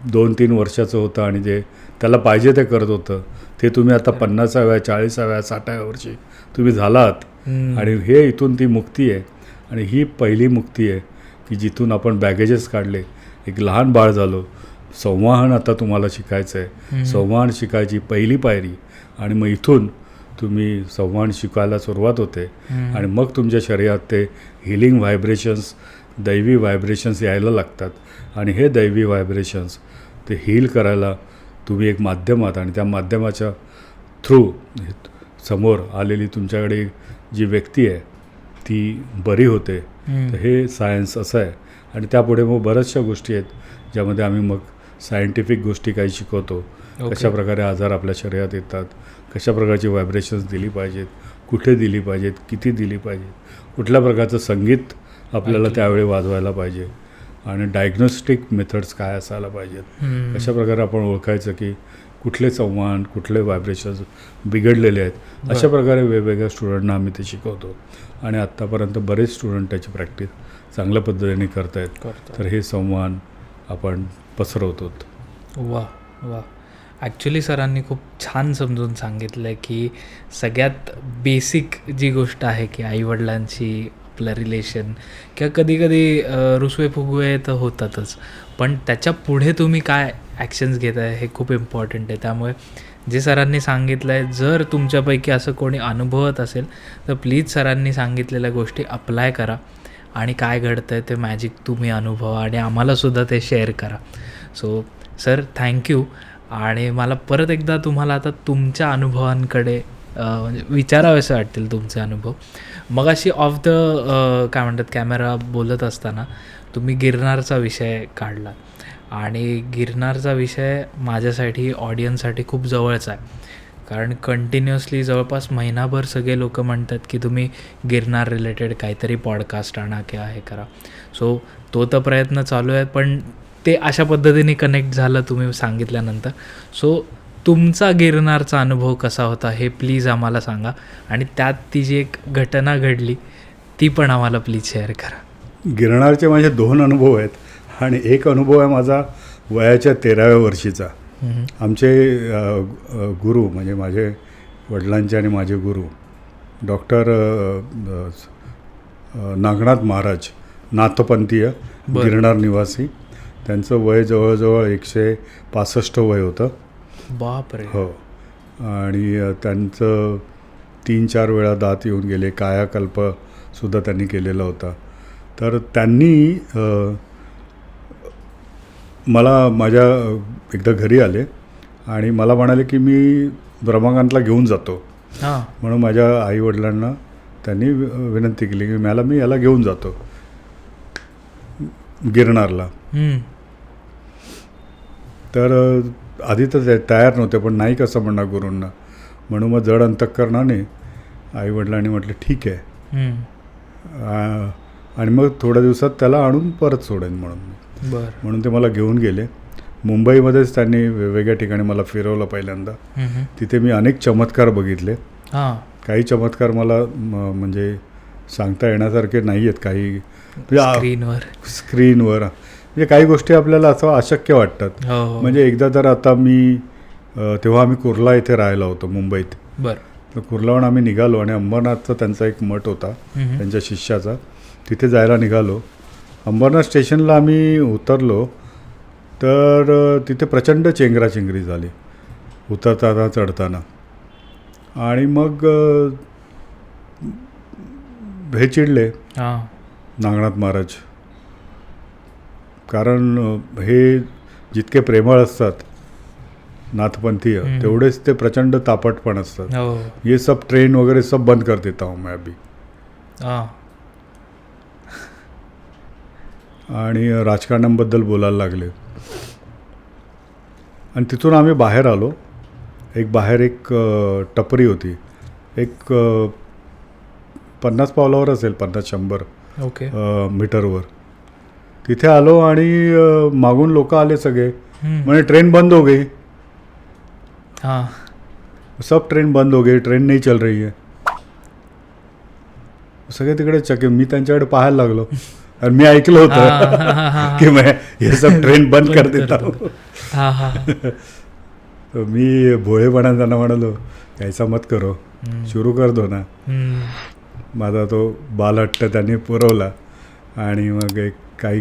2-3 वर्षाचं होतं आणि जे त्याला पाहिजे ते करत होतं, ते तुम्ही आता 50व्या 40व्या 60व्या वर्षी तुम्ही झालात. आणि हे इथून ती मुक्ती आहे. आणि ही पहिली मुक्ती आहे की जिथून आपण बॅगेजेस काढले, एक लहान बाळ झालो, संवाहन आता तुम्हाला शिकायचं आहे, संवाहन शिकायची पहिली पायरी. आणि मग इथून तुम्ही संवाहन शिकायला सुरुवात होते आणि मग तुमच्या शरीरात ते हिलिंग व्हायब्रेशन्स, दैवी व्हायब्रेशन्स यायला लागतात. आणि हे दैवी व्हायब्रेशन्स ते हील करायला तुम्ही एक माध्यम आहात आणि त्या माध्यमाच्या थ्रू समोर आलेली तुमच्याकडे जी व्यक्ती आहे ती बरी होते. तर हे सायन्स असं आहे. आणि त्यापुढे मग बऱ्याचशा गोष्टी आहेत ज्यामध्ये आम्ही मग सायंटिफिक गोष्टी काही शिकवतो, कशा प्रकारे आजार आपल्या शरीरात येतात, कशा प्रकारची व्हायब्रेशन्स दिली पाहिजेत, कुठे दिली पाहिजेत, किती दिली पाहिजेत, कुठल्या प्रकारचं संगीत आपल्याला त्यावेळी वाजवायला पाहिजे आणि डायग्नोस्टिक मेथड्स काय असायला पाहिजेत, कशा प्रकारे आपण ओळखायचं की कुठले संवाहन, कुठले व्हायब्रेशन्स बिघडलेले आहेत. अशा प्रकारे वेगवेगळ्या स्टुडंटना आम्ही ते शिकवतो आणि आत्तापर्यंत बरेच स्टुडंट त्याची प्रॅक्टिस चांगल्या पद्धतीने करत आहेत. तर हे संवाहन आपण पसरवतो. वा वा. ॲक्च्युली सरांनी खूप छान समजून सांगितलं आहे की सगळ्यात बेसिक जी गोष्ट आहे की आईवडिलांची आपलं रिलेशन किंवा कधीकधी रुसवे फुगवे तर होतातच, पण त्याच्या पुढे तुम्ही काय ॲक्शन्स घेत आहे हे खूप इम्पॉर्टंट आहे. त्यामुळे जे सरांनी सांगितलं आहे, जर तुमच्यापैकी असं कोणी अनुभवत असेल तर प्लीज सरांनी सांगितलेल्या गोष्टी अप्लाय करा आणि काय घडतं आहे ते मॅजिक तुम्ही अनुभवा आणि आम्हालासुद्धा ते शेअर करा. So sir thank you. आणि मला परत एकदा तुम्हाला आता तुमच्या अनुभवांकडे म्हणजे विचारावेसे वाटतील तुमचे अनुभव. मग अशी ऑफ द काय म्हणतात कॅमेरा बोलत असताना तुम्ही गिरनारचा विषय काढला आणि गिरनारचा विषय माझ्यासाठी ऑडियन्ससाठी खूप जवळचा आहे, कारण कंटिन्युअसली जवळपास महिनाभर सगळे लोक म्हणतात की तुम्ही गिरनार रिलेटेड काहीतरी पॉडकास्ट आणा किंवा हे करा. सो तो तर प्रयत्न चालू आहे, पण ते अशा पद्धतीने कनेक्ट झालं तुम्ही सांगितल्यानंतर. सो तुमचा गिरनारचा अनुभव कसा होता हे प्लीज आम्हाला सांगा आणि त्यात ती जी एक घटना घडली ती पण आम्हाला प्लीज शेअर करा. गिरनारचे माझे 2 अनुभव आहेत आणि एक अनुभव आहे माझा वयाच्या 13व्या वर्षीचा. आमचे गुरु म्हणजे माझे वडिलांचे आणि माझे गुरु डॉक्टर नागनाथ महाराज, नाथपंथीय, गिरनार निवासी. त्यांचं वय जवळजवळ 165 वय होतं. बापरे. हो. आणि त्यांचं 3-4 वेळा दात येऊन गेले, कायाकल्पसुद्धा त्यांनी केलेला होता. तर त्यांनी मला माझ्या एकदा घरी आले आणि मला म्हणाले की मी रमाकांतला घेऊन जातो. म्हणून माझ्या आईवडिलांना त्यांनी विनंती केली की मी याला घेऊन जातो गिरनारला. तर आधी तर ते तयार नव्हते, पण नाही कसं म्हणणार गुरूंना, म्हणून मग जड अंतःकरणाने आईवडिलांनी म्हटलं ठीक आहे. आणि मग थोड्या दिवसात त्याला आणून परत सोडेन म्हणून ते मला घेऊन गेले. मुंबईमध्येच त्यांनी वेगवेगळ्या ठिकाणी मला फिरवलं पहिल्यांदा. तिथे मी अनेक चमत्कार बघितले. काही चमत्कार मला म्हणजे सांगता येण्यासारखे नाही आहेत. काही स्क्रीनवर म्हणजे काही गोष्टी आपल्याला असं अशक्य वाटतात. म्हणजे एकदा तर आता तेव्हा आम्ही कुर्ला इथे राहायला होतो मुंबईत. तर कुर्लाहून आम्ही निघालो आणि अंबरनाथचा त्यांचा एक मठ होता त्यांच्या शिष्याचा, तिथे जायला निघालो. अंबरनाथ स्टेशनला आम्ही उतरलो तर तिथे प्रचंड चेंगराचेंगरी झाली उतरताना चढताना. आणि मग हे चिडले नागनाथ महाराज, कारण हे जितके प्रेमळ असतात नाथपंथीय तेवढेच ते प्रचंड तापट पण असतात. ये सब ट्रेन वगैरे सब बंद कर देता हूँ मैं अभी. आणि राजकारणाबद्दल बोलायला लागले. आणि तिथून आम्ही बाहेर आलो. बाहेर एक टपरी होती, एक 50 पावलावर असेल, 50-100 मीटरवर. तिथे आलो आणि मागून लोक आले सगळे, म्हणजे ट्रेन बंद हो गई. सब ट्रेन बंद हो गई, ट्रेन नहीं चल रही है. सगळे तिकडे चके. मी त्यांच्याकडे पाहायला लागलो आणि मी ऐकलं होतं की मैं हे सब ट्रेन बंद कर देता हूँ. मी भोळेपणा त्यांना म्हणालो ऐसा मत करो, सुरू कर दो ना. माझा तो बालहट्ट त्यांनी पुरवला आणि मग काही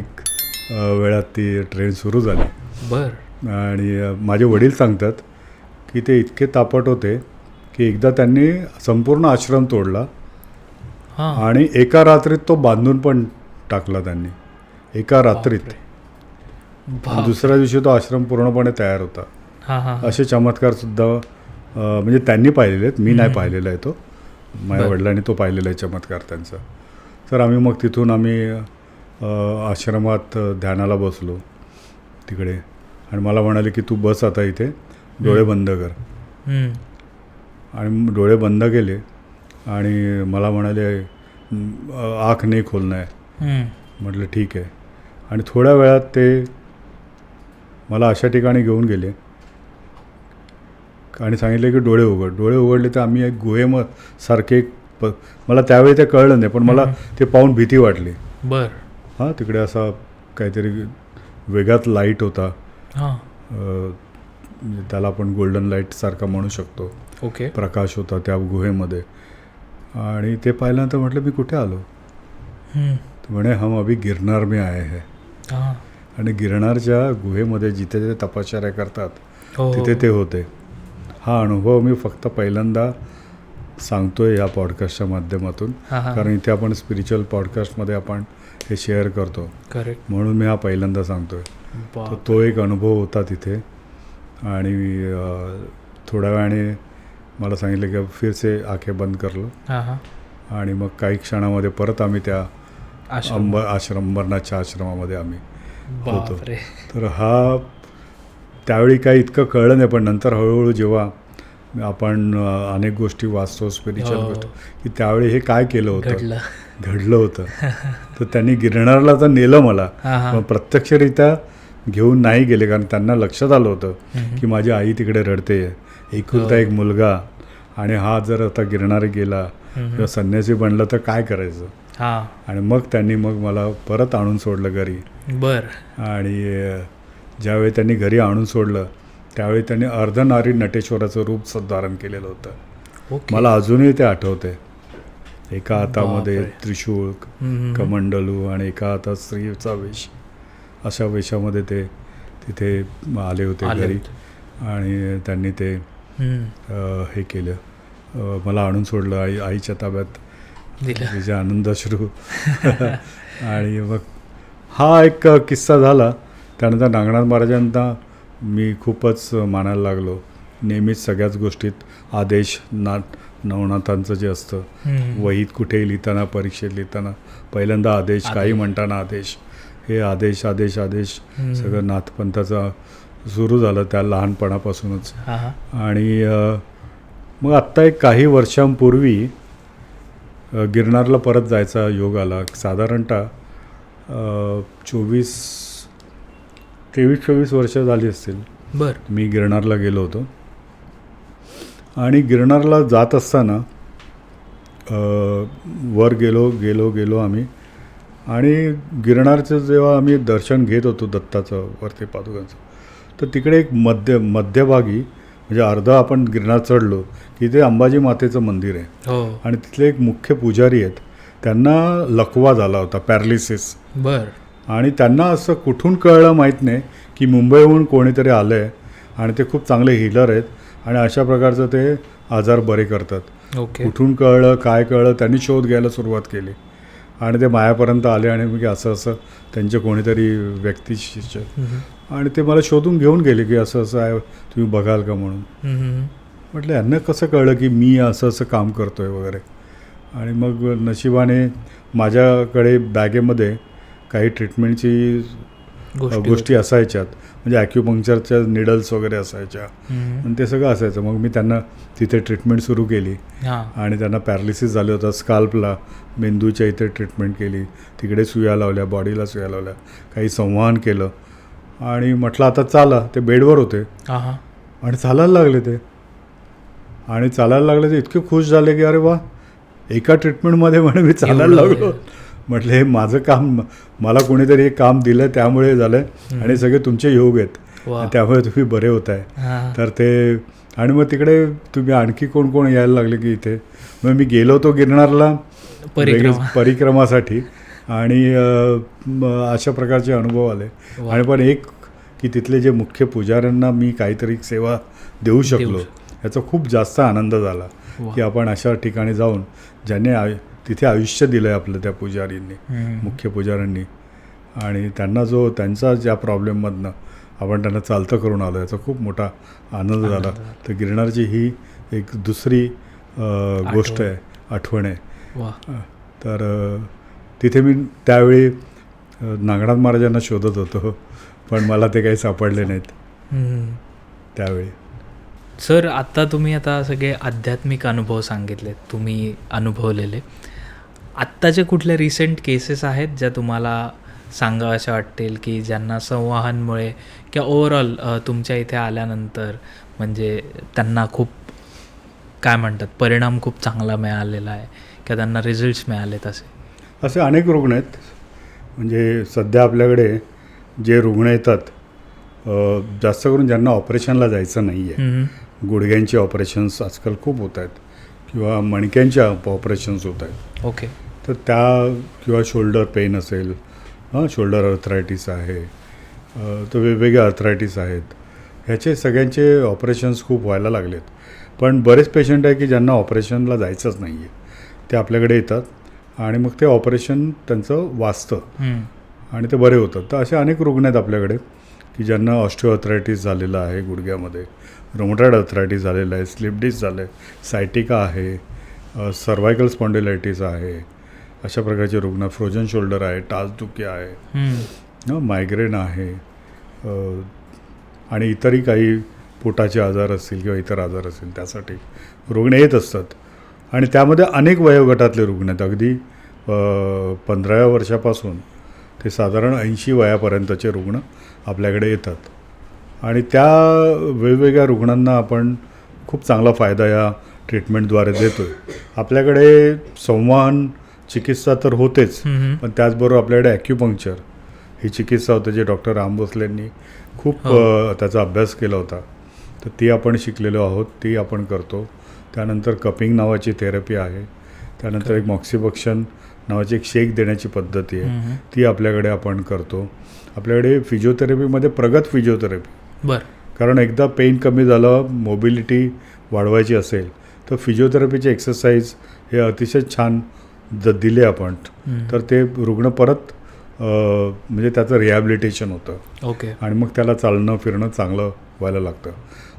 वेळात ती ट्रेन सुरू झाली. आणि माझे वडील सांगतात की ते इतके तापट होते की एकदा त्यांनी संपूर्ण आश्रम तोडला आणि एका रात्रीत तो बांधून पण टाकला त्यांनी, एका रात्रीत. दुसऱ्या दिवशी तो आश्रम पूर्णपणे तयार होता. असे चमत्कार सुद्धा म्हणजे त्यांनी पाहिलेले आहेत, मी नाही पाहिलेला आहे. तो माझ्या वडिलांनी तो पाहिलेला आहे चमत्कार त्यांचा. तर आम्ही मग तिथून आश्रमात ध्यानाला बसलो तिकडे. आणि मला म्हणाले की तू बस आता इथे, डोळे बंद कर. आणि डोळे बंद केले आणि मला म्हणाले आँख नाही खोलना आहे. म्हटलं ठीक आहे. आणि थोड्या वेळात ते मला अशा ठिकाणी घेऊन गेले आणि सांगितले की डोळे उघड. डोळे उघडले तर आम्ही एक गुहेसारखे मला त्यावेळी ते कळलं नाही, पण मला ते पाहून भीती वाटली. तिकडे असा काहीतरी वेगळाच लाईट होता म्हणजे त्याला आपण गोल्डन लाईटसारखा म्हणू शकतो. ओके. प्रकाश होता त्या गुहेमध्ये. आणि ते पाहिल्यानंतर म्हटलं मी कुठे आलो. तर म्हणे हम अभी गिरनार में आए है. आणि गिरनारच्या गुहेमध्ये जिथे ते तपश्चर्या करतात तिथे ते होते. हा अनुभव मी फक्त पहिल्यांदा सांगतोय या पॉडकास्टच्या माध्यमातून, कारण इथे आपण स्पिरिच्युअल पॉडकास्टमध्ये आपण हे शेअर करतो. करेक्ट. म्हणून मी हा पहिल्यांदा सांगतोय. तर तो एक अनुभव होता तिथे. आणि थोड्या वेळाने मला सांगितलं की फिर से आंखें बंद करलो. आणि मग काही क्षणामध्ये परत आम्ही त्या अंबरनाथच्या आश्रमामध्ये आम्ही होतो. तर हा त्यावेळी काही इतकं कळलं नाही, पण नंतर हळूहळू जेव्हा आपण अनेक गोष्टी वाचतो स्पिरिच्युअल गोष्टी, की त्यावेळी हे काय केलं होतं, घडलं होतं. तर त्यांनी गिरनारला तर नेलं मला, पण प्रत्यक्षरित्या घेऊन नाही गेले, कारण त्यांना लक्षात आलं होतं की माझी आई तिकडे रडते, एकुलता एक मुलगा, आणि हा जर आता गिरनार गेला किंवा संन्यासी बनला तर काय करायचं. आणि मग त्यांनी मला परत आणून सोडलं घरी. आणि ज्यावेळी त्यांनी घरी आणून सोडलं त्यावेळी त्यांनी अर्धनारी नटेश्वराचं रूप धारण केलेलं होतं. मला अजूनही ते आठवते. एका हातामध्ये त्रिशूळ, कमंडलू आणि एका हातात स्त्रीचा वेश, अशा वेशामध्ये ते तिथे आले होते घरी. आणि त्यांनी ते हे केलं, मला आणून सोडलं आईच्या ताब्यात, तिचे आनंदाश्रू. आणि मग हा एक किस्सा झाला. त्यानंतर नागनाथ महाराजांना मी खूपच मानायला लागलो. नेहमीच सगळ्याच गोष्टीत आदेश, नवनाथांचं जे असतं, वहीत कुठेही लिहिताना, परीक्षेत लिहिताना पहिल्यांदा आदेश, काही म्हणताना आदेश, हे आदेश आदेश आदेश सगळं नाथपंथाचा सुरू झालं त्या लहानपणापासूनच. आणि मग आत्ता एक काही वर्षांपूर्वी गिरनारला परत जायचा योग आला. साधारणतः 23-24 वर्ष झाली असतील. मी गिरनारला गेलो होतो. आणि गिरनारला जात असताना वर गेलो आम्ही. आणि गिरनारचं जेव्हा आम्ही दर्शन घेत होतो दत्ताचं, वरती पादुकांचं, तर तिकडे एक मध्यभागी म्हणजे अर्धा आपण गिरनार चढलो की ते अंबाजी मातेचं मंदिर आहे. आणि तिथले एक मुख्य पुजारी आहेत, त्यांना लकवा झाला होता, पॅरालिसिस. आणि त्यांना असं कुठून कळलं माहीत नाही की मुंबईहून कोणीतरी आलं आहे आणि ते खूप चांगले हिलर आहेत आणि अशा प्रकारचं ते आजार बरे करतात. कुठून कळलं, काय कळलं, त्यांनी शोध घ्यायला सुरुवात केली. आणि ते मायापर्यंत आले आणि मग असं त्यांचे कोणीतरी व्यक्ती शिष्य, आणि ते मला शोधून घेऊन गेले की असं आहे, तुम्ही बघाल का म्हणून. म्हटलं यांना कसं कळलं की मी असं काम करतो आहे वगैरे. आणि मग नशिबाने माझ्याकडे बॅगेमध्ये काही ट्रीटमेंटची गोष्टी असायच्यात, म्हणजे ॲक्युपंक्चरच्या निडल्स वगैरे असायच्या, आणि ते सगळं असायचं. मग मी त्यांना तिथे ट्रीटमेंट सुरू केली. आणि त्यांना पॅरालिसिस झालं होतं, स्काल्पला मेंदूच्या इथे ट्रीटमेंट केली, तिकडे सुया लावल्या, बॉडीला सुया लावल्या, काही संवहन केलं. आणि म्हटलं आता चाला. ते बेडवर होते आणि चालायला लागले ते. आणि चालायला लागले ते इतके खुश झाले की अरे वा, एका ट्रीटमेंटमध्ये म्हणे मी चालायला लागलो. म्हटलं हे माझं काम, मला कोणीतरी हे काम दिलं त्यामुळे झालं आहे, आणि सगळे तुमचे योग आहेत, त्यामुळे तुम्ही बरे होत आहे. तर ते, आणि मग तिकडे तुम्ही आणखी कोण यायला लागले की इथे. मग मी गेलो होतो गिरनारला परिक्रमासाठी, आणि अशा प्रकारचे अनुभव आले. आणि पण एक की तिथले जे मुख्य पुजाऱ्यांना मी काहीतरी सेवा देऊ शकलो, याचा खूप जास्त आनंद झाला. की आपण अशा ठिकाणी जाऊन ज्यांनी तिथे आयुष्य दिलं आहे आपलं त्या पुजारींनी, मुख्य पुजाऱ्यांनी, आणि त्यांना त्यांचा ज्या प्रॉब्लेममधनं आपण त्यांना चालतं करून आलो, याचा खूप मोठा आनंद झाला. तर गिरनारची ही एक दुसरी गोष्ट आहे, आठवण आहे. तर तिथे मी त्यावेळी नागनाथ महाराजांना शोधत होतो, पण मला ते काही सापडले नाहीत त्यावेळी. सर, आता तुम्ही सगळे आध्यात्मिक अनुभव सांगितले, तुम्ही अनुभवलेले. आत्ताचे कुठल्या रिसेंट केसेस आहेत ज्या तुम्हाला सांगाव्याशा वाटतील, की ज्यांना संवाहनमुळे किंवा ओव्हरऑल तुमच्या इथे आल्यानंतर म्हणजे त्यांना खूप काय म्हणतात परिणाम खूप चांगला मिळालेला आहे किंवा त्यांना रिझल्ट्स मिळालेत? असे अनेक रुग्ण आहेत. म्हणजे सध्या आपल्याकडे जे रुग्ण येतात जास्त करून ज्यांना ऑपरेशनला जायचं नाही आहे, हम्म. गुडघ्यांची ऑपरेशन्स आजकाल खूप होत आहेत किंवा मणक्यांच्या ऑपरेशन्स होत आहेत, ओके. तर त्या किंवा शोल्डर पेन असेल, शोल्डर अर्थरायटिस आहे, तर वेगवेगळ्या अर्थरायटिस आहेत, ह्याचे सगळ्यांचे ऑपरेशन्स खूप व्हायला लागलेत. पण बरेच पेशंट आहे की ज्यांना ऑपरेशनला जायचंच नाही आहे, ते आपल्याकडे येतात आणि मग ते ऑपरेशन त्यांचं वाचतं हम्म. आणि ते बरे होतात. तर असे अनेक रुग्ण आहेत आपल्याकडे की ज्यांना ऑस्टिओआर्थरायटिस झालेलं आहे गुडघ्यामध्ये, रोमॅटॉइड अर्थरायटिस झालेलं आहे, स्लिप डिस्क झालं आहे, सायटिका आहे, सर्वायकल स्पॉन्डिलायटिस आहे, अशा प्रकारचे रुग्ण, फ्रोजन शोल्डर आहे, टाचदुखी आहे, हम्म. मायग्रेन आहे, आणि इतरही काही पोटाचे आजार असतील किंवा इतर आजार असतील त्यासाठी रुग्ण येत असतात. आणि त्यामध्ये अनेक वयोगटातले रुग्ण आहेत, अगदी 15व्या वर्षापासून ते साधारण 80 वयापर्यंतचे रुग्ण आपल्याकडे येतात. आणि त्या वेगवेगळ्या रुग्णांना आपण खूप चांगला फायदा या ट्रीटमेंटद्वारे देतो आहे. आपल्याकडे संवहन चिकित्सा तर होतेच, हम्म. पण त्याचबरोबर आपल्याकडे ॲक्युपंक्चर ही चिकित्सा होते, जे डॉक्टर राम भोसलेंनी खूप त्याचा अभ्यास केला होता. तर ती आपण शिकलेलो आहोत, ती आपण करतो. त्यानंतर कपिंग नावाची थेरपी आहे, त्यानंतर एक मॉक्सिबक्शन नावाची एक शेक देण्याची पद्धती आहे, ती आपल्याकडे आपण करतो. आपल्याकडे फिजिओथेरपीमध्ये प्रगत फिजिओथेरपी, बरं. कारण एकदा पेन कमी झालं, मोबिलिटी वाढवायची असेल तर फिजिओथेरपीचे एक्सरसाइज हे अतिशय छान दिले आपण, तर ते रुग्ण परत म्हणजे त्याचं रिहॅबिलिटेशन होतं, ओके. आणि मग त्याला चालणं फिरणं चांगलं व्हायला लागतं.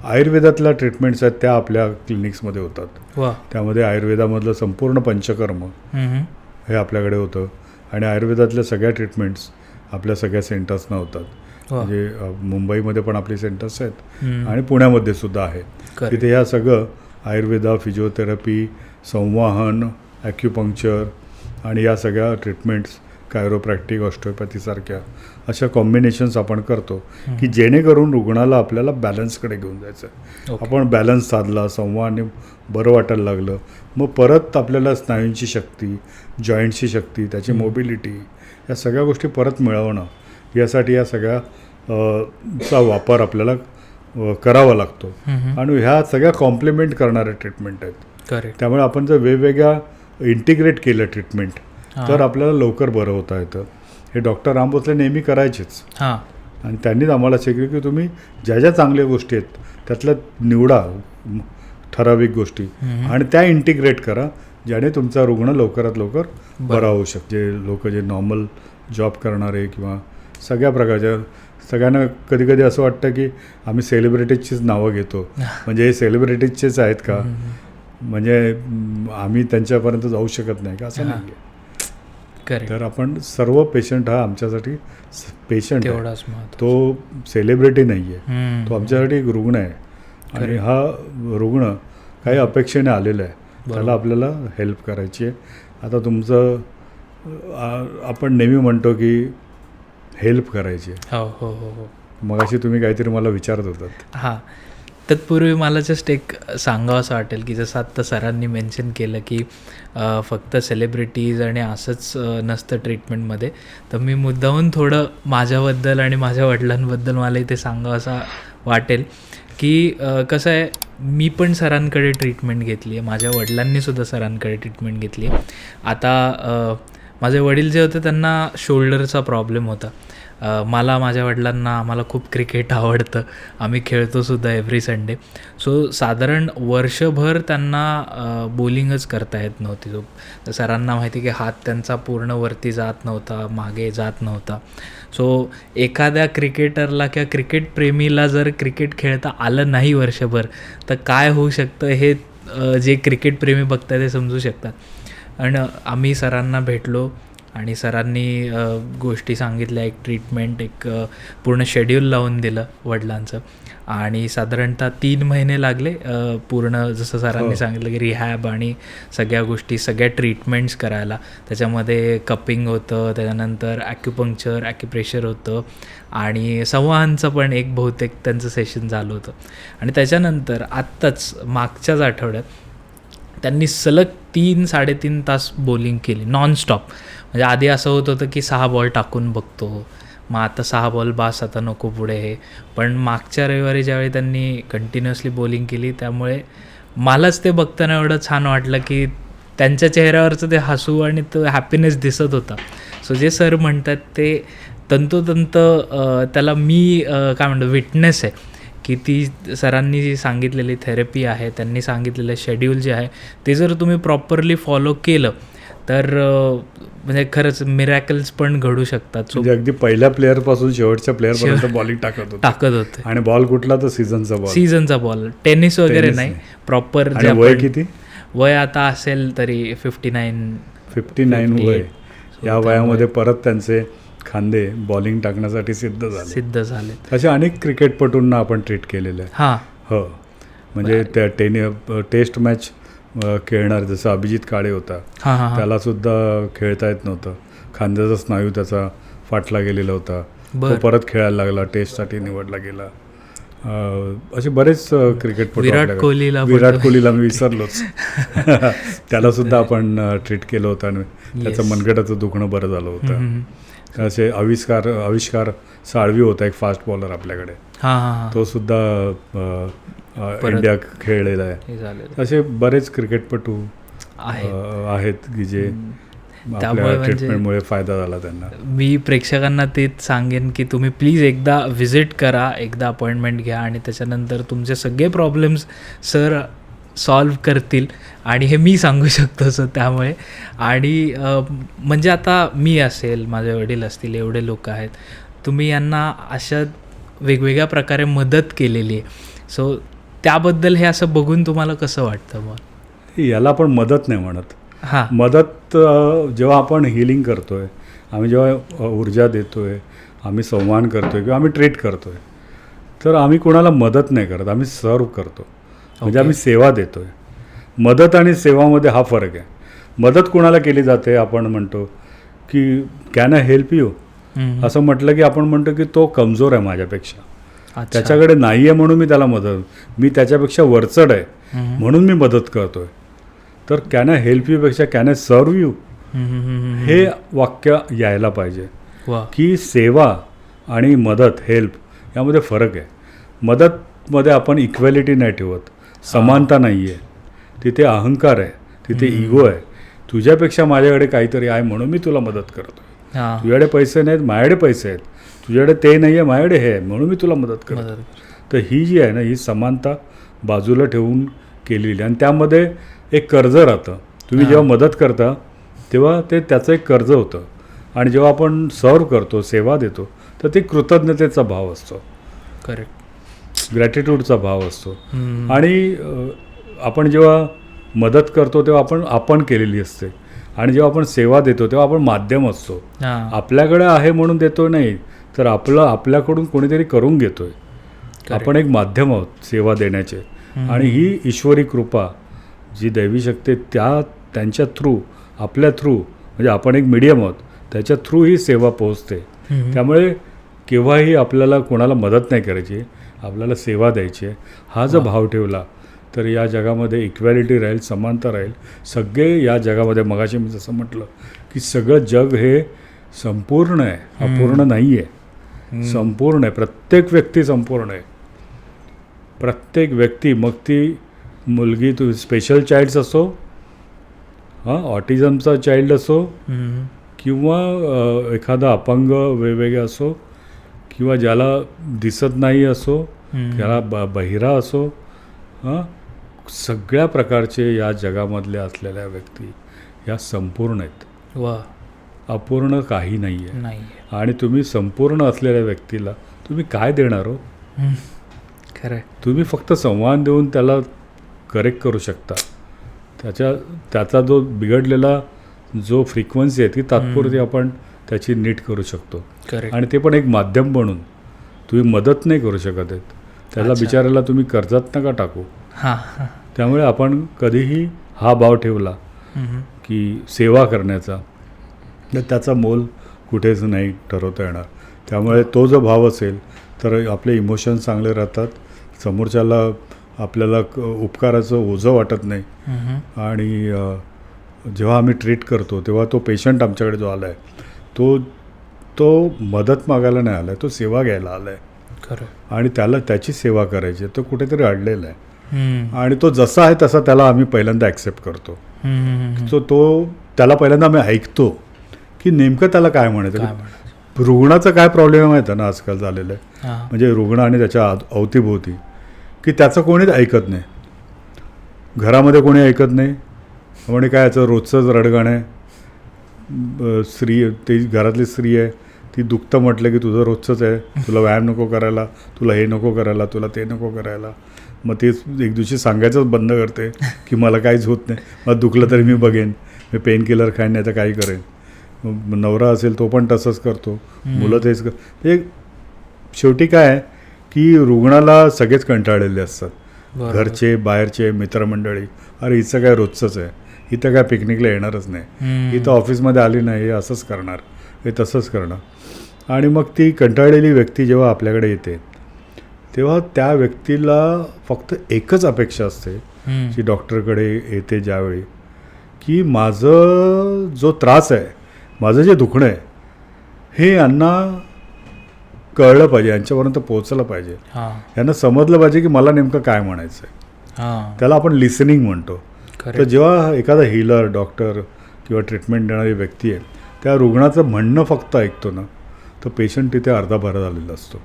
आयुर्वेदातल्या ट्रीटमेंट्स आहेत त्या आपल्या क्लिनिक्समध्ये होतात. वा. त्यामध्ये आयुर्वेदामधलं संपूर्ण पंचकर्म हम्म. हे आपल्याकडे होतं, आणि आयुर्वेदातल्या सगळ्या ट्रीटमेंट्स आपल्या सगळ्या सेंटर्सना होतात. वा. म्हणजे मुंबईमध्ये पण आपली सेंटर्स आहेत हम्म. आणि पुण्यामध्ये सुद्धा आहे. Correct. तिथे ह्या सगळं आयुर्वेदा, फिजिओथेरपी, संवाहन, ॲक्युपंक्चर आणि या सगळ्या ट्रीटमेंट्स, कायरोप्रॅक्टिक, ऑस्टिओपॅथीसारख्या अशा कॉम्बिनेशन्स आपण करतो की जेणेकरून रुग्णाला आपल्याला बॅलन्सकडे घेऊन जायचं आहे. ओके. आपण बॅलन्स साधला, संवाहाने बरं वाटायला लागलं, मग परत आपल्याला स्नायूंची शक्ती, जॉईंटची शक्ती, त्याची मोबिलिटी, या सगळ्या गोष्टी परत मिळवणं, यासाठी या सगळ्या चा वापर आपल्याला करावा लागतो. हम्म. आणि ह्या सगळ्या कॉम्प्लिमेंट करणाऱ्या ट्रीटमेंट आहेत. करेक्ट. त्यामुळे आपण जर वेगवेगळ्या इंटिग्रेट केलं ट्रीटमेंट तर आपल्याला लवकर बरं होता येतं. हे डॉक्टर राम भोसले नेहमी करायचेच, हां. आणि त्यांनीच आम्हाला शिकलं की तुम्ही ज्या ज्या चांगल्या गोष्टी आहेत त्यातल्या निवडा ठराविक गोष्टी आणि त्या इंटिग्रेट करा, ज्याने तुमचा रुग्ण लवकरात लवकर बरा होऊ शकतो. जे लोक जे नॉर्मल जॉब करणारे किंवा सगळ्या प्रकारच्या, सगळ्यांना कधी कधी असं वाटतं की आम्ही सेलिब्रिटीजचीच नावं घेतो, म्हणजे हे सेलिब्रिटीजचेच आहेत का, म्हणजे आम्ही त्यांच्यापर्यंत जाऊ शकत नाही का, असं नाही आहे. करेक्ट. तर आपण सर्व पेशंट हा आमच्यासाठी पेशंट आहे, तेवढाच महत्त्व. तो सेलिब्रिटी नाही आहे, हम्म. तो आमच्यासाठी एक रुग्ण आहे. आणि हा रुग्ण काही अपेक्षेने आलेला आहे, त्याला आपल्याला हेल्प करायची आहे. आता तुमचं आपण नेहमी म्हणतो की हेल्प करायची आहे. हो हो हो हो. मगाशी तुम्ही काहीतरी मला विचारत होतात. हां. तत्पूर्वी मला जस्ट एक सांगावं असं वाटेल की जसं आत्ता सरांनी मेन्शन केलं की फक्त सेलिब्रिटीज आणि असंच नसतं ट्रीटमेंटमध्ये, तर मी मुद्दाहून थोडं माझ्याबद्दल आणि माझ्या वडिलांबद्दल मला इथे सांगावं असं वाटेल की कसं आहे, मी पण सरांकडे ट्रीटमेंट घेतली आहे, माझ्या वडिलांनीसुद्धा सरांकडे ट्रीटमेंट घेतली आहे. आता माझे वडील जे होते त्यांना शोल्डरचा प्रॉब्लेम होता. मला, माझ्या वडिलांना, आम्हाला खूप क्रिकेट आवडतं, आम्ही खेळतोसुद्धा एव्हरी संडे. सो साधारण वर्षभर त्यांना बॉलिंगच करता येत नव्हती. तर सरांना माहिती की हात त्यांचा पूर्ण वरती जात नव्हता, मागे जात नव्हता. सो एखाद्या क्रिकेटरला किंवा क्रिकेटप्रेमीला जर क्रिकेट खेळता आलं नाही वर्षभर तर काय होऊ शकतं हे जे क्रिकेटप्रेमी बघतात ते समजू शकतात. आणि आम्ही सरांना भेटलो आणि सरांनी गोष्टी सांगितल्या, एक ट्रीटमेंट, एक पूर्ण शेड्यूल लावून दिलं वडिलांचं. आणि साधारणतः 3 महिने लागले पूर्ण, जसं सरांनी सांगितलं की रिहॅब आणि सगळ्या गोष्टी, सगळ्या ट्रीटमेंट्स करायला. त्याच्यामध्ये कपिंग होतं, त्याच्यानंतर ॲक्युपंक्चर, ॲक्युप्रेशर होतं आणि संवाहनचं पण एक बहुतेक त्यांचं सेशन झालं होतं. आणि त्याच्यानंतर आत्ताच मागच्याच आठवड्यात त्यांनी सलग 3-3.5 तास बॉलिंग केली नॉनस्टॉप. म्हणजे आधी असं होत होतं की 6 बॉल टाकून बघतो, मग आता 6 बॉल बास, आता नको पुढे हे. पण मागच्या रविवारी ज्यावेळी त्यांनी कंटिन्युअसली बॉलिंग केली त्यामुळे मलाच ते बघताना एवढं छान वाटलं की त्यांच्या चेहऱ्यावरचं ते हसू आणि तो हॅपीनेस दिसत होता. सो जे सर म्हणतात ते तंतोतंत त्याला मी काय म्हणतो विटनेस आहे की ती सरांनी जी सांगितलेली थेरपी आहे, त्यांनी सांगितलेलं शेड्यूल जे आहे ते जर तुम्ही प्रॉपरली फॉलो केलं तर म्हणजे खरंच मिरॅकल्स पण घडू शकतात. सो म्हणजे अगदी पहिल्या प्लेअरपासून शेवटच्या प्लेअरपर्यंत बॉलिंग टाकत होते. आणि बॉल कुठला तर सीझनचा बॉल टेनिस वगैरे नाही, प्रॉपर. वय किती? वय आता असेल तरी 59 वय. या वयामध्ये परत त्यांचे खांदे बॉलिंग टाकण्यासाठी सिद्ध झाले. असे अनेक क्रिकेटपटूंना आपण ट्रीट केलेलं आहे. हां हो, म्हणजे त्या टेस्ट मॅच खेळणार जसं अभिजित काळे होता, त्यालासुद्धा खेळता येत नव्हतं, खांद्याचा स्नायू त्याचा फाटला गेलेला होता, तो परत खेळायला लागला, टेस्टसाठी निवडला गेला. असे बरेच क्रिकेटपटू. विराट कोहलीला मी विसरलोच. त्यालासुद्धा आपण ट्रीट केलं होतं आणि त्याचं मनगटाचं दुखणं बरं झालं होतं. असे आविष्कार साळवी होता, एक फास्ट बॉलर आपल्याकडे, तो सुद्धा इंडिया खेळलेला आहे. असे बरेच क्रिकेटपटू आहेत की जे आपल्या ट्रीटमेंटमुळे फायदा झाला त्यांना. मी प्रेक्षकांना तेच सांगेन की तुम्ही प्लीज एकदा व्हिजिट करा, एकदा अपॉइंटमेंट घ्या आणि त्याच्यानंतर तुमचे सगळे प्रॉब्लेम्स सर सॉल्व्ह करतील. आणि हे मी सांगू शकतो सर. त्यामुळे आणि म्हणजे आता मी असेल, माझे वडील असतील, एवढे लोक आहेत, तुम्ही यांना अशा वेगवेगळ्या प्रकारे मदत केलेली आहे. सो त्याबद्दल हे असं बघून तुम्हाला कसं वाटतं? मग याला आपण मदत नाही म्हणत. मदत जेव्हा आपण हिलिंग करतोय, आम्ही जेव्हा ऊर्जा देतोय, आम्ही संवाहन करतोय किंवा आम्ही ट्रीट करतोय, तर आम्ही कोणाला मदत नाही करत, आम्ही सर्व करतो. म्हणजे आम्ही सेवा देतोय. मदत आणि सेवामध्ये हा फरक आहे. मदत कोणाला केली जाते, आपण म्हणतो की कॅन आय हेल्प यू, असं म्हटलं की आपण म्हणतो की तो कमजोर आहे माझ्यापेक्षा, त्याच्याकडे नाही आहे म्हणून मी त्याला मी त्याच्यापेक्षा वरचढ आहे म्हणून मी मदत करतोय. तर कॅन आय हेल्प यू पेक्षा कॅन आय सर्व यू हे वाक्य यायला पाहिजे. की सेवा आणि मदत, हेल्प यामध्ये फरक आहे. मदतमध्ये आपण इक्वॅलिटी नाही ठेवत, समानता नाही आहे, तिथे अहंकार आहे, तिथे इगो आहे. तुझ्यापेक्षा माझ्याकडे काहीतरी आहे म्हणून मी तुला मदत करतो. तुझ्याकडे पैसे नाहीत, माझ्याकडे पैसे आहेत, तुझ्याकडे ते नाही आहे, माझ्याकडे हे आहे म्हणून मी तुला मदत करतो. तर ही जी आहे ना, ही समानता बाजूला ठेवून केलेली. आणि त्यामध्ये एक कर्ज राहतं. तुम्ही जेव्हा मदत करता तेव्हा ते त्याचं एक कर्ज होतं. आणि जेव्हा आपण सर्व करतो, सेवा देतो, तर ते कृतज्ञतेचा भाव असतो. करेक्ट. ग्रॅटिट्यूडचा भाव असतो. आणि आपण जेव्हा मदत करतो तेव्हा आपण केलेली असते. आणि जेव्हा आपण सेवा देतो तेव्हा आपण माध्यम असतो. आपल्याकडे आहे म्हणून देतो नाही, तर आपल्याकडून कोणीतरी करून घेतोय. आपण एक माध्यम आहोत सेवा देण्याचे. आणि ही ईश्वरी कृपा, जी दैवी शक्ती, त्यांच्या थ्रू, आपल्या थ्रू, म्हणजे आपण एक मीडियम आहोत, त्याच्या थ्रू ही सेवा पोहोचते. त्यामुळे केव्हाही आपल्याला कोणाला मदत नाही करायची, आपल्याला सेवा द्यायची आहे. हा जर भाव ठेवला तर या जगामध्ये इक्वॅलिटी राहील, समानता राहील. सगळे या जगामध्ये, मगाशी मी जसं म्हटलं की सगळं जग हे संपूर्ण आहे, अपूर्ण नाही आहे, संपूर्ण आहे. प्रत्येक व्यक्ती संपूर्ण आहे. प्रत्येक व्यक्ती, मग ती मुलगी, तू स्पेशल चाइल्ड्स असो, ऑटिझमचा चाइल्ड असो, किंवा एखादा अपंग वेगवेगळे असो, किंवा ज्याला दिसत नाही असो, ज्याला बहिरा असो, सगळ्या प्रकारचे या जगामधल्या असलेल्या व्यक्ती या संपूर्ण आहेत. अपूर्ण काही नाही आहे. आणि तुम्ही संपूर्ण असलेल्या व्यक्तीला तुम्ही काय देणार हो? खरं. तुम्ही फक्त संवाद देऊन त्याला करेक्ट करू शकता. त्याचा जो बिघडलेला जो फ्रिक्वेन्सी आहे ती तात्पुरती आपण त्याची नीट करू शकतो. आणि ते पण एक माध्यम बनून. तुम्ही मदत नाही करू शकत आहेत त्याला. बिचारायला तुम्ही कर्जात नका टाकू. त्यामुळे आपण कधीही हा भाव ठेवला की सेवा करण्याचा, तर त्याचा मोल कुठेच नाही ठरवता येणार. त्यामुळे तो जो भाव असेल तर आपले इमोशन्स चांगले राहतात. समोरच्याला आपल्याला उपकाराचं ओझं वाटत नाही. आणि जेव्हा आम्ही ट्रीट करतो तेव्हा तो पेशंट आमच्याकडे जो आला आहे तो तो मदत मागायला नाही आलाय, तो सेवा घ्यायला आलाय खरं. आणि त्याला त्याची सेवा करायची आहे. तो कुठेतरी अडलेला आहे हम्म. आणि तो जसा आहे तसा त्याला आम्ही पहिल्यांदा ॲक्सेप्ट करतो. हम्म. सो तो त्याला पहिल्यांदा आम्ही ऐकतो की नेमकं त्याला काय म्हणायचं. काय म्हणायचं? रुग्णाचा काय प्रॉब्लेम आहे माहिती ना आजकाल झालेलं आहे, हा. म्हणजे रुग्ण आणि त्याच्या अवतीभोवती, की त्याचं कोणीच ऐकत नाही. घरामध्ये कोणी ऐकत नाही म्हणजे काय याचं रोजचंच रडगाणं आहे. स्त्री, ती घरातली स्त्री आहे, ती दुखतं म्हटलं की तुझं रोजचंच आहे, तुला व्यायाम नको करायला, तुला हे नको करायला, तुला ते नको करायला. मग ते एक दिवशी सांगायचंच बंद करते की मला काहीच होत नाही, मला दुखलं तरी मी बघेन, मी पेन किलर खाईन नाही तर काही करेन. मग नवरा असेल तो पण तसंच करतो, मुलं तेच म्हणजे शेवटी काय आहे की रुग्णाला सगळेच कंटाळलेले असतात, बरोबर. घरचे, बाहेरचे, मित्रमंडळी. अरे हिचं काय रोजचंच आहे, ही तर काय पिकनिकला येणारच नाही, ही तर ऑफिसमध्ये आली नाही, हे असंच करणार, हे तसंच करणार. आणि मग ती कंटाळलेली व्यक्ती जेव्हा आपल्याकडे येते तेव्हा त्या व्यक्तीला फक्त एकच अपेक्षा असते की डॉक्टरकडे येते ज्यावेळी, की माझं जो त्रास आहे, माझं जे दुखणं आहे, हे यांना कळलं पाहिजे, यांच्यापर्यंत पोहोचलं पाहिजे, यांना समजलं पाहिजे की मला नेमकं काय म्हणायचं आहे. त्याला आपण लिसनिंग म्हणतो. तर जेव्हा एखादा हीलर, डॉक्टर किंवा ट्रीटमेंट देणारी व्यक्ती आहे त्या रुग्णाचं म्हणणं फक्त ऐकतो ना, तर पेशंट तिथे अर्धा भरा झालेला असतो.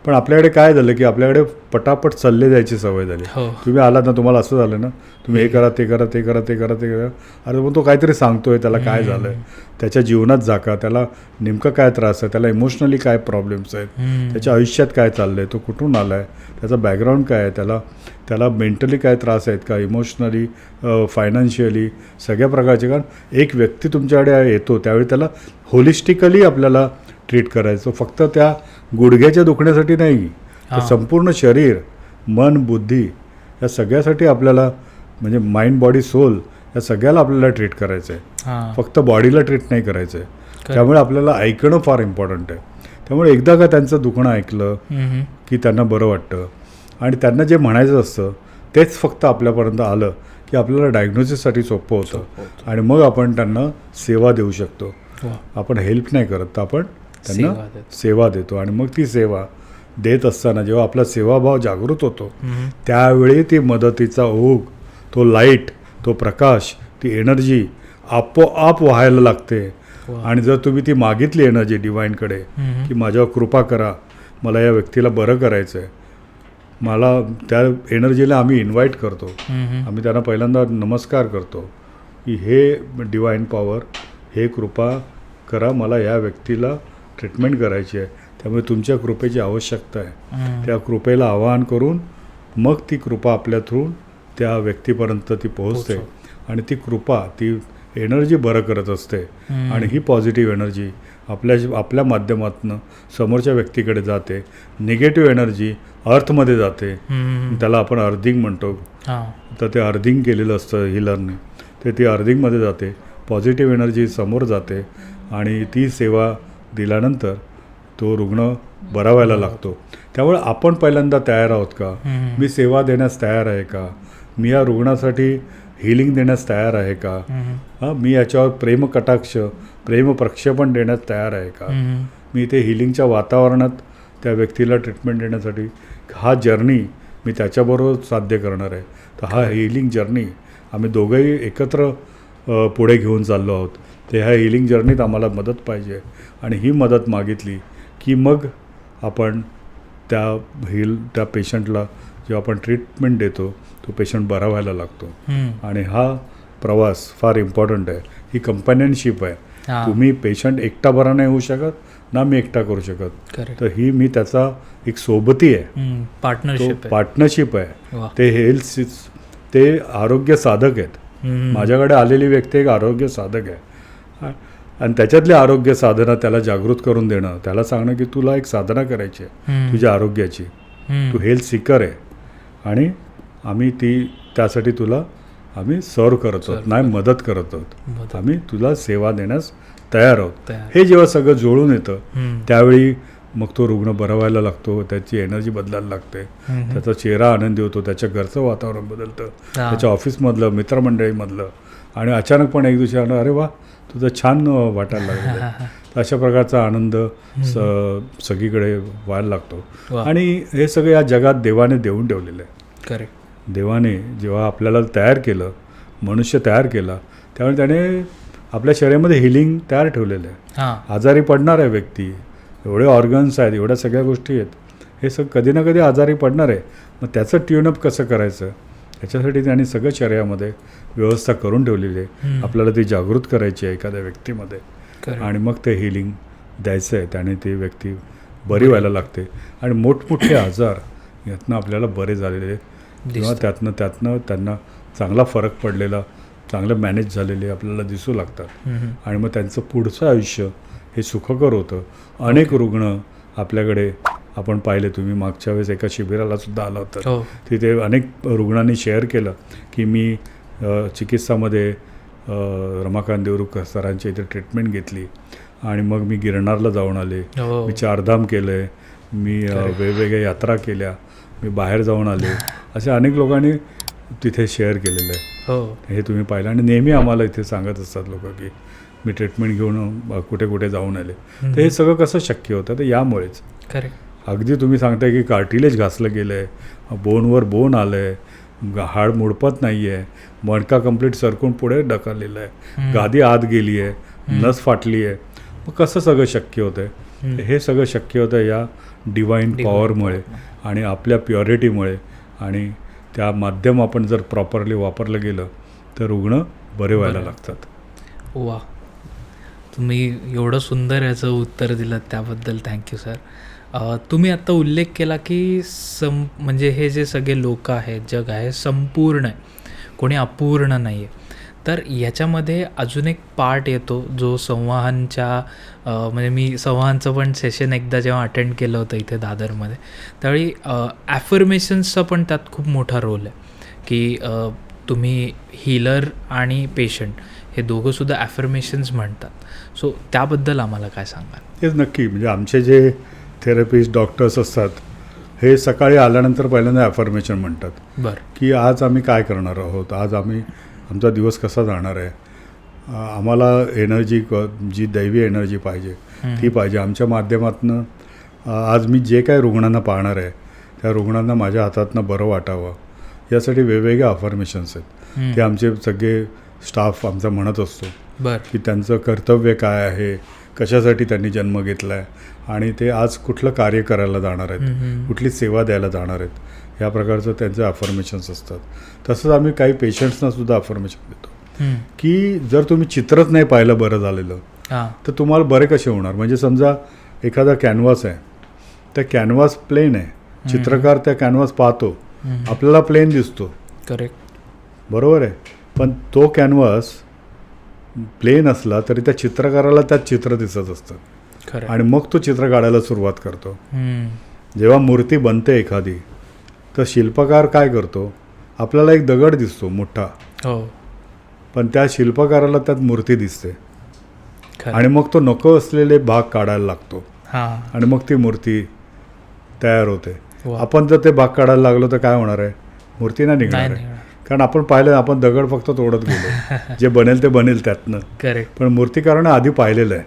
पण आपल्याकडे काय झालं की आपल्याकडे पटापट सल्ले द्यायची सवय झाली. तुम्ही आलात ना, तुम्हाला असं झालं ना, तुम्ही हे करा, ते करा, ते करा, ते करा, ते करा. अरे मग तो काहीतरी सांगतोय, त्याला काय झालं आहे, त्याच्या जीवनात जाका, त्याला नेमकं काय त्रास आहे, त्याला इमोशनली काय प्रॉब्लेम्स आहेत, त्याच्या आयुष्यात काय चाललं आहे, तो कुठून आला आहे, त्याचा बॅकग्राऊंड काय आहे, त्याला मेंटली काय त्रास आहेत का, इमोशनली, फायनान्शियली, सगळ्या प्रकारचे. कारण एक व्यक्ती तुमच्याकडे येतो त्यावेळी त्याला होलिस्टिकली आपल्याला ट्रीट करायचं, फक्त त्या गुडघ्याच्या दुखण्यासाठी नाही, तर संपूर्ण शरीर, मन, बुद्धी या सगळ्यासाठी आपल्याला, म्हणजे माइंड, बॉडी, सोल या सगळ्याला आपल्याला ट्रीट करायचं आहे, फक्त बॉडीला ट्रीट नाही करायचं आहे. त्यामुळे आपल्याला ऐकणं फार इम्पॉर्टंट आहे. त्यामुळे एकदा का त्यांचं दुखणं ऐकलं की त्यांना बरं वाटतं आणि त्यांना जे म्हणायचं असतं तेच फक्त आपल्यापर्यंत आलं की आपल्याला डायग्नोसिससाठी सोपं होतं आणि मग आपण त्यांना सेवा देऊ शकतो. आपण हेल्प नाही करत, तर आपण त्यांना सेवा देतो. आणि मग ती सेवा देत असताना जेव्हा आपला सेवाभाव जागृत होतो त्यावेळी ती मदतीचा ओघ, तो लाईट, तो प्रकाश, ती एनर्जी आपोआप व्हायला लागते. आणि जर तुम्ही ती मागितली एनर्जी डिवाईनकडे की माझ्यावर कृपा करा, मला या व्यक्तीला बरं करायचं आहे, मला त्या एनर्जीला आम्ही इन्व्हाइट करतो, आम्ही त्यांना पहिल्यांदा नमस्कार करतो की हे डिवाईन पॉवर, हे कृपा करा, मला या व्यक्तीला ट्रीटमेंट करायची आहे, त्यामुळे तुमच्या कृपेची आवश्यकता आहे. त्या कृपेला आवाहन करून मग ती कृपा आपल्या थ्रू त्या व्यक्तीपर्यंत ती पोहोचते आणि ती कृपा, ती एनर्जी बरं करत असते. आणि ही पॉझिटिव्ह एनर्जी आपल्या माध्यमातून समोरच्या व्यक्तीकडे जाते. निगेटिव्ह एनर्जी अर्थमध्ये जाते, त्याला आपण अर्थिंग म्हणतो. तर ते अर्थिंग केलेलं असतं हिलरने, तर ती अर्थिंगमध्ये जाते, पॉझिटिव्ह एनर्जी समोर जाते आणि ती सेवा दिल्यानंतर तो रुग्ण बरा व्हायला लागतो. त्यामुळे आपण पहिल्यांदा तयार आहोत का, मी सेवा देण्यास तयार आहे का, मी या रुग्णासाठी हिलिंग देण्यास तयार आहे का, मी याच्यावर प्रेमकटाक्ष, प्रेमप्रक्षेपण देण्यास तयार आहे का, मी इथे हिलिंगच्या वातावरणात त्या व्यक्तीला ट्रीटमेंट देण्यासाठी हा जर्नी मी त्याच्याबरोबर साध्य करणार आहे. तर हा हिलिंग जर्नी आम्ही दोघंही एकत्र पुढे घेऊन चाललो आहोत. ते ह्या हिलिंग जर्नीत आम्हाला मदत पाहिजे आणि ही मदत मागितली की मग आपण त्या पेशंटला जेव्हा आपण ट्रीटमेंट देतो तो पेशंट बरा व्हायला लागतो. आणि हा प्रवास फार इम्पॉर्टंट आहे. ही कंपॅनियनशिप आहे. तुम्ही पेशंट एकटा बरा नाही होऊ शकत ना मी एकटा करू शकत. तर ही मी त्याचा एक सोबती आहे, पार्टनरशिप आहे. ते आरोग्य साधक आहेत. माझ्याकडे आलेली व्यक्ती एक आरोग्य साधक आहे आणि त्याच्यातली आरोग्य साधना त्याला जागृत करून देणं, त्याला सांगणं की तुला एक साधना करायची आहे तुझ्या आरोग्याची, तू हेल्थ सीकर आहे आणि आम्ही त्यासाठी तुला आम्ही सर्व करत आहोत, नाही मदत करत आहोत, आम्ही तुला सेवा देण्यास तयार आहोत. हे जेव्हा सगळं जुळून येतं त्यावेळी मग तो रुग्ण बरा व्हायला लागतो, त्याची एनर्जी बदलायला लागते, त्याचा चेहरा आनंदी होतो, त्याच्या घरचं वातावरण बदलतं, त्याच्या ऑफिसमधलं, मित्रमंडळीमधलं. आणि अचानकपणे एक दिवशी वा तर छान वाटायला लागलेलं आहे. तर अशा प्रकारचा आनंद सगळीकडे व्हायला लागतो. वा. आणि हे सगळं या जगात देवाने देऊन ठेवलेलं आहे. करेक्ट. देवाने जेव्हा आपल्याला तयार केलं, मनुष्य तयार केला, त्यामुळे त्याने आपल्या शरीरामध्ये हिलिंग तयार ठेवलेलं आहे. हां. आजारी पडणार आहे व्यक्ती, एवढे ऑर्गन्स आहेत, एवढ्या सगळ्या गोष्टी आहेत, हे सगळं कधी ना कधी आजारी पडणार आहे. मग त्याचं ट्यूनअप कसं करायचं, याच्यासाठी त्याने सगळं शरीरामध्ये व्यवस्था करून ठेवलेली आहे. आपल्याला ती जागृत करायची आहे एखाद्या व्यक्तीमध्ये, आणि मग ते हिलिंग द्यायचं आहे. त्याने ती व्यक्ती बरी व्हायला लागते. आणि मोठमोठे आजार यातनं आपल्याला बरे झालेले किंवा त्यातनं त्यांना चांगला फरक पडलेला, चांगलं मॅनेज झालेले आपल्याला दिसू लागतात. आणि मग त्यांचं पुढचं आयुष्य हे सुखकर होतं. अनेक रुग्ण आपल्याकडे आपण पाहिले, तुम्ही मागच्या वेळेस एका शिबिराला सुद्धा आला होता, तिथे अनेक रुग्णांनी शेअर केलं की मी चिकित्सामध्ये रमाकांत देवरुखकर सरांच्या इथे ट्रीटमेंट घेतली आणि मग मी गिरनारला जाऊन आले, मी चारधाम केलं आहे, मी वेगवेगळ्या यात्रा केल्या, मी बाहेर जाऊन आले, असे अनेक लोकांनी तिथे शेअर केलेलं आहे. हे तुम्ही पाहिलं. आणि नेहमी आम्हाला इथे सांगत असतात लोक की मी ट्रीटमेंट घेऊन कुठे कुठे जाऊन आले. तर हे सगळं कसं शक्य होतं, तर यामुळेच. अगदी तुम्ही सांगताय की कार्टिलेज घासलं गेलं आहे, बोनवर बोन आलं आहे, हाड मुडपत नाही आहे, मणका कंप्लीट सरकून पुढे ढकललेलं आहे, गादी आत गेली आहे, नस फाटली आहे. मग कसं सगळं शक्य होतं आहे? हे सगळं शक्य होतं या डिवाईन पॉवरमुळे आणि आपल्या प्युरिटीमुळे. आणि त्या माध्यम आपण जर प्रॉपरली वापरलं गेलं तर रुग्ण बरे व्हायला लागतात. वा, तुम्ही एवढं सुंदर याचं उत्तर दिलं त्याबद्दल थँक्यू सर. तुम्ही आत्ता उल्लेख केला की म्हणजे हे जे सगळे लोक आहेत, जग आहे, संपूर्ण आहे, कोणी अपूर्ण नाही आहे. तर याच्यामध्ये अजून एक पार्ट येतो जो संवाहांच्या म्हणजे मी संवाहांचं पण सेशन एकदा जेव्हा अटेंड केलं होतं इथे दादरमध्ये, त्यावेळी ॲफर्मेशन्सचा पण त्यात खूप मोठा रोल आहे की तुम्ही हीलर आणि पेशंट हे दोघंसुद्धा ॲफर्मेशन्स म्हणतात. सो त्याबद्दल आम्हाला काय सांगाल? तेच नक्की. म्हणजे आमचे जे थेरपिस्ट डॉक्टर्स असतात हे सकाळी आल्यानंतर पहिल्यांदा ॲफर्मेशन म्हणतात. बरं. की आज आम्ही काय करणार आहोत, आज आमचा दिवस कसा जाणार आहे, आम्हाला एनर्जी जी दैवी एनर्जी पाहिजे ती पाहिजे. आमच्या माध्यमातून आज मी जे काय रुग्णांना पाहणार आहे त्या रुग्णांना माझ्या हातातनं बरं वाटावं यासाठी वेगवेगळे अफर्मेशन्स आहेत. ते आमचे सगळे स्टाफ आमचा म्हणत असतो. बरं. की त्यांचं कर्तव्य काय आहे, कशासाठी त्यांनी जन्म घेतला आहे आणि ते आज कुठलं कार्य करायला जाणार आहेत, कुठली सेवा द्यायला जाणार आहेत, ह्या प्रकारचं त्यांचे अफर्मेशन्स असतात. तसंच आम्ही काही पेशंट्सना सुद्धा अफर्मेशन देतो की जर तुम्ही चित्रच नाही पाहिलं बरं झालेलं तर तुम्हाला बरे कसे होणार. म्हणजे समजा एखादा कॅनव्हास आहे, त्या कॅनव्हास प्लेन आहे, चित्रकार त्या कॅनव्हास पाहतो, आपल्याला प्लेन दिसतो, करेक्ट, बरोबर आहे, पण तो कॅनव्हास प्लेन असला तरी त्या चित्रकाराला त्यात चित्र दिसत असतं आणि मग तो चित्र काढायला सुरुवात करतो. जेव्हा मूर्ती बनते एखादी तर शिल्पकार काय करतो, आपल्याला एक दगड दिसतो मोठा, पण त्या शिल्पकाराला त्यात मूर्ती दिसते आणि मग तो नको असलेले भाग काढायला लागतो आणि मग ती मूर्ती तयार होते. आपण जर ते भाग काढायला लागलो तर काय होणार आहे, मूर्ती नाही निघणार आहे. कारण आपण पाहिलं, आपण दगड फक्त तोडत गेलो, जे बनेल ते बनेल त्यातनं. करेक्ट. पण मूर्तिकारानं आधी पाहिलेलं आहे,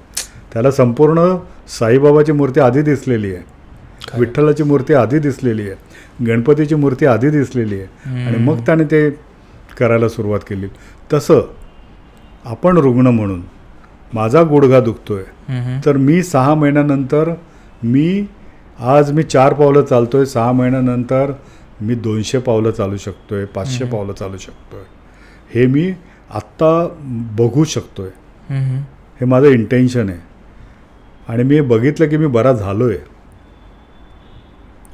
त्याला संपूर्ण साईबाबाची मूर्ती आधी दिसलेली आहे, विठ्ठलाची मूर्ती आधी दिसलेली आहे, गणपतीची मूर्ती आधी दिसलेली आहे आणि मग त्याने ते करायला सुरुवात केली. तसं आपण रुग्ण म्हणून माझा गुडघा दुखतोय तर मी 6 महिन्यानंतर आज मी 4 पावलं चालतोय, 6 महिन्यानंतर मी 200 पावलं चालू शकतोय, 500 पावलं चालू शकतोय. हे मी आत्ता बघू शकतोय, हे माझं इंटेन्शन आहे आणि मी बघितलं की मी बरा झालो आहे.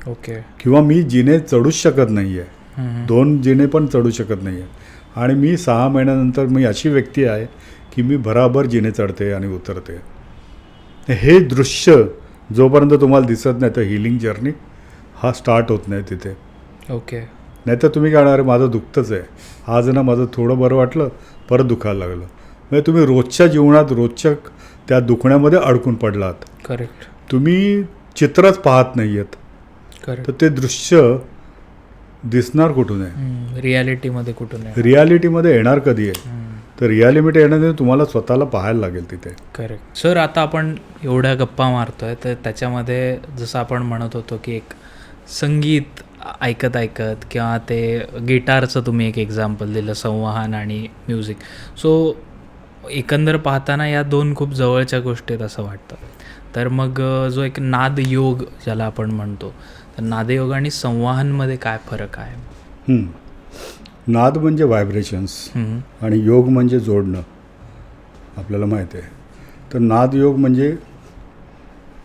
ओके. किंवा मी जिने चढूच शकत नाही आहे, 2 जिने पण चढू शकत नाही आहे आणि मी 6 महिन्यानंतर मी अशी व्यक्ती आहे की मी बराबर जिने चढते आणि उतरते. हे दृश्य जोपर्यंत तुम्हाला दिसत नाही तर हिलिंग जर्नी हा स्टार्ट होत नाही तिथे. ओके. नाही तर तुम्ही काय होणार, माझं दुखतंच आहे, आज ना माझं थोडं बरं वाटलं परत दुखायला लागलं. म्हणजे तुम्ही रोजच्या जीवनात रोजच्या त्या दुखण्यामध्ये अडकून पडलात. करेक्ट. तुम्ही चित्रच पाहत नाही आहेत तर ते दृश्य दिसणार कुठून आहे, रियालिटीमध्ये कुठून आहे, रियालिटीमध्ये येणार कधी आहे. तर रिअलिटी येण्यासाठी तुम्हाला स्वतःला पाहायला लागेल तिथे. करेक्ट. सर, आता आपण एवढ्या गप्पा मारतोय तर त्याच्यामध्ये जसं आपण म्हणत होतो की एक संगीत ऐकत ऐकत किंवा ते गिटारचं तुम्ही एक एक्झाम्पल दिलं, संवाहन आणि म्युझिक. सो एकंदर पाहताना या दोन खूप जवळच्या गोष्टी आहेत असं वाटतं. तर मग जो एक नादयोग ज्याला आपण म्हणतो, तर नादयोग आणि संवाहनमध्ये काय फरक आहे? नाद म्हणजे व्हायब्रेशन्स आणि योग म्हणजे जोडणं, आपल्याला माहिती आहे. तर नादयोग म्हणजे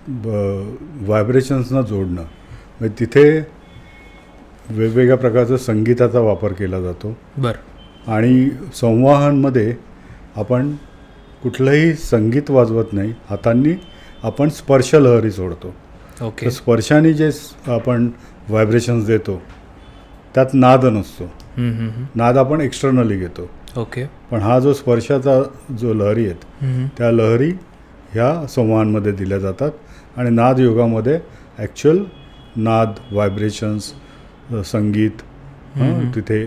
व्हायब्रेशन्सना जोडणं. म्हणजे तिथे वेगवेगळ्या प्रकारचा संगीताचा वापर केला जातो. बरं. आणि संवाहनमध्ये आपण कुठलंही संगीत वाजवत नाही, हातांनी आपण स्पर्शलहरी सोडतो. ओके. तर स्पर्शाने जे आपण व्हायब्रेशन्स देतो त्यात नाद नसतो. नाद आपण एक्सटर्नली घेतो. ओके. पण हा जो स्पर्शाचा जो लहरी आहेत त्या लहरी ह्या संवाहांमध्ये दिल्या जातात. आणि नाद योगामध्ये ॲक्च्युअल नाद, व्हायब्रेशन्स, संगीत तिथे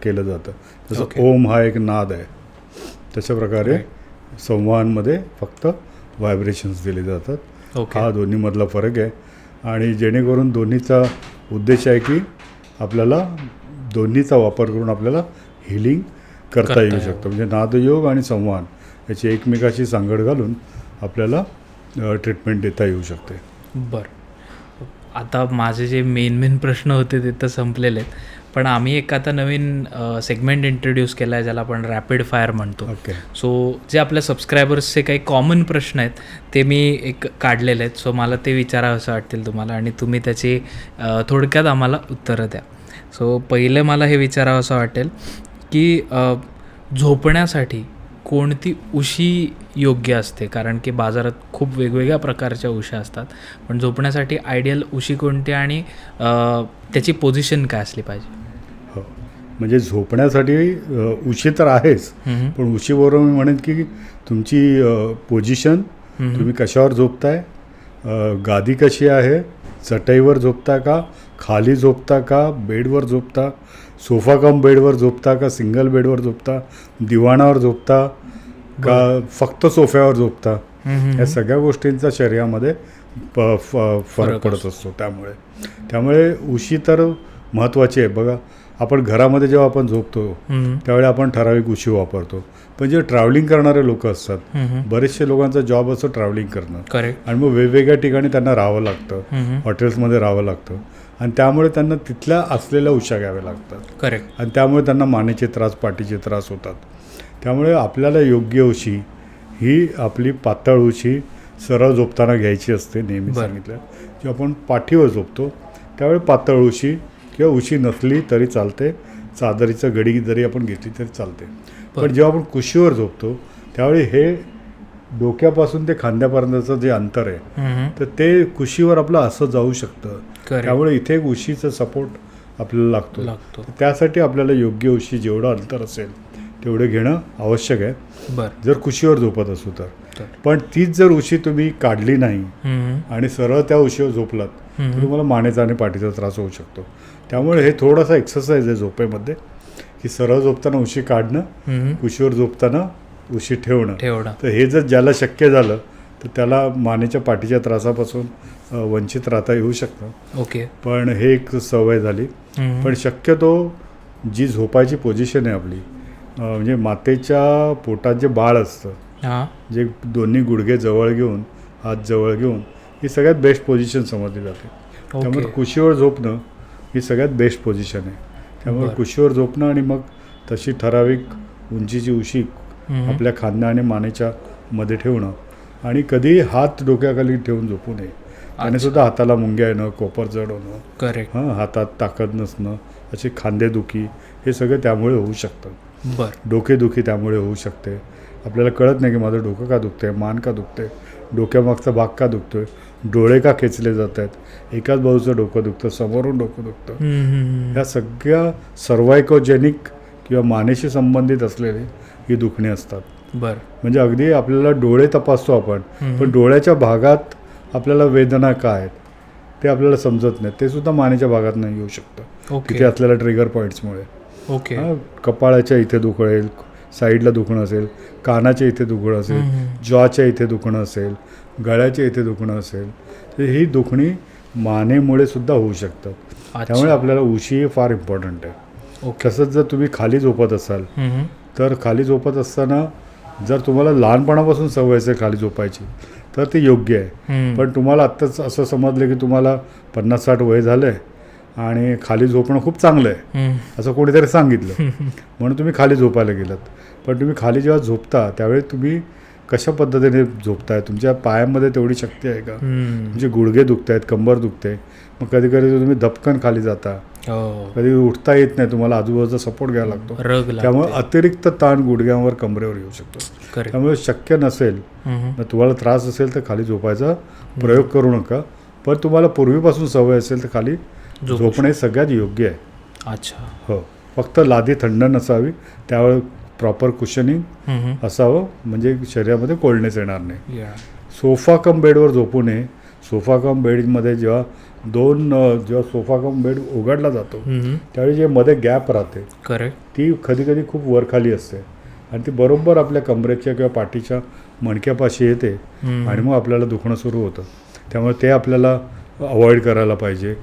केलं जातं. जसं ओम हा एक नाद आहे, तशा प्रकारे संवाहांमध्ये फक्त व्हायब्रेशन्स दिले जातात. हा दोन्हीमधला फरक आहे. आणि जेणेकरून दोन्हीचा उद्देश आहे की आपल्याला दोन्हीचा वापर करून आपल्याला हिलिंग करता येऊ शकतं. म्हणजे नादयोग आणि संवाहन याची एकमेकाशी सांगड घालून आपल्याला ट्रीटमेंट देता येऊ शकते. बरं. आता माझे जे मेन प्रश्न होते ते तर संपलेले आहेत, पण आम्ही एक आता नवीन सेगमेंट इंट्रोड्यूस केला आहे ज्याला आपण रॅपिड फायर म्हणतो. ओके. सो जे आपल्या सबस्क्रायबर्सचे काही कॉमन प्रश्न आहेत ते मी एक काढलेले आहेत. सो मला ते विचारावंसं वाटतील तुम्हाला आणि तुम्ही त्याची थोडक्यात आम्हाला उत्तरं द्या. सो पहिले मला हे विचारावंसं वाटेल की झोपण्यासाठी कोणती उशी योग्य असते? कारण की बाजारात खूप वेगवेगळ्या प्रकारच्या उशा असतात, पण झोपण्यासाठी आयडियल उशी कोणती आणि त्याची पोझिशन काय असली पाहिजे? हो, म्हणजे झोपण्यासाठी उशी तर आहेच, पण उशीबरोबर मी म्हणेन की तुमची पोझिशन, तुम्ही कशावर झोपताय, गादी कशी आहे, चटईवर झोपता का, खाली झोपता का, बेडवर झोपता, सोफा कम बेडवर झोपता का, सिंगल बेडवर झोपता, दिवाणावर झोपता का, फक्त सोफ्यावर झोपता, या सगळ्या गोष्टींचा शरीरामध्ये फरक पडत असतो. त्यामुळे उशी तर महत्त्वाची आहे. बघा, आपण घरामध्ये जेव्हा आपण झोपतो त्यावेळी आपण ठराविक उशी वापरतो. पण जे ट्रॅव्हलिंग करणारे लोक असतात, बरेचसे लोकांचा जॉब असतो ट्रॅव्हलिंग करणं. करेक्ट. आणि मग वेगवेगळ्या ठिकाणी त्यांना राहावं लागतं, हॉटेल्समध्ये राहावं लागतं, आणि त्यामुळे त्यांना तिथल्या असलेल्या उशा घ्याव्या लागतात. करेक्ट. आणि त्यामुळे त्यांना मानेचे त्रास, पाठीचे त्रास होतात. त्यामुळे आपल्याला योग्य उशी ही आपली पातळ उशी सरळ झोपताना घ्यायची असते. नेहमी सांगितलं, जेव्हा आपण पाठीवर झोपतो त्यावेळी पातळ उशी किंवा उशी नसली तरी चालते, चादरीचं गडी जरी आपण घेतली तरी चालते. पण जेव्हा आपण कुशीवर झोपतो त्यावेळी हे डोक्यापासून ते खांद्यापर्यंतचं जे अंतर आहे तर ते कुशीवर आपलं असं जाऊ शकतं. त्यामुळे इथे एक उशीचा सपोर्ट आपल्याला लागतो. त्यासाठी आपल्याला योग्य उशी जेवढं अंतर असेल तेवढं घेणं आवश्यक आहे. जर कुशीवर झोपत असू तर. पण तीच जर उशी तुम्ही काढली नाही आणि सरळ त्या उशीवर झोपलात तर तुम्हाला मानेचा आणि पाठीचा त्रास होऊ शकतो. त्यामुळे हे थोडासा एक्सरसाइज आहे झोपेमध्ये, की सरळ झोपताना उशी काढणं, कुशीवर झोपताना उशी ठेवणं. तर हे जर ज्याला शक्य झालं तर त्याला मानेच्या पाठीच्या त्रासापासून वंचित राहता येऊ शकतं. ओके. पण हे एक सवय झाली. पण शक्यतो जी झोपायची पोझिशन आहे आपली, म्हणजे मातेच्या पोटात जे बाळ असतं, जे दोन्ही गुडघे जवळ घेऊन, हात जवळ घेऊन, ही सगळ्यात बेस्ट पोझिशन समजली जाते. त्यामुळे कुशीवर झोपणं ही सगळ्यात बेस्ट पोझिशन आहे. त्यामुळे कुशीवर झोपणं आणि मग तशी ठराविक उंचीची उशी आपल्या खांद्या आणि मानेच्या मध्ये ठेवणं, आणि कधी हात डोक्याखाली ठेवून झोपू नये. त्याने सुद्धा हाताला मुंग्या येणं, कोपर जड होणं, करेक्ट, हातात ताकद नसणं, अशी खांदेदुखी, हे सगळं त्यामुळे होऊ शकतं. डोकेदुखी त्यामुळे होऊ शकते. आपल्याला कळत नाही की माझं डोकं का दुखतंय, मान का दुखतंय, डोक्यामागचा भाग का दुखतोय, डोळे का खेचले जात आहेत, एकाच बाजूचं डोकं दुखतं, समोरून डोकं दुखतं. ह्या सगळ्या सर्वायकोजेनिक किंवा मानेशी संबंधित असलेले ही दुखणे असतात. म्हणजे अगदी आपल्याला डोळे तपासतो आपण, पण डोळ्याच्या भागात आपल्याला वेदना काय आहेत ते आपल्याला समजत नाही. ते सुद्धा मानेच्या भागात नाही येऊ शकतं, तिथे असलेल्या ट्रिगर पॉईंट्समुळे. कपाळाच्या इथे दुखेल, साईडला दुखणं असेल, कानाच्या इथे दुखणं असेल, जॉच्या इथे दुखणं असेल, गळ्याच्या इथे दुखणं असेल, तर ही दुखणी मानेमुळे सुद्धा होऊ शकतात. त्यामुळे आपल्याला उशी हे फार इम्पॉर्टंट आहे. तसंच जर तुम्ही खाली झोपत असाल तर खाली झोपत असताना जर तुम्हाला लहानपणापासून सवय असेल खाली झोपायची तर ते योग्य आहे. पण तुम्हाला आत्ताच असं समजलं की तुम्हाला 50-60 वय झालं आहे आणि खाली झोपणं खूप चांगलं आहे असं कोणीतरी सांगितलं म्हणून तुम्ही खाली झोपायला गेलात. पण तुम्ही खाली जेव्हा झोपता त्यावेळी तुम्ही कशा पद्धतीने झोपताय, तुमच्या पायामध्ये तेवढी शक्ती आहे का, तुमचे गुडघे दुखत आहेत, कंबर दुखते, मग कधी कधी तुम्ही धपकन खाली जाता, कधी उठता येत नाही, तुम्हाला आजूबाजूचा सपोर्ट घ्यावा लागतो, त्यामुळे अतिरिक्त ताण गुडघ्यांवर कंबरेवर येऊ शकतो. त्यामुळे शक्य नसेल तुम्हाला त्रास असेल तर खाली झोपायचा प्रयोग करू नका. पण तुम्हाला पूर्वीपासून सवय असेल तर खाली झोपणे सगळ्यात योग्य आहे. अच्छा. हो, फक्त लादी थंड नसावी, त्यावेळी प्रॉपर कुशनिंग असावं म्हणजे शरीरामध्ये कोल्डनेस येणार नाही. सोफा कम बेडवर झोपू नये. सोफा कम बेडमध्ये जेव्हा सोफा कम बेड उघडला जातो त्यावेळी जे मध्ये गॅप राहते ती कधी कधी खूप वरखाली असते आणि ती बरोबर आपल्या कमरेच्या किंवा पाठीच्या मणक्यापाशी येते आणि मग आपल्याला दुखणं सुरू होतं. त्यामुळे ते आपल्याला अवॉइड करायला पाहिजे.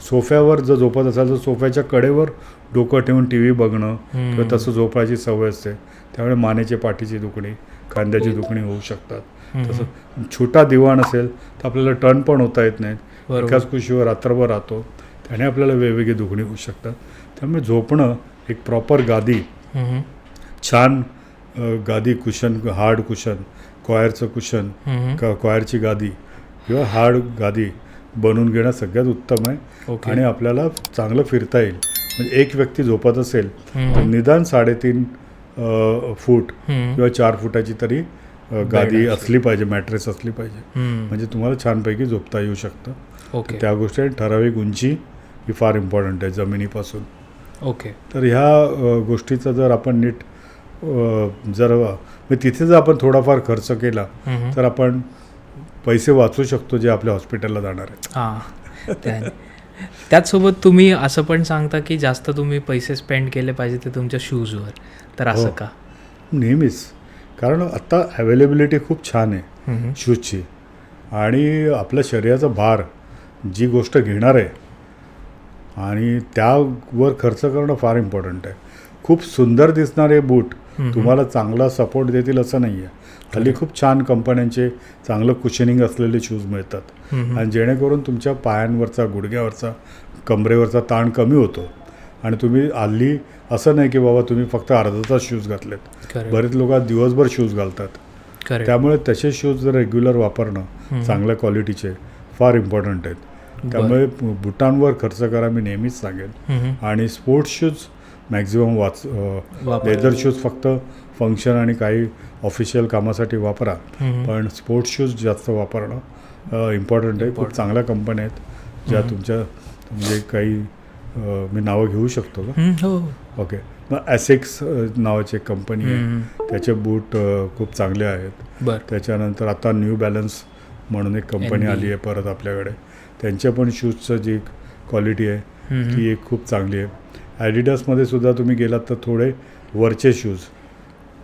सोफ्यावर जर झोपत असाल तर सोफ्याच्या कडेवर डोकं ठेवून टी व्ही बघणं किंवा तसं झोपायची सवय असते, त्यामुळे मानेची पाठीची दुखणी, खांद्याची दुखणी होऊ शकतात. तसं छोटा दिवाण असेल तर आपल्याला टर्न पण होता येत नाहीत, एकाच कुशीवर रात्रभर राहतो, त्याने आपल्याला वेगवेगळी दुखणी होऊ शकतात. त्यामुळे झोपणं एक प्रॉपर गादी, छान गादी, कुशन, हार्ड कुशन, कॉयरचं कुशन, कॉयरची गादी किंवा हार्ड गादी बनवून घेणं सगळ्यात उत्तम आहे. आणि आपल्याला चांगलं फिरता येईल. म्हणजे एक व्यक्ती झोपत असेल तर निदान 3.5 फूट किंवा 4 फुटाची तरी गादी असली पाहिजे, मॅट्रेस असली पाहिजे, म्हणजे तुम्हाला छानपैकी झोपता येऊ शकतं. त्या गोष्टी ठराविक उंची ही फार इम्पॉर्टंट आहे जमिनीपासून. तर ह्या गोष्टीचा जर आपण नीट तिथे जर आपण थोडाफार खर्च केला तर आपण पैसे वाचू शकतो जे आपल्या हॉस्पिटलला जाणार आहेत. त्याचसोबत तुम्ही असं पण सांगता की जास्त तुम्ही पैसे स्पेंड केले पाहिजे ते तुमच्या शूजवर, तर असं का? नेहमीच, कारण आत्ता अवेलेबिलिटी खूप छान आहे शूजची आणि आपल्या शरीराचा भार जी गोष्ट घेणार आहे आणि त्यावर खर्च करणं फार इम्पॉर्टंट आहे. खूप सुंदर दिसणारे बूट तुम्हाला चांगला सपोर्ट देतील असं नाही आहे. हल्ली खूप छान कंपन्यांचे चांगलं कुशनिंग असलेले शूज मिळतात आणि जेणेकरून तुमच्या पायांवरचा, गुडघ्यावरचा, कमरेवरचा ताण कमी होतो आणि तुम्ही हल्ली असं नाही की बाबा तुम्ही फक्त अर्धा तास शूज घातलेत, बरेच लोक दिवसभर शूज घालतात. त्यामुळे तसे शूज रेग्युलर वापरणं चांगल्या क्वालिटीचे फार इम्पॉर्टंट आहेत. त्यामुळे बुटांवर खर्च करा मी नेहमीच सांगेन. आणि sports shoes maximum leather shoes फक्त फंक्शन आणि काही ऑफिशियल कामासाठी वापरा, पण स्पोर्ट्स शूज जास्त वापरणं इम्पॉर्टंट आहे. खूप चांगल्या कंपन्या आहेत ज्या तुमच्या म्हणजे काही मी नावं घेऊ शकतो का? ओके, मग ॲसिक्स नावाची एक कंपनी आहे, त्याचे बूट खूप चांगले आहेत. त्याच्यानंतर आता न्यू बॅलन्स म्हणून एक कंपनी आली आहे परत आपल्याकडे, त्यांच्या पण शूजचं जी क्वालिटी आहे ती एक खूप चांगली आहे. ॲडिडासमध्ये सुद्धा तुम्ही गेलात तर थोडे वरचे शूज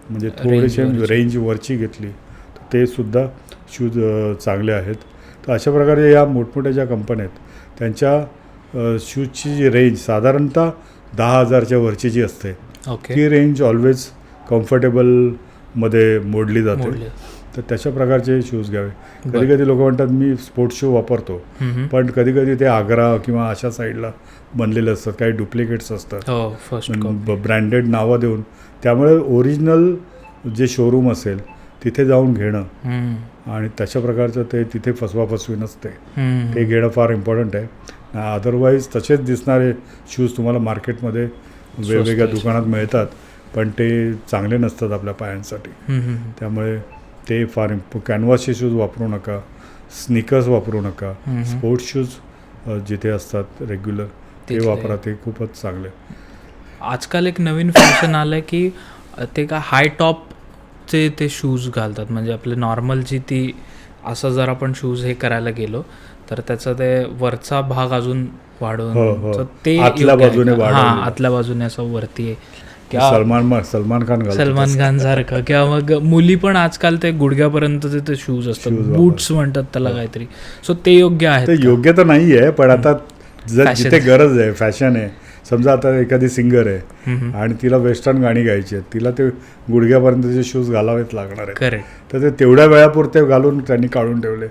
म्हणजे थोडेसे रेंज वरची घेतली तर ते सुद्धा शूज चांगले आहेत. तर अशा प्रकारे या मोठमोठ्या ज्या कंपन्या आहेत त्यांच्या शूजची जी रेंज साधारणतः 10,000च्या वरची जी असते ती रेंज ऑलवेज कम्फर्टेबलमध्ये मोडली जाते. तर तशा प्रकारचे शूज घ्यावे. कधी कधी लोक म्हणतात मी स्पोर्ट्स शू वापरतो, पण कधी कधी ते आग्रा किंवा अशा साईडला बनलेले असतात, काही डुप्लिकेट्स असतात, ब्रँडेड नावं देऊन. त्यामुळे ओरिजिनल जे शोरूम असेल तिथे जाऊन घेणं आणि तशा प्रकारचं ते तिथे फसवाफसवी नसते ते घेणं फार इम्पॉर्टंट आहे. अदरवाईज तसेच दिसणारे शूज तुम्हाला मार्केटमध्ये वेगवेगळ्या दुकानात मिळतात, पण ते चांगले नसतात आपल्या पायांसाठी. त्यामुळे ते फार कॅनव्हासचे शूज वापरू नका, स्निकर्स वापरू नका. स्पोर्ट्स शूज जिथे असतात रेग्युलर ते वापरा, ते खूपच चांगले. आजकाल एक नवीन फॅशन आलं आहे की ते का हाय टॉपचे ते शूज घालतात, म्हणजे आपले नॉर्मलची ती असं जर आपण शूज हे करायला गेलो तर त्याचा ते वरचा भाग अजून वाढवून ते आतल्या बाजूने असं वरती आहे, सलमान खान घालतो सलमान खान सारखं. किंवा मग मुली पण आजकाल ते गुडघ्यापर्यंतचे ते शूज असतात, बूट्स म्हणतात त्याला काहीतरी. सो ते योग्य आहे? ते योग्य तर नाही आहे, पण आता जर जिथे गरज आहे, फॅशन आहे. समजा आता एखादी सिंगर आहे आणि तिला वेस्टर्न गाणी गायची आहेत, तिला ते गुडघ्यापर्यंतचे शूज घालावेच लागणार आहे. करेक्ट. तर ते तेवढ्या वेळापुरते घालून त्यांनी काढून ठेवले.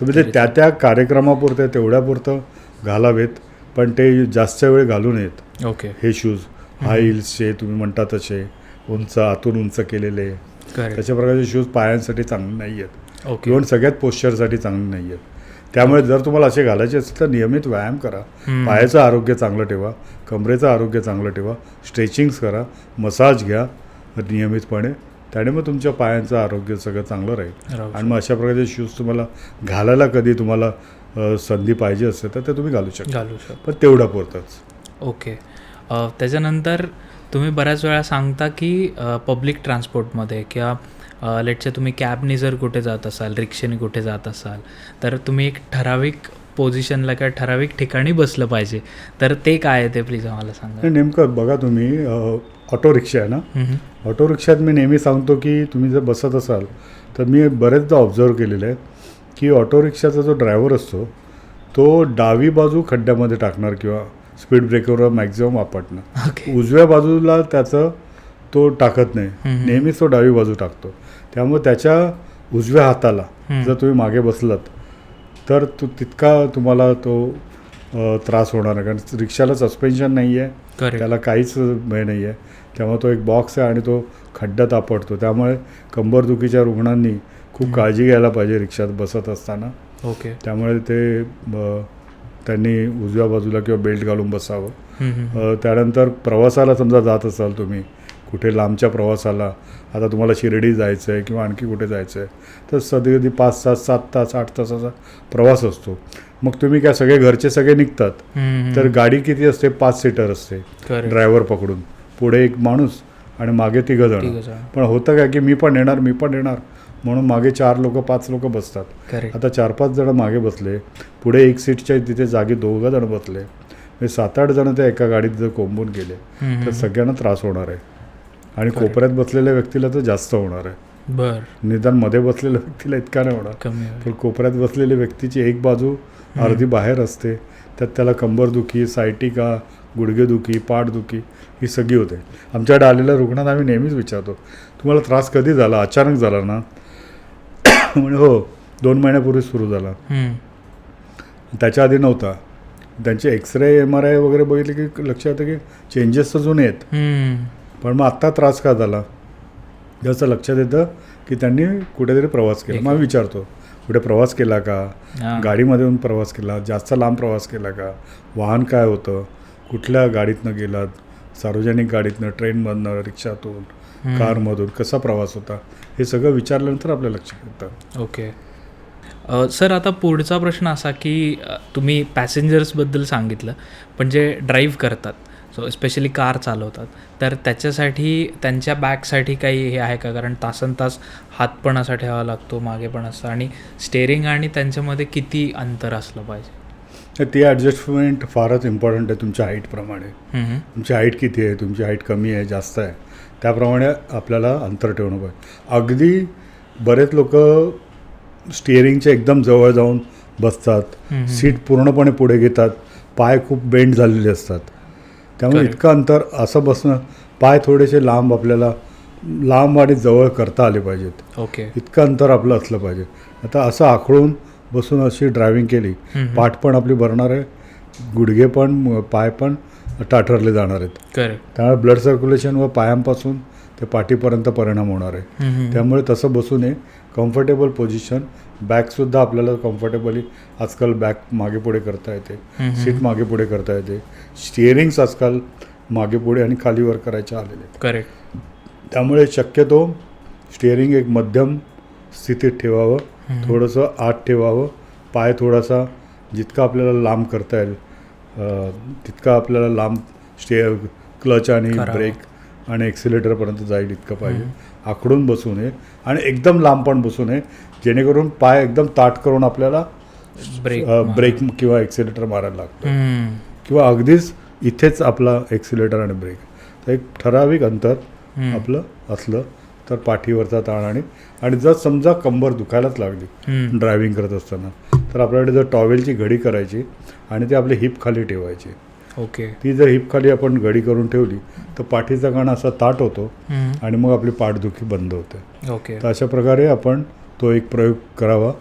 तुम्ही ते त्या कार्यक्रमापुरते तेवढ्यापुरतं घालावेत, पण ते जास्त वेळ घालू नयेत. ओके. हे शूज हाय हिल्सचे तुम्ही म्हणता तसे उंच आतून उंच केलेले तशा प्रकारचे शूज पायांसाठी चांगले नाही आहेत. इव्हन सगळ्यात पोश्चरसाठी चांगले नाही आहेत. त्यामुळे जर तुम्हाला असे घालायचे असेल तर नियमित व्यायाम करा, पायाचं आरोग्य चांगलं ठेवा, कमरेचं आरोग्य चांगलं ठेवा, स्ट्रेचिंग्स करा, मसाज घ्या नियमितपणे. त्याने मग तुमच्या पायांचं आरोग्य सगळं चांगलं राहील. आणि मग अशा प्रकारचे शूज तुम्हाला घालायला कधी तुम्हाला संधी पाहिजे असेल तर ते तुम्ही घालू शकता, पण तेवढं पुरतंच. ओके. त्याच्यानंतर तुम्ही बऱ्याच वेळा सांगता की पब्लिक ट्रान्सपोर्टमध्ये किंवा लेटचे तुम्ही कॅबनी जर कुठे जात असाल, रिक्षेने कुठे जात असाल, तर तुम्ही एक ठराविक पोझिशनला किंवा ठराविक ठिकाणी बसलं पाहिजे. तर ते काय आहे ते प्लीज आम्हाला सांगा. नेमकं बघा, तुम्ही ऑटो रिक्षा आहे ना, ऑटो रिक्षात मी नेहमी सांगतो की तुम्ही जर बसत असाल तर मी बरेचदा ऑब्झर्व केलेलं आहे की ऑटो रिक्षाचा जो ड्रायव्हर असतो तो डावी बाजू खड्ड्यामध्ये टाकणार किंवा स्पीड ब्रेकरवर मॅक्झिमम आपटणार. उजव्या बाजूला त्याचं तो टाकत नाही, नेहमीच तो डावी बाजू टाकतो. त्यामुळे त्याच्या उजव्या हाताला जर तुम्ही मागे बसलात तर तितका तुम्हाला तो त्रास होणार आहे, कारण रिक्षाला सस्पेन्शन नाही आहे, त्याला काहीच हे नाही आहे. त्यामुळे तो एक बॉक्स आहे आणि तो खड्ड्यात आपटतो. त्यामुळे कंबरदुखीच्या रुग्णांनी खूप काळजी घ्यायला पाहिजे रिक्षात बसत असताना. ओके. त्यामुळे ते त्यांनी उजव्या बाजूला किंवा बेल्ट घालून बसावं. त्यानंतर प्रवासाला समजा जात असाल तुम्ही कुठे लांबच्या प्रवासाला, आता तुम्हाला शिर्डी जायचं आहे किंवा आणखी कुठे जायचं आहे, तर कधी कधी 5 तास 7 तास 8 तासाचा प्रवास असतो. मग तुम्ही काय सगळे घरचे सगळे निघतात, तर गाडी किती असते? 5 सीटर असते, ड्रायव्हर पकडून पुढे एक माणूस आणि मागे 3 जण. पण होतं काय की मी पण येणार म्हणून मागे 4 लोक 5 लोक बसतात. आता 4-5 जण मागे बसले, पुढे एक सीटच्या तिथे जागी 2 जण बसले, 7-8 जण त्या एका गाडीत जर कोंबून गेले तर सगळ्यांना त्रास होणार आहे. आणि कोपऱ्यात बसलेल्या व्यक्तीला तर जास्त होणार आहे. निदान मध्ये बसलेल्या व्यक्तीला इतका नाही होणार, पण कोपऱ्यात बसलेल्या व्यक्तीची एक बाजू अर्धी बाहेर असते, त्यात त्याला कंबरदुखी, सायटिका, गुडघेदुखी, पाठदुखी ही सगळी होते. आमच्याकडे आलेल्या रुग्णांना आम्ही नेहमीच विचारतो, तुम्हाला त्रास कधी झाला? अचानक झाला ना? म्हणजे हो, 2 महिन्यापूर्वी सुरू झाला, त्याच्या आधी नव्हता. त्यांचे एक्सरे MRI वगैरे बघितले की लक्षात येतं की चेंजेस तर जुने आहेत, पण मग आत्ता त्रास का झाला? जसं लक्षात येतं की त्यांनी कुठेतरी प्रवास केला. मग विचारतो, कुठे प्रवास केला का? गाडीमधून प्रवास केला? जास्त लांब प्रवास केला का? वाहन काय होतं? कुठल्या गाडीतनं गेलात? सार्वजनिक गाडीतनं, ट्रेनमधनं, रिक्षातून, कारमधून कसा प्रवास होता? हे सगळं विचारल्यानंतर आपल्या लक्षात येतं. ओके. सर, आता पुढचा प्रश्न असा की तुम्ही पॅसेंजर्सबद्दल सांगितलं, पण जे ड्राईव्ह करतात, सो स्पेशली कार चालवतात, तर त्याच्यासाठी त्यांच्या बॅकसाठी काही हे आहे का? कारण तासनतास हात पण असा ठेवावा लागतो, मागे पण असतं, आणि स्टेअरिंग आणि त्यांच्यामध्ये किती अंतर असलं पाहिजे? ती ॲडजस्टमेंट फारच इम्पॉर्टंट आहे तुमच्या हाईटप्रमाणे. तुमची हाईट किती आहे, तुमची हाईट कमी आहे, जास्त आहे, त्याप्रमाणे आपल्याला अंतर ठेवणं पाहिजे. अगदी बरेच लोक स्टिअरिंगच्या एकदम जवळ जाऊन बसतात, सीट पूर्णपणे पुढे घेतात, पाय खूप बेंड झालेले असतात. त्यामुळे इतकं अंतर असं बसणं, पाय थोडेसे लांब आपल्याला लांब आणि जवळ करता आले पाहिजेत. ओके. इतकं अंतर आपलं असलं पाहिजे. आता असं आखळून बसून अशी ड्रायव्हिंग केली, पाठ पण आपली भरणार आहे, गुडघे पण, पाय पण टाठरले जाणार आहेत. त्यामुळे ब्लड सर्क्युलेशन व पायांपासून ते पाठीपर्यंत परिणाम होणार आहे. त्यामुळे तसं बसू नये. कम्फर्टेबल पोझिशन, बॅकसुद्धा आपल्याला कम्फर्टेबली आजकाल बॅक मागे पुढे करता येते, सीट मागे पुढे करता येते, स्टिअरिंग्स आजकाल मागे पुढे आणि खालीवर करायचे आलेले आहेत. करेक्ट. त्यामुळे शक्यतो स्टिअरिंग एक मध्यम स्थितीत ठेवावं, थोडंसं आत ठेवावं, पाय थोडासा जितका आपल्याला लांब करता येईल तितका आपल्याला लांब क्लच आणि ब्रेक आणि एक्सिलेटरपर्यंत जाईल इतकं पाहिजे. आखडून बसू नये आणि एकदम लांब पण बसू नये, जेणेकरून पाय एकदम ताठ करून आपल्याला ब्रेक किंवा एक्सिलेटर मारायला लागतं, किंवा अगदीच इथेच आपला एक्सिलेटर आणि ब्रेक. तर एक ठराविक अंतर आपलं असलं तर पाठीवरचा ताण आणि जर समजा कंबर दुखायलाच लागली ड्रायव्हिंग करत असताना तर आपल्याकडे जर टॉवेलची घडी करायची आणि ती आपली हिप खाली ठेवायची. ओके. ती जर हिप खाली आपण घडी करून ठेवली तर पाठीचा कणा असा ताट होतो आणि मग आपली पाठदुखी बंद होते. ओके. तर अशा प्रकारे आपण तो एक प्रयोग करावा,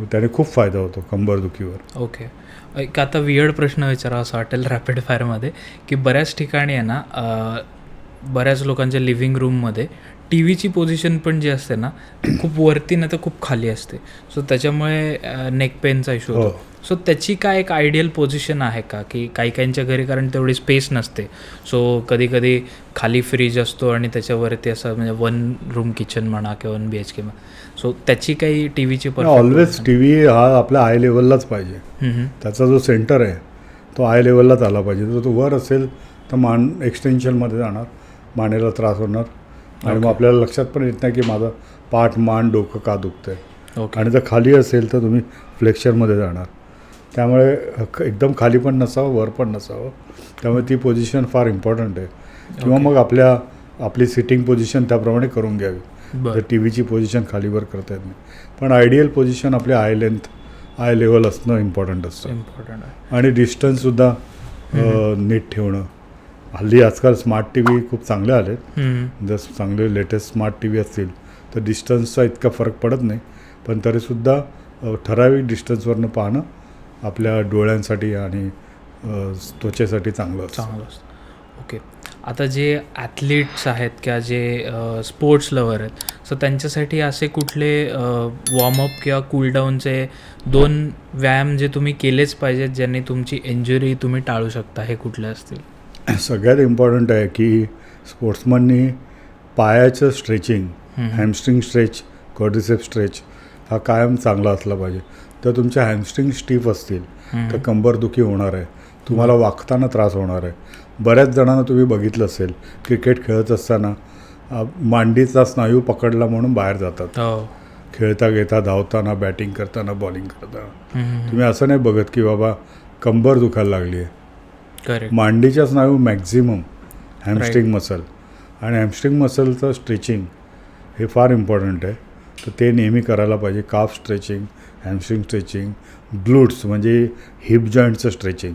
त्याने खूप फायदा होतो कंबरदुखीवर. ओके. एक आता वियर्ड प्रश्न विचारावा असं वाटेल रॅपिड फायरमध्ये, की बऱ्याच ठिकाणी आहे ना बऱ्याच लोकांच्या लिव्हिंग रूममध्ये टी व्हीची पोझिशन पण जी असते ना ती खूप वरती ना तर खूप खाली असते. सो त्याच्यामुळे नेक पेनचा इश्यू होतो. सो त्याची काय एक आयडियल पोझिशन आहे का, की काही काहींच्या घरी कारण तेवढी स्पेस नसते, सो कधी कधी खाली फ्रीज असतो आणि त्याच्यावरती असं म्हणजे 1 रूम किचन म्हणा किंवा 1 BHK सो त्याची काही टी व्हीची ऑलवेज टी व्ही हा आपल्या आय लेवललाच पाहिजे. त्याचा जो सेंटर आहे तो आय लेवललाच आला पाहिजे. जर तो वर असेल तर मान एक्सटेन्शनमध्ये जाणार, मानेला त्रास होणार आणि मग आपल्याला लक्षात पण येत नाही की माझं पाठ मान डोकं का दुखतंय. आणि जर खाली असेल तर तुम्ही फ्लेक्चरमध्ये जाणार. त्यामुळे एकदम खाली पण नसावं वर पण नसावं. त्यामुळे ती पोझिशन फार इम्पॉर्टंट आहे. किंवा मग आपली सिटिंग पोझिशन त्याप्रमाणे करून घ्यावी. जर टी व्हीची पोझिशन खालीवर करता येत नाही, पण आयडियल पोझिशन आपल्या आय लेवल असणं इम्पॉर्टंट असतं. आणि डिस्टन्ससुद्धा नीट ठेवणं. हल्ली आजकाल स्मार्ट टी व्ही खूप चांगले आलेत. जर चांगले लेटेस्ट स्मार्ट टी व्ही असतील तर डिस्टन्सचा इतका फरक पडत नाही, पण तरीसुद्धा ठराविक डिस्टन्सवरनं पाहणं आपल्या डोळ्यांसाठी आणि त्वचेसाठी चांगलं असतं. ओके. आता जे ॲथलीट्स आहेत किंवा जे स्पोर्ट्स लवर आहेत, सो त्यांच्यासाठी असे कुठले वॉर्मअप किंवा कूलडाऊनचे 2 व्यायाम जे तुम्ही केलेच पाहिजेत ज्यांनी तुमची इंजुरी तुम्ही टाळू शकता, हे कुठले असतील? सगळ्यात इम्पॉर्टंट आहे की स्पोर्ट्समननी पायाचं stretching, hamstring stretch, quadricep stretch हा कायम चांगला असला पाहिजे. तर तुमच्या हॅमस्ट्रिंग स्टीफ असतील तर कंबरदुखी होणार आहे, तुम्हाला वाकताना त्रास होणार आहे. बऱ्याच जणांना तुम्ही बघितलं असेल क्रिकेट खेळत असताना मांडीचा स्नायू पकडला म्हणून बाहेर जातात. खेळता घेता, धावताना, बॅटिंग करताना, बॉलिंग करताना. तुम्ही असं नाही बघत की बाबा कंबर दुखायला लागली आहे. मांडीच्या स्नायू मॅक्झिमम हॅमस्ट्रिंग मसल आणि हॅमस्ट्रिंग मसलचं स्ट्रेचिंग हे फार इम्पॉर्टंट आहे. तर ते नेहमी करायला पाहिजे. काफ स्ट्रेचिंग, हॅमस्ट्रिंग स्ट्रेचिंग, ग्लूट्स म्हणजे हिप जॉईंटचं स्ट्रेचिंग,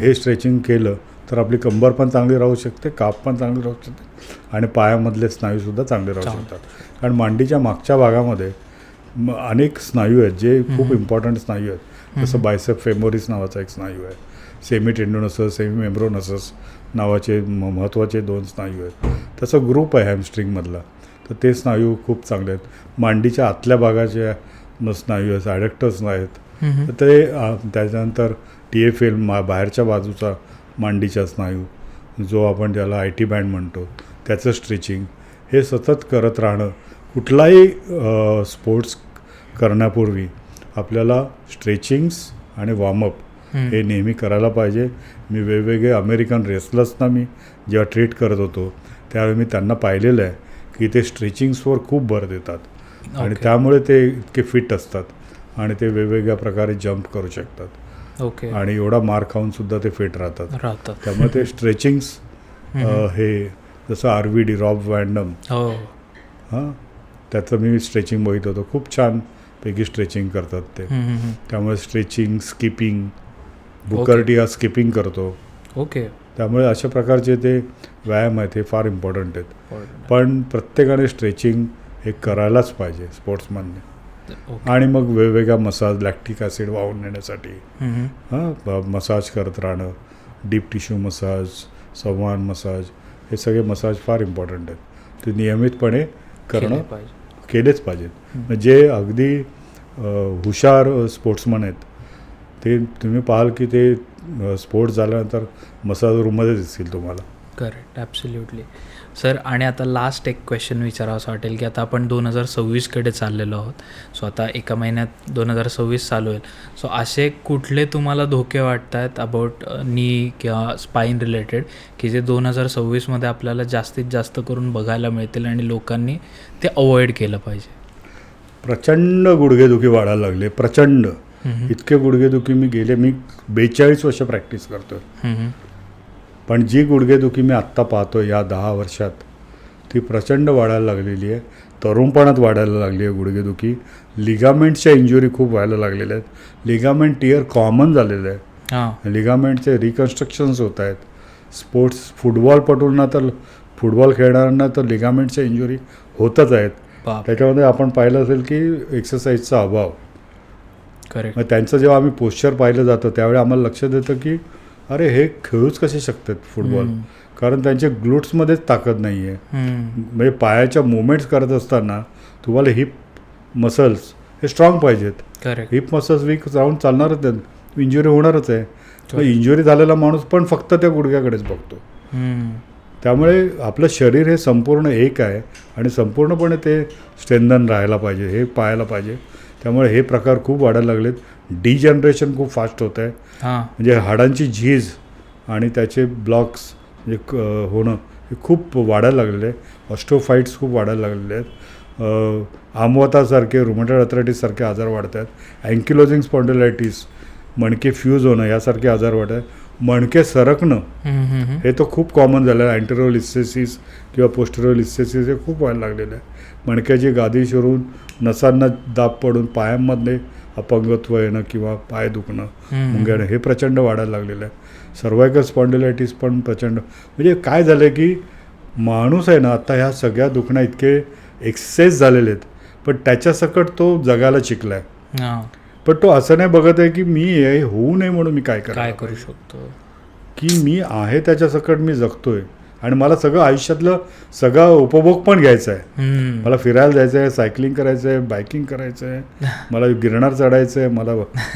हे स्ट्रेचिंग केलं तर आपली कंबर पण चांगली राहू शकते, काफ पण चांगली राहू शकते आणि पायामधले स्नायूसुद्धा चांगले राहू शकतात. कारण मांडीच्या मागच्या भागामध्ये अनेक स्नायू आहेत जे खूप इम्पॉर्टंट स्नायू आहेत. जसं बायसेप फेमोरिस नावाचा एक स्नायू आहे, सेमी टेंडोनसस, सेमी मेम्ब्रोनसस नावाचे महत्त्वाचे 2 स्नायू आहेत. तसं ग्रुप आहे हॅमस्ट्रिंगमधला, तर ते स्नायू खूप चांगले आहेत. मांडीच्या आतल्या भागाचे स्नायू आहेत, ॲडक्टर्स आहेत, तर ते त्याच्यानंतर TFL बाहेरच्या बाजूचा मांडीचा स्नायू जो आपण त्याला IT बँड म्हणतो त्याचं स्ट्रेचिंग हे सतत करत राहणं. कुठलाही स्पोर्ट्स करण्यापूर्वी आपल्याला स्ट्रेचिंग्स आणि वॉर्मअप हे नेहमी करायला पाहिजे. मी वेगवेगळे अमेरिकन रेसलर्सना मी जेव्हा ट्रीट करत होतो त्यावेळी मी त्यांना पाहिलेलं आहे की ते स्ट्रेचिंग्सवर खूप भर देतात आणि त्यामुळे ते इतके फिट असतात आणि ते वेगवेगळ्या प्रकारे जंप करू शकतात. ओके. आणि एवढा मार खाऊनसुद्धा ते फिट राहतात. त्यामुळे ते स्ट्रेचिंग्स हे जसं RVD रॉब वॅन्डम त्याचं मी स्ट्रेचिंग बघितलं होतं, खूप छानपैकी स्ट्रेचिंग करतात ते. त्यामुळे स्ट्रेचिंग, स्किपिंग, बुकर्टी हा स्किपिंग करतो. ओके. त्यामुळे अशा प्रकारचे ते व्यायाम आहेत हे फार इम्पॉर्टंट आहेत. पण प्रत्येकाने स्ट्रेचिंग हे करायलाच पाहिजे स्पोर्ट्समनने. आणि मग वेगवेगळ्या मसाज, लॅक्टिक ॲसिड वाहून नेण्यासाठी मसाज करत राहणं, डीप टिश्यू मसाज, संवाहन मसाज, हे सगळे मसाज फार इम्पॉर्टंट आहेत. ते नियमितपणे करणं केलेच पाहिजेत. जे अगदी हुशार स्पोर्ट्समन आहेत ते तुम्ही पाहाल की ते स्पोर्ट्स झाल्यानंतर मसाज रूममध्ये दिसतील तुम्हाला. Correct, absolutely sir. आणि आता लास्ट एक क्वेश्चन विचारावं असं वाटेल की आता आपण 2026कडे चाललेलो आहोत. सो आता एका महिन्यात 2026 चालू होईल. सो असे कुठले तुम्हाला धोके वाटत आहेत अबाउट नी किंवा स्पाईन रिलेटेड की जे 2026मध्ये आपल्याला जास्तीत जास्त करून बघायला मिळतील आणि लोकांनी ते अवॉइड केलं पाहिजे? प्रचंड गुडघेदुखी वाढायला लागले, प्रचंड. इतके गुडघेदुखी मी 42 वर्ष प्रॅक्टिस करतो. पण जी गुडघेदुखी मी आत्ता पाहतो या 10 वर्षात, ती प्रचंड वाढायला लागलेली आहे. तरुणपणात वाढायला लागली आहे गुडघेदुखी. लिगामेंटच्या इंजुरी खूप व्हायला लागलेल्या आहेत. लिगामेंट टिअर कॉमन झालेलं आहे. लिगामेंटचे रिकन्स्ट्रक्शन्स होत आहेत. फुटबॉलपटूंना तर, फुटबॉल खेळणाऱ्यांना तर लिगामेंटच्या इंजुरी होतच आहेत. त्याच्यामध्ये आपण पाहिलं असेल की एक्सरसाइजचा अभाव. करेक्ट. मग त्यांचं जेव्हा आम्ही पोश्चर पाहिलं जातं त्यावेळी आम्हाला लक्षात येतं की अरे हे खेळूच कसे शकतात फुटबॉल, कारण त्यांच्या ग्लूट्समध्येच ताकद नाही आहे. म्हणजे पायाच्या मुवमेंट्स करत असताना तुम्हाला हिप मसल्स हे स्ट्रॉंग पाहिजेत. करेक्ट. हिप मसल्स वीक जाऊन चालणारच आहेत, इंजुरी होणारच आहे. मग इंजुरी झालेला माणूस पण फक्त त्या गुडघ्याकडेच बघतो. त्यामुळे आपलं शरीर हे संपूर्ण एक आहे आणि संपूर्णपणे ते स्ट्रेंथन राहायला पाहिजे, हे पाहायला पाहिजे. त्यामुळे हे प्रकार खूप वाढायला लागलेत. डिजनरेशन खूप फास्ट होत आहे. म्हणजे हाडांची झीज आणि त्याचे ब्लॉक्स म्हणजे होणं हे खूप वाढायला लागलेलं आहे. ऑस्टोफाईट्स खूप वाढायला लागलेले आहेत. आमवतासारखे, रुमॅटॉइड आर्थरायटिससारखे आजार वाढत आहेत. अँकिलोजिंग स्पॉन्डिलायटिस, मणके फ्यूज होणं यासारखे आजार वाढत आहेत. मणके सरकणं हे तर खूप कॉमन झालं आहे. अँटेरियर इस्टेसिस किंवा पोस्टेरियर इस्टेसिस हे खूप व्हायला लागलेलं आहे. मणक्याची गादी शिरून नसांना दाब पडून पायांमध्ये अपंगत्व येणं किंवा पाय दुखणं, मुंग्याणं हे प्रचंड वाढायला लागलेलं आहे. सर्वायकल स्पॉन्डिलायटिस पण प्रचंड. म्हणजे काय झालं की माणूस आहे ना आता ह्या सगळ्या दुखण्या इतके एक्सेस झालेले आहेत, पण त्याच्यासकट तो जगायला शिकला आहे. पण तो असं नाही बघत आहे की मी हे होऊ नये म्हणून मी काय करू शकतो, की मी आहे त्याच्यासकट मी जगतोय आणि मला सगळं आयुष्यातलं सगळा उपभोग पण घ्यायचा आहे. मला फिरायला जायचं आहे, सायकलिंग करायचं आहे, बायकिंग करायचं आहे, मला गिरणार चढायचं आहे, मला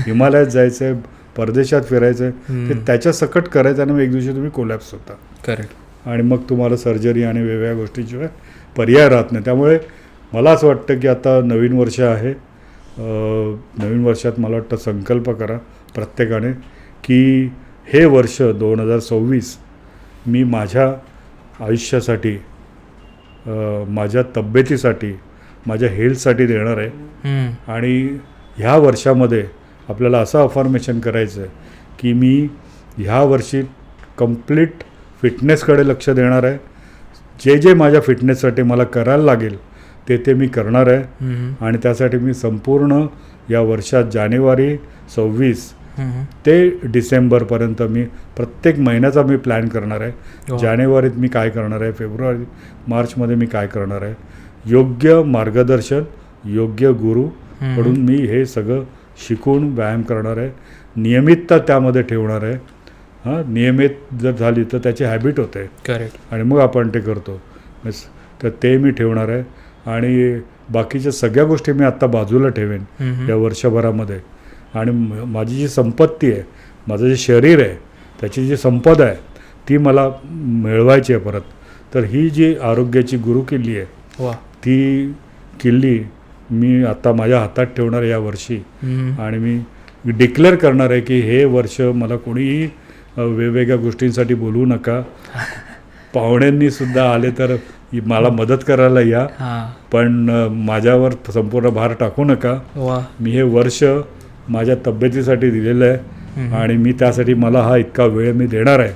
हिमालयात जायचं आहे, परदेशात फिरायचं आहे. ते त्याच्या सकट करायचं आणि मग एक दिवशी तुम्ही कोलॅप्स होता. करेक्ट. आणि मग तुम्हाला सर्जरी आणि वेगवेगळ्या गोष्टीशिवाय पर्याय राहत नाही. त्यामुळे मला असं वाटतं की आता नवीन वर्ष आहे. नवीन वर्षात मला वाटतं संकल्प करा प्रत्येकाने की हे वर्ष 2026 मी माझ्या आयुष्यासाठी, माझ्या तब्येतीसाठी, माझ्या हेल्थसाठी देणार आहे. आणि ह्या वर्षामध्ये आपल्याला असं अफर्मेशन करायचं आहे की मी ह्या वर्षी कंप्लीट फिटनेसकडे लक्ष देणार आहे. जे जे माझ्या फिटनेससाठी मला करायला लागेल ते मी करणार आहे. आणि त्यासाठी मी संपूर्ण या वर्षात जानेवारी 26 ते डिसेंबरपर्यंत मी प्रत्येक महिन्याचा मी प्लॅन करणार आहे. जानेवारीत मी काय करणार आहे, फेब्रुवारी मार्चमध्ये मी काय करणार आहे. योग्य मार्गदर्शन, योग्य गुरुकडून मी हे सगळं शिकून व्यायाम करणार आहे. नियमितता त्यामध्ये ठेवणार आहे. नियमित जर झाली तर त्याची हॅबिट होते. करेक्ट. आणि मग आपण ते करतो. तर ते मी ठेवणार आहे. आणि बाकीच्या सगळ्या गोष्टी मी आत्ता बाजूला ठेवेन या वर्षभरामध्ये. आणि माझी जी संपत्ती आहे, माझं जे शरीर आहे, त्याची जी संपदा आहे ती मला मिळवायची आहे परत. तर ही जी आरोग्याची गुरुकिल्ली आहे ती किल्ली मी आता माझ्या हातात ठेवणार आहे या वर्षी. आणि मी डिक्लेअर करणार आहे की हे वर्ष मला कोणीही वेगवेगळ्या गोष्टींसाठी बोलवू नका. पाहुण्यांनी सुद्धा आले तर मला मदत करायला या, पण माझ्यावर संपूर्ण भार टाकू नका. मी हे वर्ष माझ्या तब्येतीसाठी दिलेलं आहे आणि मी त्यासाठी मला हा इतका वेळ मी देणार आहे.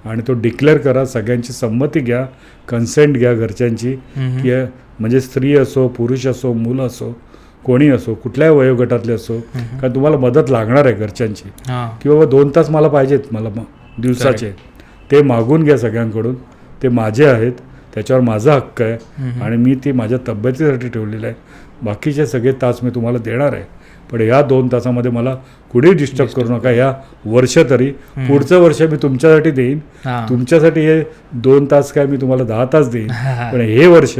आणि तो डिक्लेअर करा. सगळ्यांची संमती घ्या, कन्सेंट घ्या घरच्यांची, की म्हणजे स्त्री असो, पुरुष असो, मुलं असो, कोणी असो, कुठल्याही वयोगटातले असो, कारण तुम्हाला मदत लागणार आहे घरच्यांची. की बाबा 2 तास मला पाहिजेत मला दिवसाचे, ते मागून घ्या सगळ्यांकडून. ते माझे आहेत, त्याच्यावर माझा हक्क आहे आणि मी ती माझ्या तब्येतीसाठी ठेवलेलं आहे. बाकीचे सगळे तास मी तुम्हाला देणार आहे, पण या 2 तासामध्ये मला कुठेही डिस्टर्ब करू नका. या वर्ष तरी, पुढचं वर्ष मी तुमच्यासाठी देईन. तुमच्यासाठी हे 2 तास काय, मी तुम्हाला 10 तास देईन, पण हे वर्ष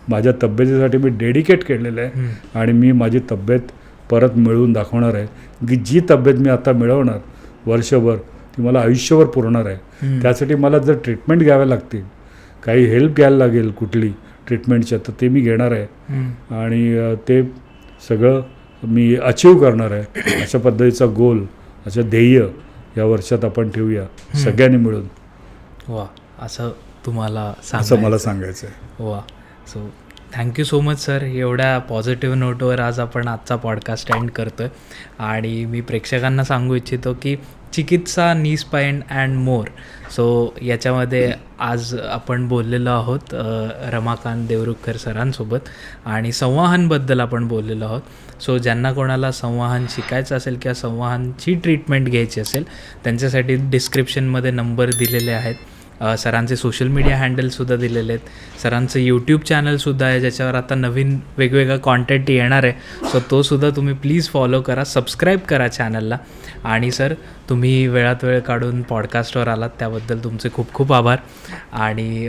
माझ्या तब्येतीसाठी मी डेडिकेट केलेलं आहे. आणि मी माझी तब्येत परत मिळवून दाखवणार आहे. की जी तब्येत मी आता मिळवणार वर्षभर ती मला आयुष्यभर पुरणार आहे. त्यासाठी मला जर ट्रीटमेंट घ्याव्या लागतील, काही हेल्प घ्यायला लागेल कुठली ट्रीटमेंटच्या, तर ते मी घेणार आहे. आणि ते सगळं मी अचीव करणार आहे. अशा पद्धतीचा गोल, असं ध्येय या वर्षात आपण ठेवूया सगळ्यांनी मिळून. वा, असं तुम्हाला असं मला सांगायचं आहे. वा, so thank you so much sir. एवढ्या पॉझिटिव्ह नोटवर आज आपण आजचा पॉडकास्ट एंड करतो आहे. आणि मी प्रेक्षकांना सांगू इच्छितो की चिकित्सा नी स्पाईन अँड मोर. सो याच्यामध्ये आज आपण बोललेलो आहोत रमाकांत देवरुखकर सरांसोबत आणि संवाहनबद्दल आपण बोललेलो आहोत. सो ज्यांना कोणाला संवाहन शिकायचं असेल किंवा संवाहनची ट्रीटमेंट घ्यायची असेल त्यांच्यासाठी डिस्क्रिप्शनमध्ये नंबर दिलेले आहेत. सरांचे सोशल मीडिया हँडलसुद्धा दिलेले आहेत. सरांचं यूट्यूब चॅनलसुद्धा आहे ज्याच्यावर आता नवीन वेगवेगळा कॉन्टेंट येणार आहे. सो तोसुद्धा तुम्ही प्लीज फॉलो करा, सबस्क्राईब करा चॅनलला. आणि सर तुम्ही वेळात वेळ काढून पॉडकास्टवर आलात त्याबद्दल तुमचे खूप खूप आभार. आणि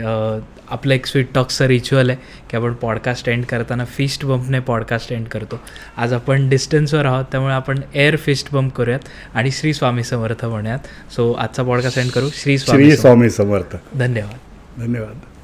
आपलं एक स्वीट टॉक्सचं रिच्युअल आहे की आपण पॉडकास्ट एंड करताना फिस्ट बम्पने पॉडकास्ट एंड करतो. आज आपण डिस्टन्सवर आहोत त्यामुळे आपण एअर फिस्ट बम्प करूयात आणि श्री स्वामी समर्थ म्हणूयात. सो आजचा पॉडकास्ट एंड करू. श्री स्वामी समर्थ. धन्यवाद. धन्यवाद.